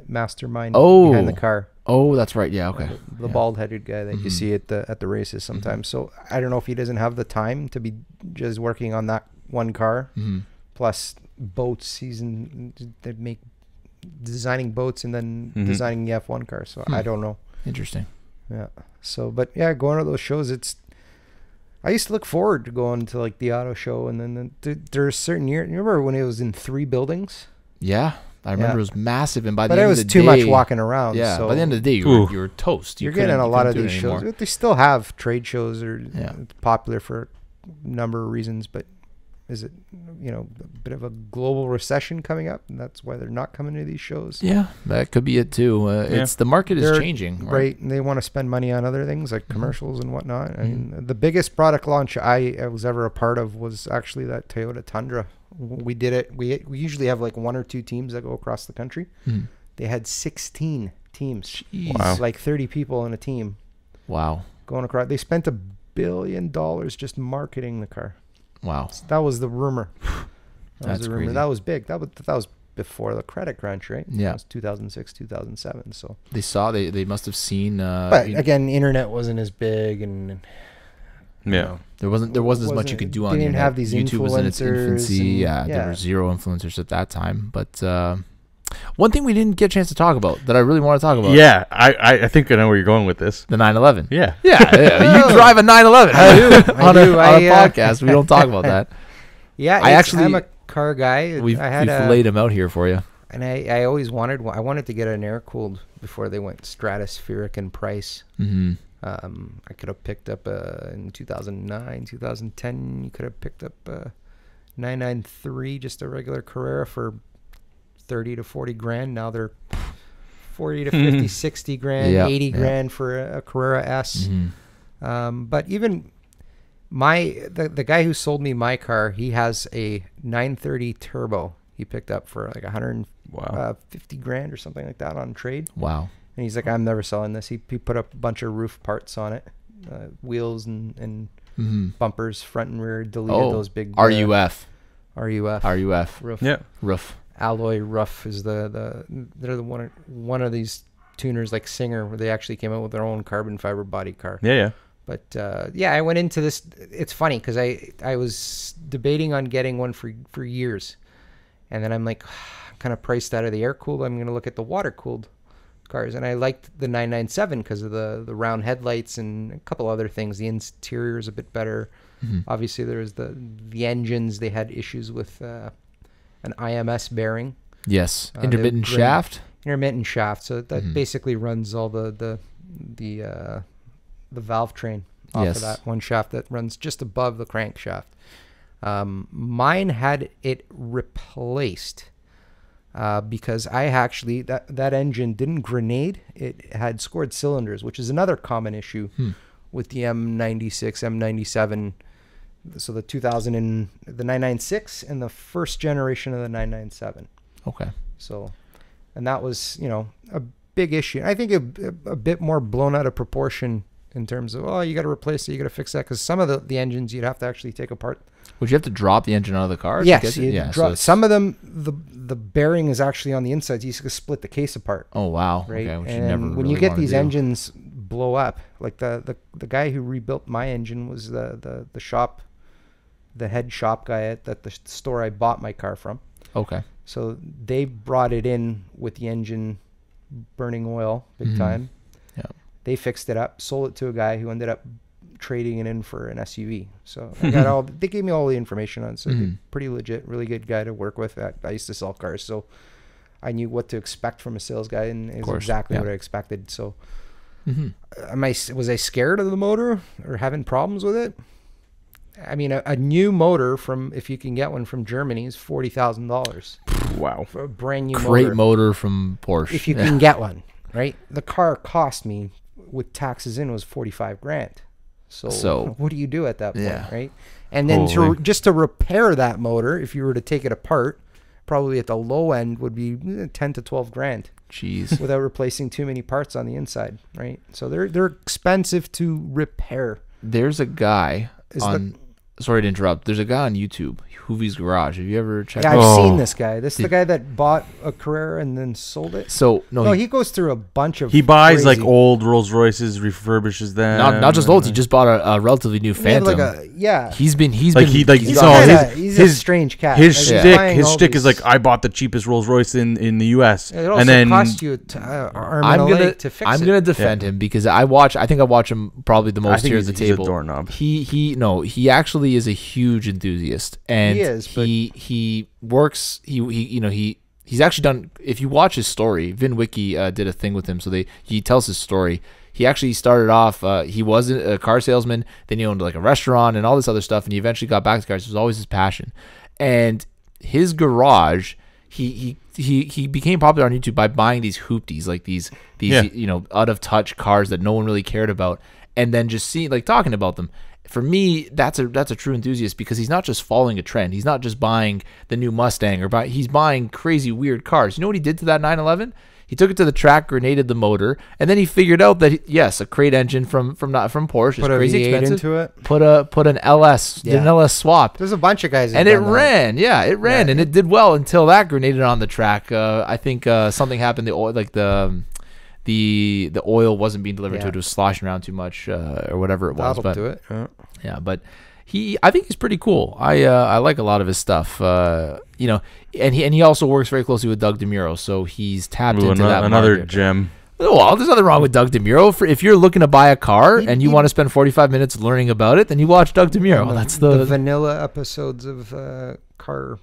mastermind Oh. behind the car. Oh, that's right. Yeah. Okay. The Yeah. bald-headed guy that you see at the races sometimes. So I don't know if he doesn't have the time to be just working on that one car, plus boats. They make designing boats and then designing the F1 car. So I don't know. Interesting. Yeah. So, but yeah, going to those shows, I used to look forward to going to like the auto show, and then there's certain years. You remember when it was in 3 buildings? Yeah. I remember it was massive, and by But the it end was of the too day, much walking around. Yeah. So By the end of the day, you were toast. you're getting a lot of these shows. Anymore. They still have trade shows, or Yeah. it's popular for a number of reasons. But is it a bit of a global recession coming up, and that's why they're not coming to these shows? Yeah, that could be it too. It's the market is They're- changing, Right, and they want to spend money on other things like commercials and whatnot. I mean, the biggest product launch I was ever a part of was actually that Toyota Tundra. We did it. We usually have like 1 or 2 teams that go across the country. They had 16 teams. Jeez. Wow. Like 30 people in a team Wow. going across. They spent $1 billion just marketing the car. Wow. That was the rumor. That's the rumor. crazy. That was big. That was before the credit crunch, right? Yeah. It was 2006, 2007. So They must have seen. but again, internet wasn't as big, and Yeah. There wasn't as much you could do on the didn't internet. have these YouTube was in its infancy. influencers Yeah, and- there yeah. were zero influencers at that time. But one thing we didn't get a chance to talk about that I really want to talk about. Yeah, I think I know where you're going with this. The 911. Yeah. Yeah, you drive a 911. I do. on I a, do. on a podcast. We don't talk about that. Yeah, I'm a car guy. We've I had laid them out here for you. and I always wanted to get an air cooled before they went stratospheric in price. Mm-hmm. I could have picked up in 2009, 2010. You could have picked up a 993, just a regular Carrera for 30 to 40 grand. Now they're 40 to 50, 60 grand, Yeah, 80 yeah. grand for a Carrera S. Mm-hmm. But even the guy who sold me my car, he has a 930 turbo. He picked up for like 150 grand or something like that on trade. Wow. And he's like, I'm never selling this. He put up a bunch of roof parts on it, wheels and Mm-hmm. bumpers, front and rear. Deleted those big RUF. RUF roof. Yeah. Roof. Alloy Rough is they're the one of these tuners like Singer, where they actually came out with their own carbon fiber body car. Yeah. But yeah, I went into this. It's funny because I was debating on getting one for years, and then I'm like, I'm kind of priced out of the air cooled. I'm going to look at the water cooled cars, and I liked the 997 because of the round headlights and a couple other things. The interior is a bit better. Mm-hmm. Obviously, there's the engines. They had issues with an IMS bearing. Yes. The Intermittent shaft. Intermittent shaft. So that Mhm. basically runs all the valve train off Yes. of that one shaft that runs just above the crankshaft. Mine had it replaced because I actually that engine didn't grenade. It had scored cylinders, which is another common issue with the M96, M97. So the 2000 and the 996 and the first generation of the 997. Okay. So, and that was, a big issue. I think a bit more blown out of proportion in terms of, you got to replace it, you got to fix that. Because some of the engines you'd have to actually take apart. Would you have to drop the engine out of the car? Yes. So some of them, the bearing is actually on the inside. So you can split the case apart. oh, wow. Right. Okay. Which And you never when really you get wanna these do. engines blow up, like the guy who rebuilt my engine was the shop, the head shop guy at the store I bought my car from. Okay. So they brought it in with the engine burning oil big time. Yeah. They fixed it up, sold it to a guy who ended up trading it in for an SUV. So I got they gave me all the information on it. So they're pretty legit, really good guy to work with. I used to sell cars, so I knew what to expect from a sales guy, and it was exactly what I expected. So was I scared of the motor or having problems with it? I mean, a new motor if you can get one from Germany, is $40,000 Wow. for a brand new Great motor from Porsche. if you can get one, right? The car cost me with taxes in was 45 grand. So what do you do at that point, right? And then just to repair that motor, if you were to take it apart, probably at the low end would be 10 to 12 grand. Jeez. Without replacing too many parts on the inside, right? So they're expensive to repair. There's a guy sorry to interrupt. There's a guy on YouTube, Hoovie's Garage. Have you ever checked Yeah, out? I've seen this guy. This is the guy that bought a Carrera and then sold it. So No, he goes through a bunch of. He buys like crazy- old Rolls Royces, refurbishes them. not just old. He just bought a relatively new He had Phantom. He's He's a strange cat. His Like, shtick, buying his all shtick is these- like, I bought the cheapest Rolls Royce in the U.S. It also and then cost you arm and a leg to fix it. I'm gonna defend him because I think I watch him probably the most think here at the he's a table. doorknob. He actually is a huge enthusiast, and He is, but- he works. He's actually done. If you watch his story, Vin Wiki did a thing with him, so he tells his story. He actually started off. He was a car salesman. Then he owned like a restaurant and all this other stuff, and he eventually got back to cars. It was always his passion, and his garage. He became popular on YouTube by buying these hoopties, like these out of touch cars that no one really cared about, and then just talking about them. For me, that's a true enthusiast because he's not just following a trend. He's not just buying the new Mustang he's buying crazy weird cars. You know what he did to that 911? He took it to the track, grenaded the motor, and then he figured out that yes, a crate engine from Porsche is crazy expensive. Into it. Put an LS, did an LS swap. There's a bunch of guys, that And have it done that. ran, it ran, and it did well until that grenaded on the track. I think something happened. The oil, like the oil wasn't being delivered to it. It was sloshing around too much, or whatever it was. That'll But do it. yeah, but I think he's pretty cool. I like a lot of his stuff. And he also works very closely with Doug DeMuro, so he's tapped into that another market. gem. Well, there's nothing wrong with Doug DeMuro. If you're looking to buy a car and you want to spend 45 minutes learning about it, then you watch Doug DeMuro. That's the vanilla episodes of car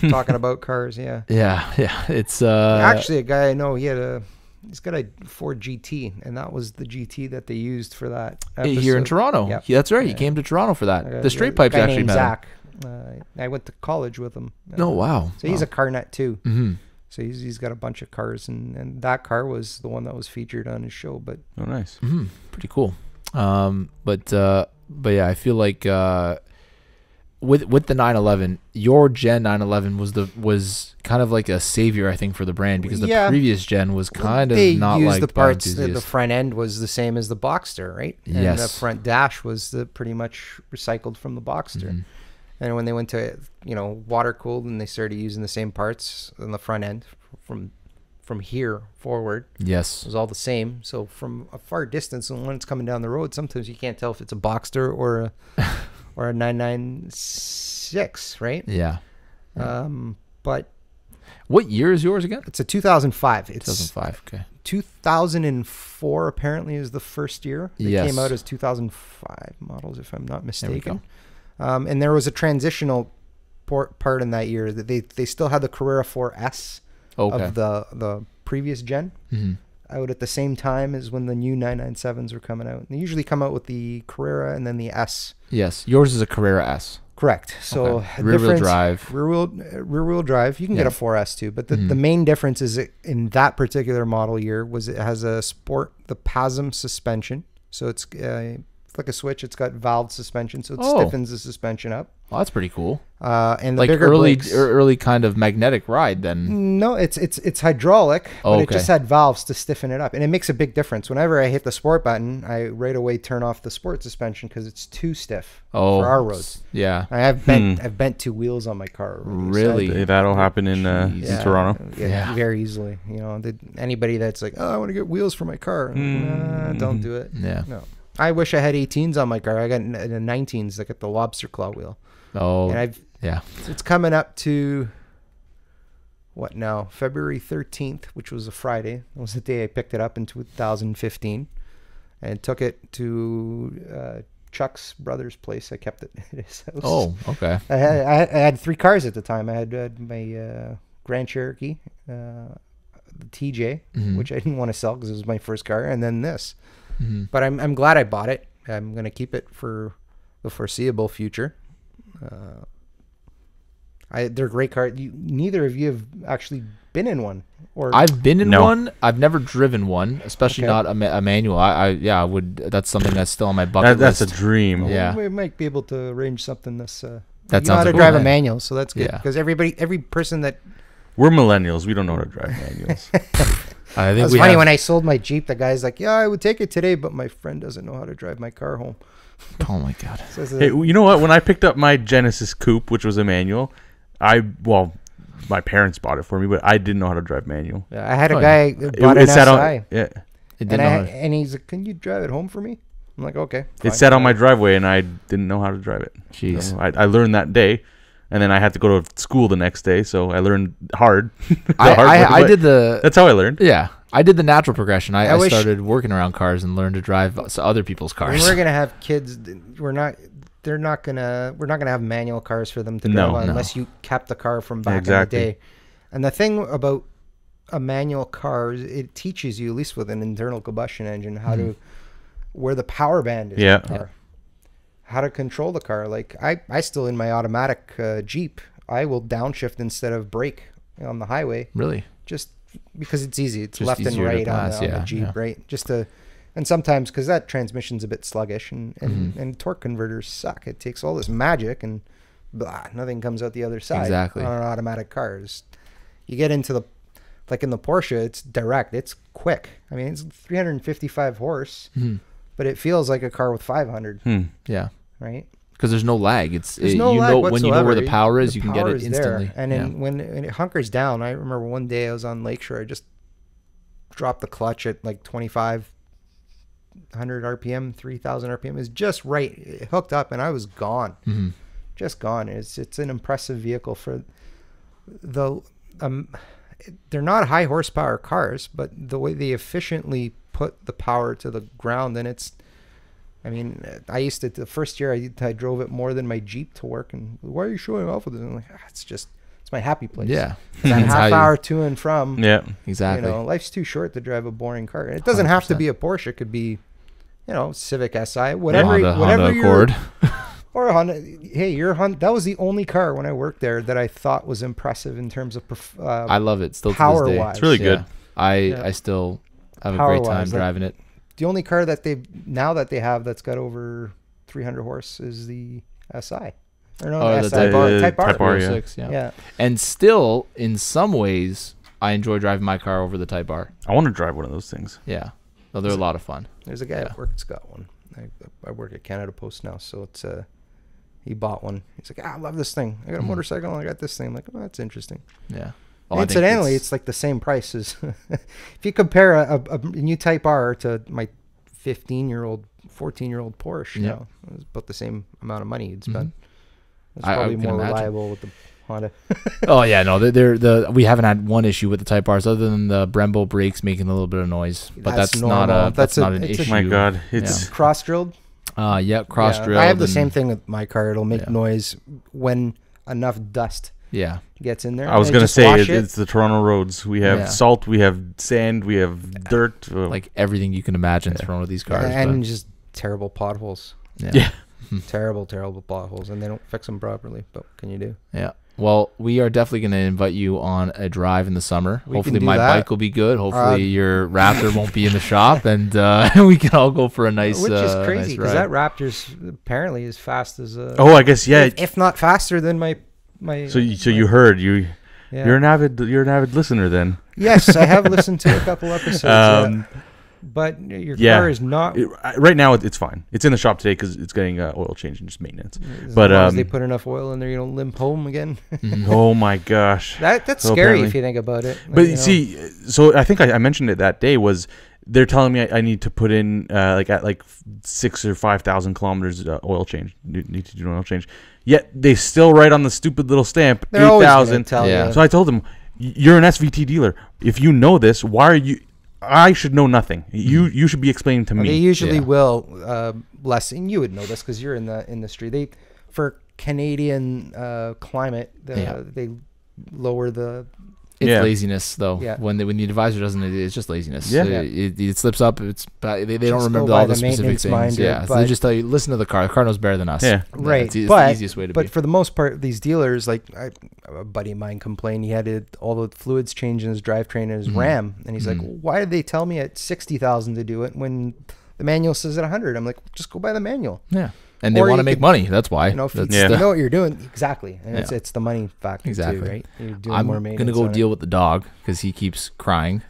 talking about cars. Yeah. Yeah. It's actually a guy I know. He's got a Ford GT, and that was the GT that they used for that episode. Here in Toronto. Yep. Yeah, that's right. He came to Toronto for that. The straight pipes actually named met Zach. I went to college with him. Oh, wow. So he's a car nut too. Mm-hmm. So he's got a bunch of cars, and that car was the one that was featured on his show. But Oh, nice. Mm-hmm. Pretty cool. But yeah, I feel like with the 911, your Gen 911 was kind of like a savior, I think, for the brand, because the previous gen was kind of not used like the parts. The enthusiasts. front end was the same as the Boxster, right? And Yes. the front dash was pretty much recycled from the Boxster. Mm-hmm. And when they went to water cooled and they started using the same parts on the front end from here forward, Yes. it was all the same. So from a far distance, and when it's coming down the road, sometimes you can't tell if it's a Boxster or a 996, right? Yeah. But What year is yours again? it's a 2005. It's 2005. Okay. 2004 apparently is the first year. They Yes. came out as 2005 models, if I'm not There we mistaken. go. And there was a transitional part in that year that they still had the Carrera 4S Okay. of the previous gen Mm-hmm. out at the same time as when the new 997s were coming out. And they usually come out with the Carrera and then the S. Yes. Yours is a Carrera S. Correct. So Okay. Rear-wheel drive. Rear-wheel drive. You can get a 4S too, but the main difference is in that particular model year was it has the PASM suspension. So it's flick a switch. It's got valved suspension, so it stiffens the suspension up. Well, that's pretty cool. And the Like bigger early brakes. early kind of magnetic ride then. No, it's hydraulic, but it okay. just had valves to stiffen it up, and it makes a big difference. Whenever I hit the sport button, I right away turn off the sport suspension because it's too stiff for our roads. Yeah. I've bent two wheels on my car already, Really? so That'll happen in Toronto. yeah, very easily. Anybody that's like, oh, I want to get wheels for my car, nah, don't do it. Yeah. No. I wish I had 18s on my car. I got the 19s that got the lobster claw wheel. Oh. And yeah. it's coming up to what now? February 13th, which was a Friday. That was the day I picked it up in 2015 and took it to Chuck's brother's place. I kept it at his house. Oh, okay. I had three cars at the time. I had my Grand Cherokee, the TJ, which I didn't want to sell because it was my first car, and then this. Mm-hmm. But I'm glad I bought it. I'm going to keep it for the foreseeable future. They're great cars. Neither of you have actually been in one, or I've been in No. one. I've never driven one, especially Okay. not a manual. I would. That's something that's still on my bucket That's a list. dream. Yeah. we might be able to arrange something this. That you know sounds how to cool, drive a man. manual, so that's good Yeah. because every person that. We're millennials. We don't know how to drive manuals. I It think was we funny have, when I sold my Jeep. The guy's like, "Yeah, I would take it today, but my friend doesn't know how to drive my car home." Oh my god. So I said, Hey, you know what? When I picked up my Genesis Coupe, which was a manual, my parents bought it for me, but I didn't know how to drive manual. yeah, I had a Oh, guy that bought an sat SI, on, yeah, It and didn't know. and he's like, "Can you drive it home for me?" I'm like, "Okay." it fine." sat on my driveway, and I didn't know how to drive it. Jeez. So I learned that day, and then I had to go to school the next day, so I learned hard. I did the. That's how I learned. Yeah, I did the natural progression. I wish- started working around cars and learned to drive other people's When cars. we're gonna have kids, we're not gonna have manual cars for them to No. drive on No. unless you kept the car from back Exactly. in the day. And the thing about a manual car is it teaches you, at least with an internal combustion engine, how to where the power band is Yeah. in the car, how to control the car. Like I still in my automatic Jeep, I will downshift instead of brake on the highway Really? just because it's easy. It's Just left and easier to right on pass, the yeah, Jeep, yeah. right? Just to, and sometimes because that transmission's a bit sluggish and torque converters suck. It takes all this magic and blah, nothing comes out the other side. Exactly. On an automatic car. You get into like in the Porsche, it's direct. It's quick. I mean, it's 355 horse, but it feels like a car with 500. Yeah. Right? Because there's no lag. There's no lag whatsoever. When you know where the power is, The you can get power it is instantly. there. And when it hunkers down, I remember one day I was on Lakeshore. I just dropped the clutch at like 2,500 RPM, 3,000 RPM. It's just right. It hooked up, and I was gone. Just gone. It's an impressive vehicle for the. They're not high horsepower cars, but the way they efficiently put the power to the ground, and it's. I mean, I used to, the first year I drove it more than my Jeep to work, and why are you showing off with it? I'm like, it's my happy place. Yeah. It's a half hour to and from. Yeah, exactly. You know, life's too short to drive a boring car. It doesn't have to be a Porsche. It could be, you know, Civic Si, whatever. Honda Accord. Or a Honda. Hey, your Honda. That was the only car when I worked there that I thought was impressive in terms of I love it still power to this day. wise. it's really good. I still have a great time Power-wise, driving it. The only car that they have that's got over 300 horse is the SI. Or no, the SI Type R. Type R, yeah. 306, Yeah. And still, in some ways, I enjoy driving my car over the Type R. I want to drive one of those things. Yeah. No, they're a lot of fun. There's a guy at work that's got one. I work at Canada Post now, so it's he bought one. He's like, I love this thing. I got a motorcycle and I got this thing. I'm like, oh, that's interesting. Yeah. Well, Incidentally, it's like the same price as if you compare a new Type R to my 15-year-old, 14-year-old Porsche. You know, it's about the same amount of money you'd spend. It's probably more reliable with the Honda. Oh yeah, no, we haven't had one issue with the Type Rs other than the Brembo brakes making a little bit of noise, but that's not an issue. My God, it's cross drilled. Cross drilled. I have the same thing with my car. It'll make noise when enough dust gets in there. I was gonna say it's the Toronto roads. We have salt, we have sand, we have dirt, like everything you can imagine thrown with these cars, and just terrible potholes. Yeah. terrible potholes, and they don't fix them properly. But what can you do? Yeah. Well, we are definitely going to invite you on a drive in the summer. Hopefully my bike will be good. Hopefully your Raptor won't be in the shop, and we can all go for a nice Which is crazy, because nice that Raptor's apparently as fast as I guess if not faster than my So you heard you're an avid listener then. Yes, I have listened to a couple episodes. But your car is not right now. It's fine. It's in the shop today because it's getting oil change and just maintenance. As long as they put enough oil in there, you don't limp home again. Oh my gosh, that's scary if you think about it. But see, so I think I mentioned it that day was they're telling me I need to put in at 6,000 or 5,000 kilometers oil change. Need to do an oil change. Yet they still write on the stupid little stamp 8,000. So I told them, you're an SVT dealer. If you know this, why are you? I should know nothing. You should be explaining to me. They usually will lessen. You would know this because you're in the industry. They for Canadian climate, they lower the. It's laziness though. Yeah. When the advisor doesn't, it's just laziness. Yeah. It slips up. They don't remember all the specific things. Yeah. So they just tell you, listen to the car. The car knows better than us. Yeah. Right. It's the easiest way to be. But for the most part, these dealers, like a buddy of mine complained, he had all the fluids changed in his drivetrain and his RAM, and he's like, why did they tell me at 60,000 to do it when the manual says at 100? I'm like, just go buy the manual. Yeah. And they want to make money. That's why. You know, if you know what you're doing. Exactly. And it's the money factor too, right? You're doing I'm more going to go deal with the dog because he keeps crying.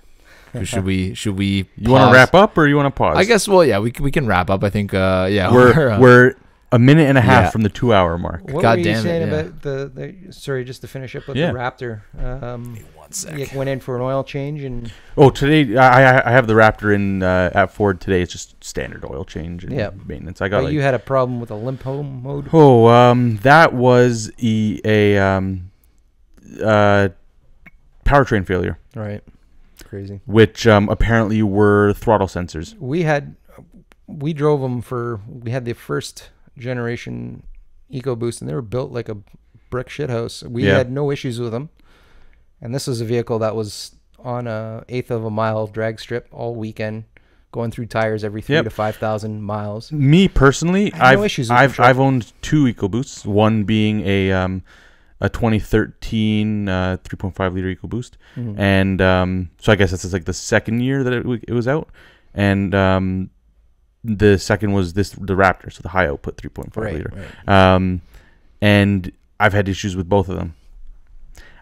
Should we You want to wrap up or you want to pause? I guess, we can wrap up. I think, We're a minute and a half from the 2 hour mark. What were you saying about the sorry, just to finish up with the Raptor. 1 sec. You went in for an oil change and today I have the Raptor in at Ford today. It's just standard oil change and maintenance. I got you had a problem with a limp home mode. That was a powertrain failure. Right. Crazy. Which apparently were throttle sensors. We drove them we had the first generation EcoBoost, and they were built like a brick shithouse. We had no issues with them, and this was a vehicle that was on a 1/8 of a mile drag strip all weekend, going through tires every 3,000 to 5,000 miles. Me personally, I've owned 2 EcoBoosts, one being a 2013 3.5 liter EcoBoost, and so I guess that's like the second year that it was out, and the second was the Raptor, so the high output 3.5 liter. Right. And I've had issues with both of them.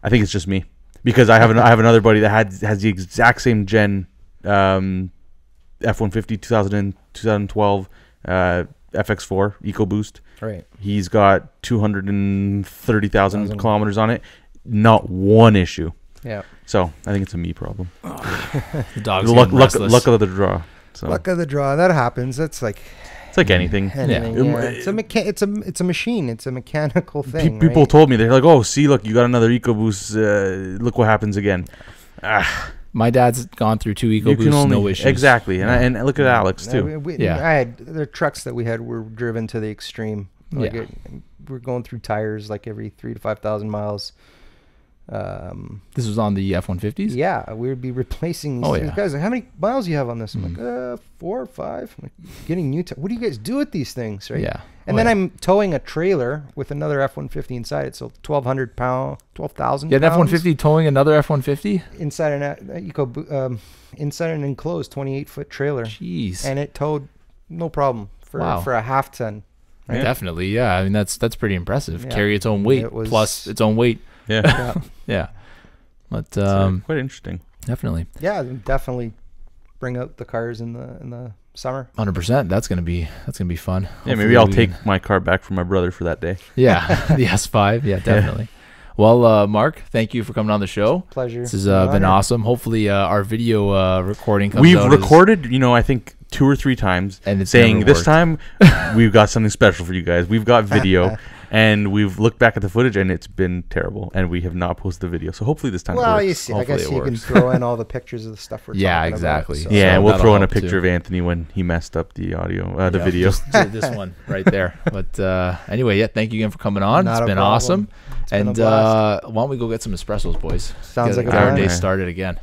I think it's just me. because I have another buddy that has the exact same gen F-150 2012 FX4 EcoBoost. Right. He's got 230,000 kilometers on it. Not one issue. Yeah. So I think it's a me problem. The dog's luck luck of the draw. So. Luck of the draw. That happens. That's like it's like anything. Yeah. It's a machine. It's a mechanical thing. People right? told me, they're like, "Oh, see, look, you got another EcoBoost. Look what happens again." My dad's gone through 2 EcoBoosts, no issues. Exactly, and look at Alex too. I had the trucks that we had were driven to the extreme. Like we're going through tires like every 3,000 to 5,000 miles. This was on the F-150s? Yeah, we would be replacing these guys. Like, how many miles do you have on this? I'm like, 4 or 5. I'm like, getting new. What do you guys do with these things, right? Yeah. And then I'm towing a trailer with another F-150 inside it, so 1,200 pound, 12,000. Yeah, an F-150 towing another F-150 inside inside an enclosed 28-foot trailer. Jeez. And it towed no problem for a half ton. Right? Yeah. Definitely, yeah. I mean, that's pretty impressive. Yeah. Carry its own weight plus its own weight. Yeah. Yeah. But quite interesting. Definitely. Yeah, definitely bring out the cars in the summer. 100%. That's gonna be fun. Yeah, Hopefully maybe I'll take my car back from my brother for that day. Yeah, the S5. Yeah, definitely. Well, Mark, thank you for coming on the show. Pleasure. This has been awesome. Hopefully, our video recording comes We've out recorded, I think 2 or 3 times, and it's saying this time we've got something special for you guys. We've got video. And we've looked back at the footage, and it's been terrible. And we have not posted the video. So hopefully this time it works. You see, hopefully I guess you can throw in all the pictures of the stuff we're talking about. exactly. So. Yeah, so we'll throw in a help picture of Anthony when he messed up the audio, the video. This one right there. But anyway, thank you again for coming on. It's been awesome. And why don't we go get some espressos, boys? Sounds like get our day started again.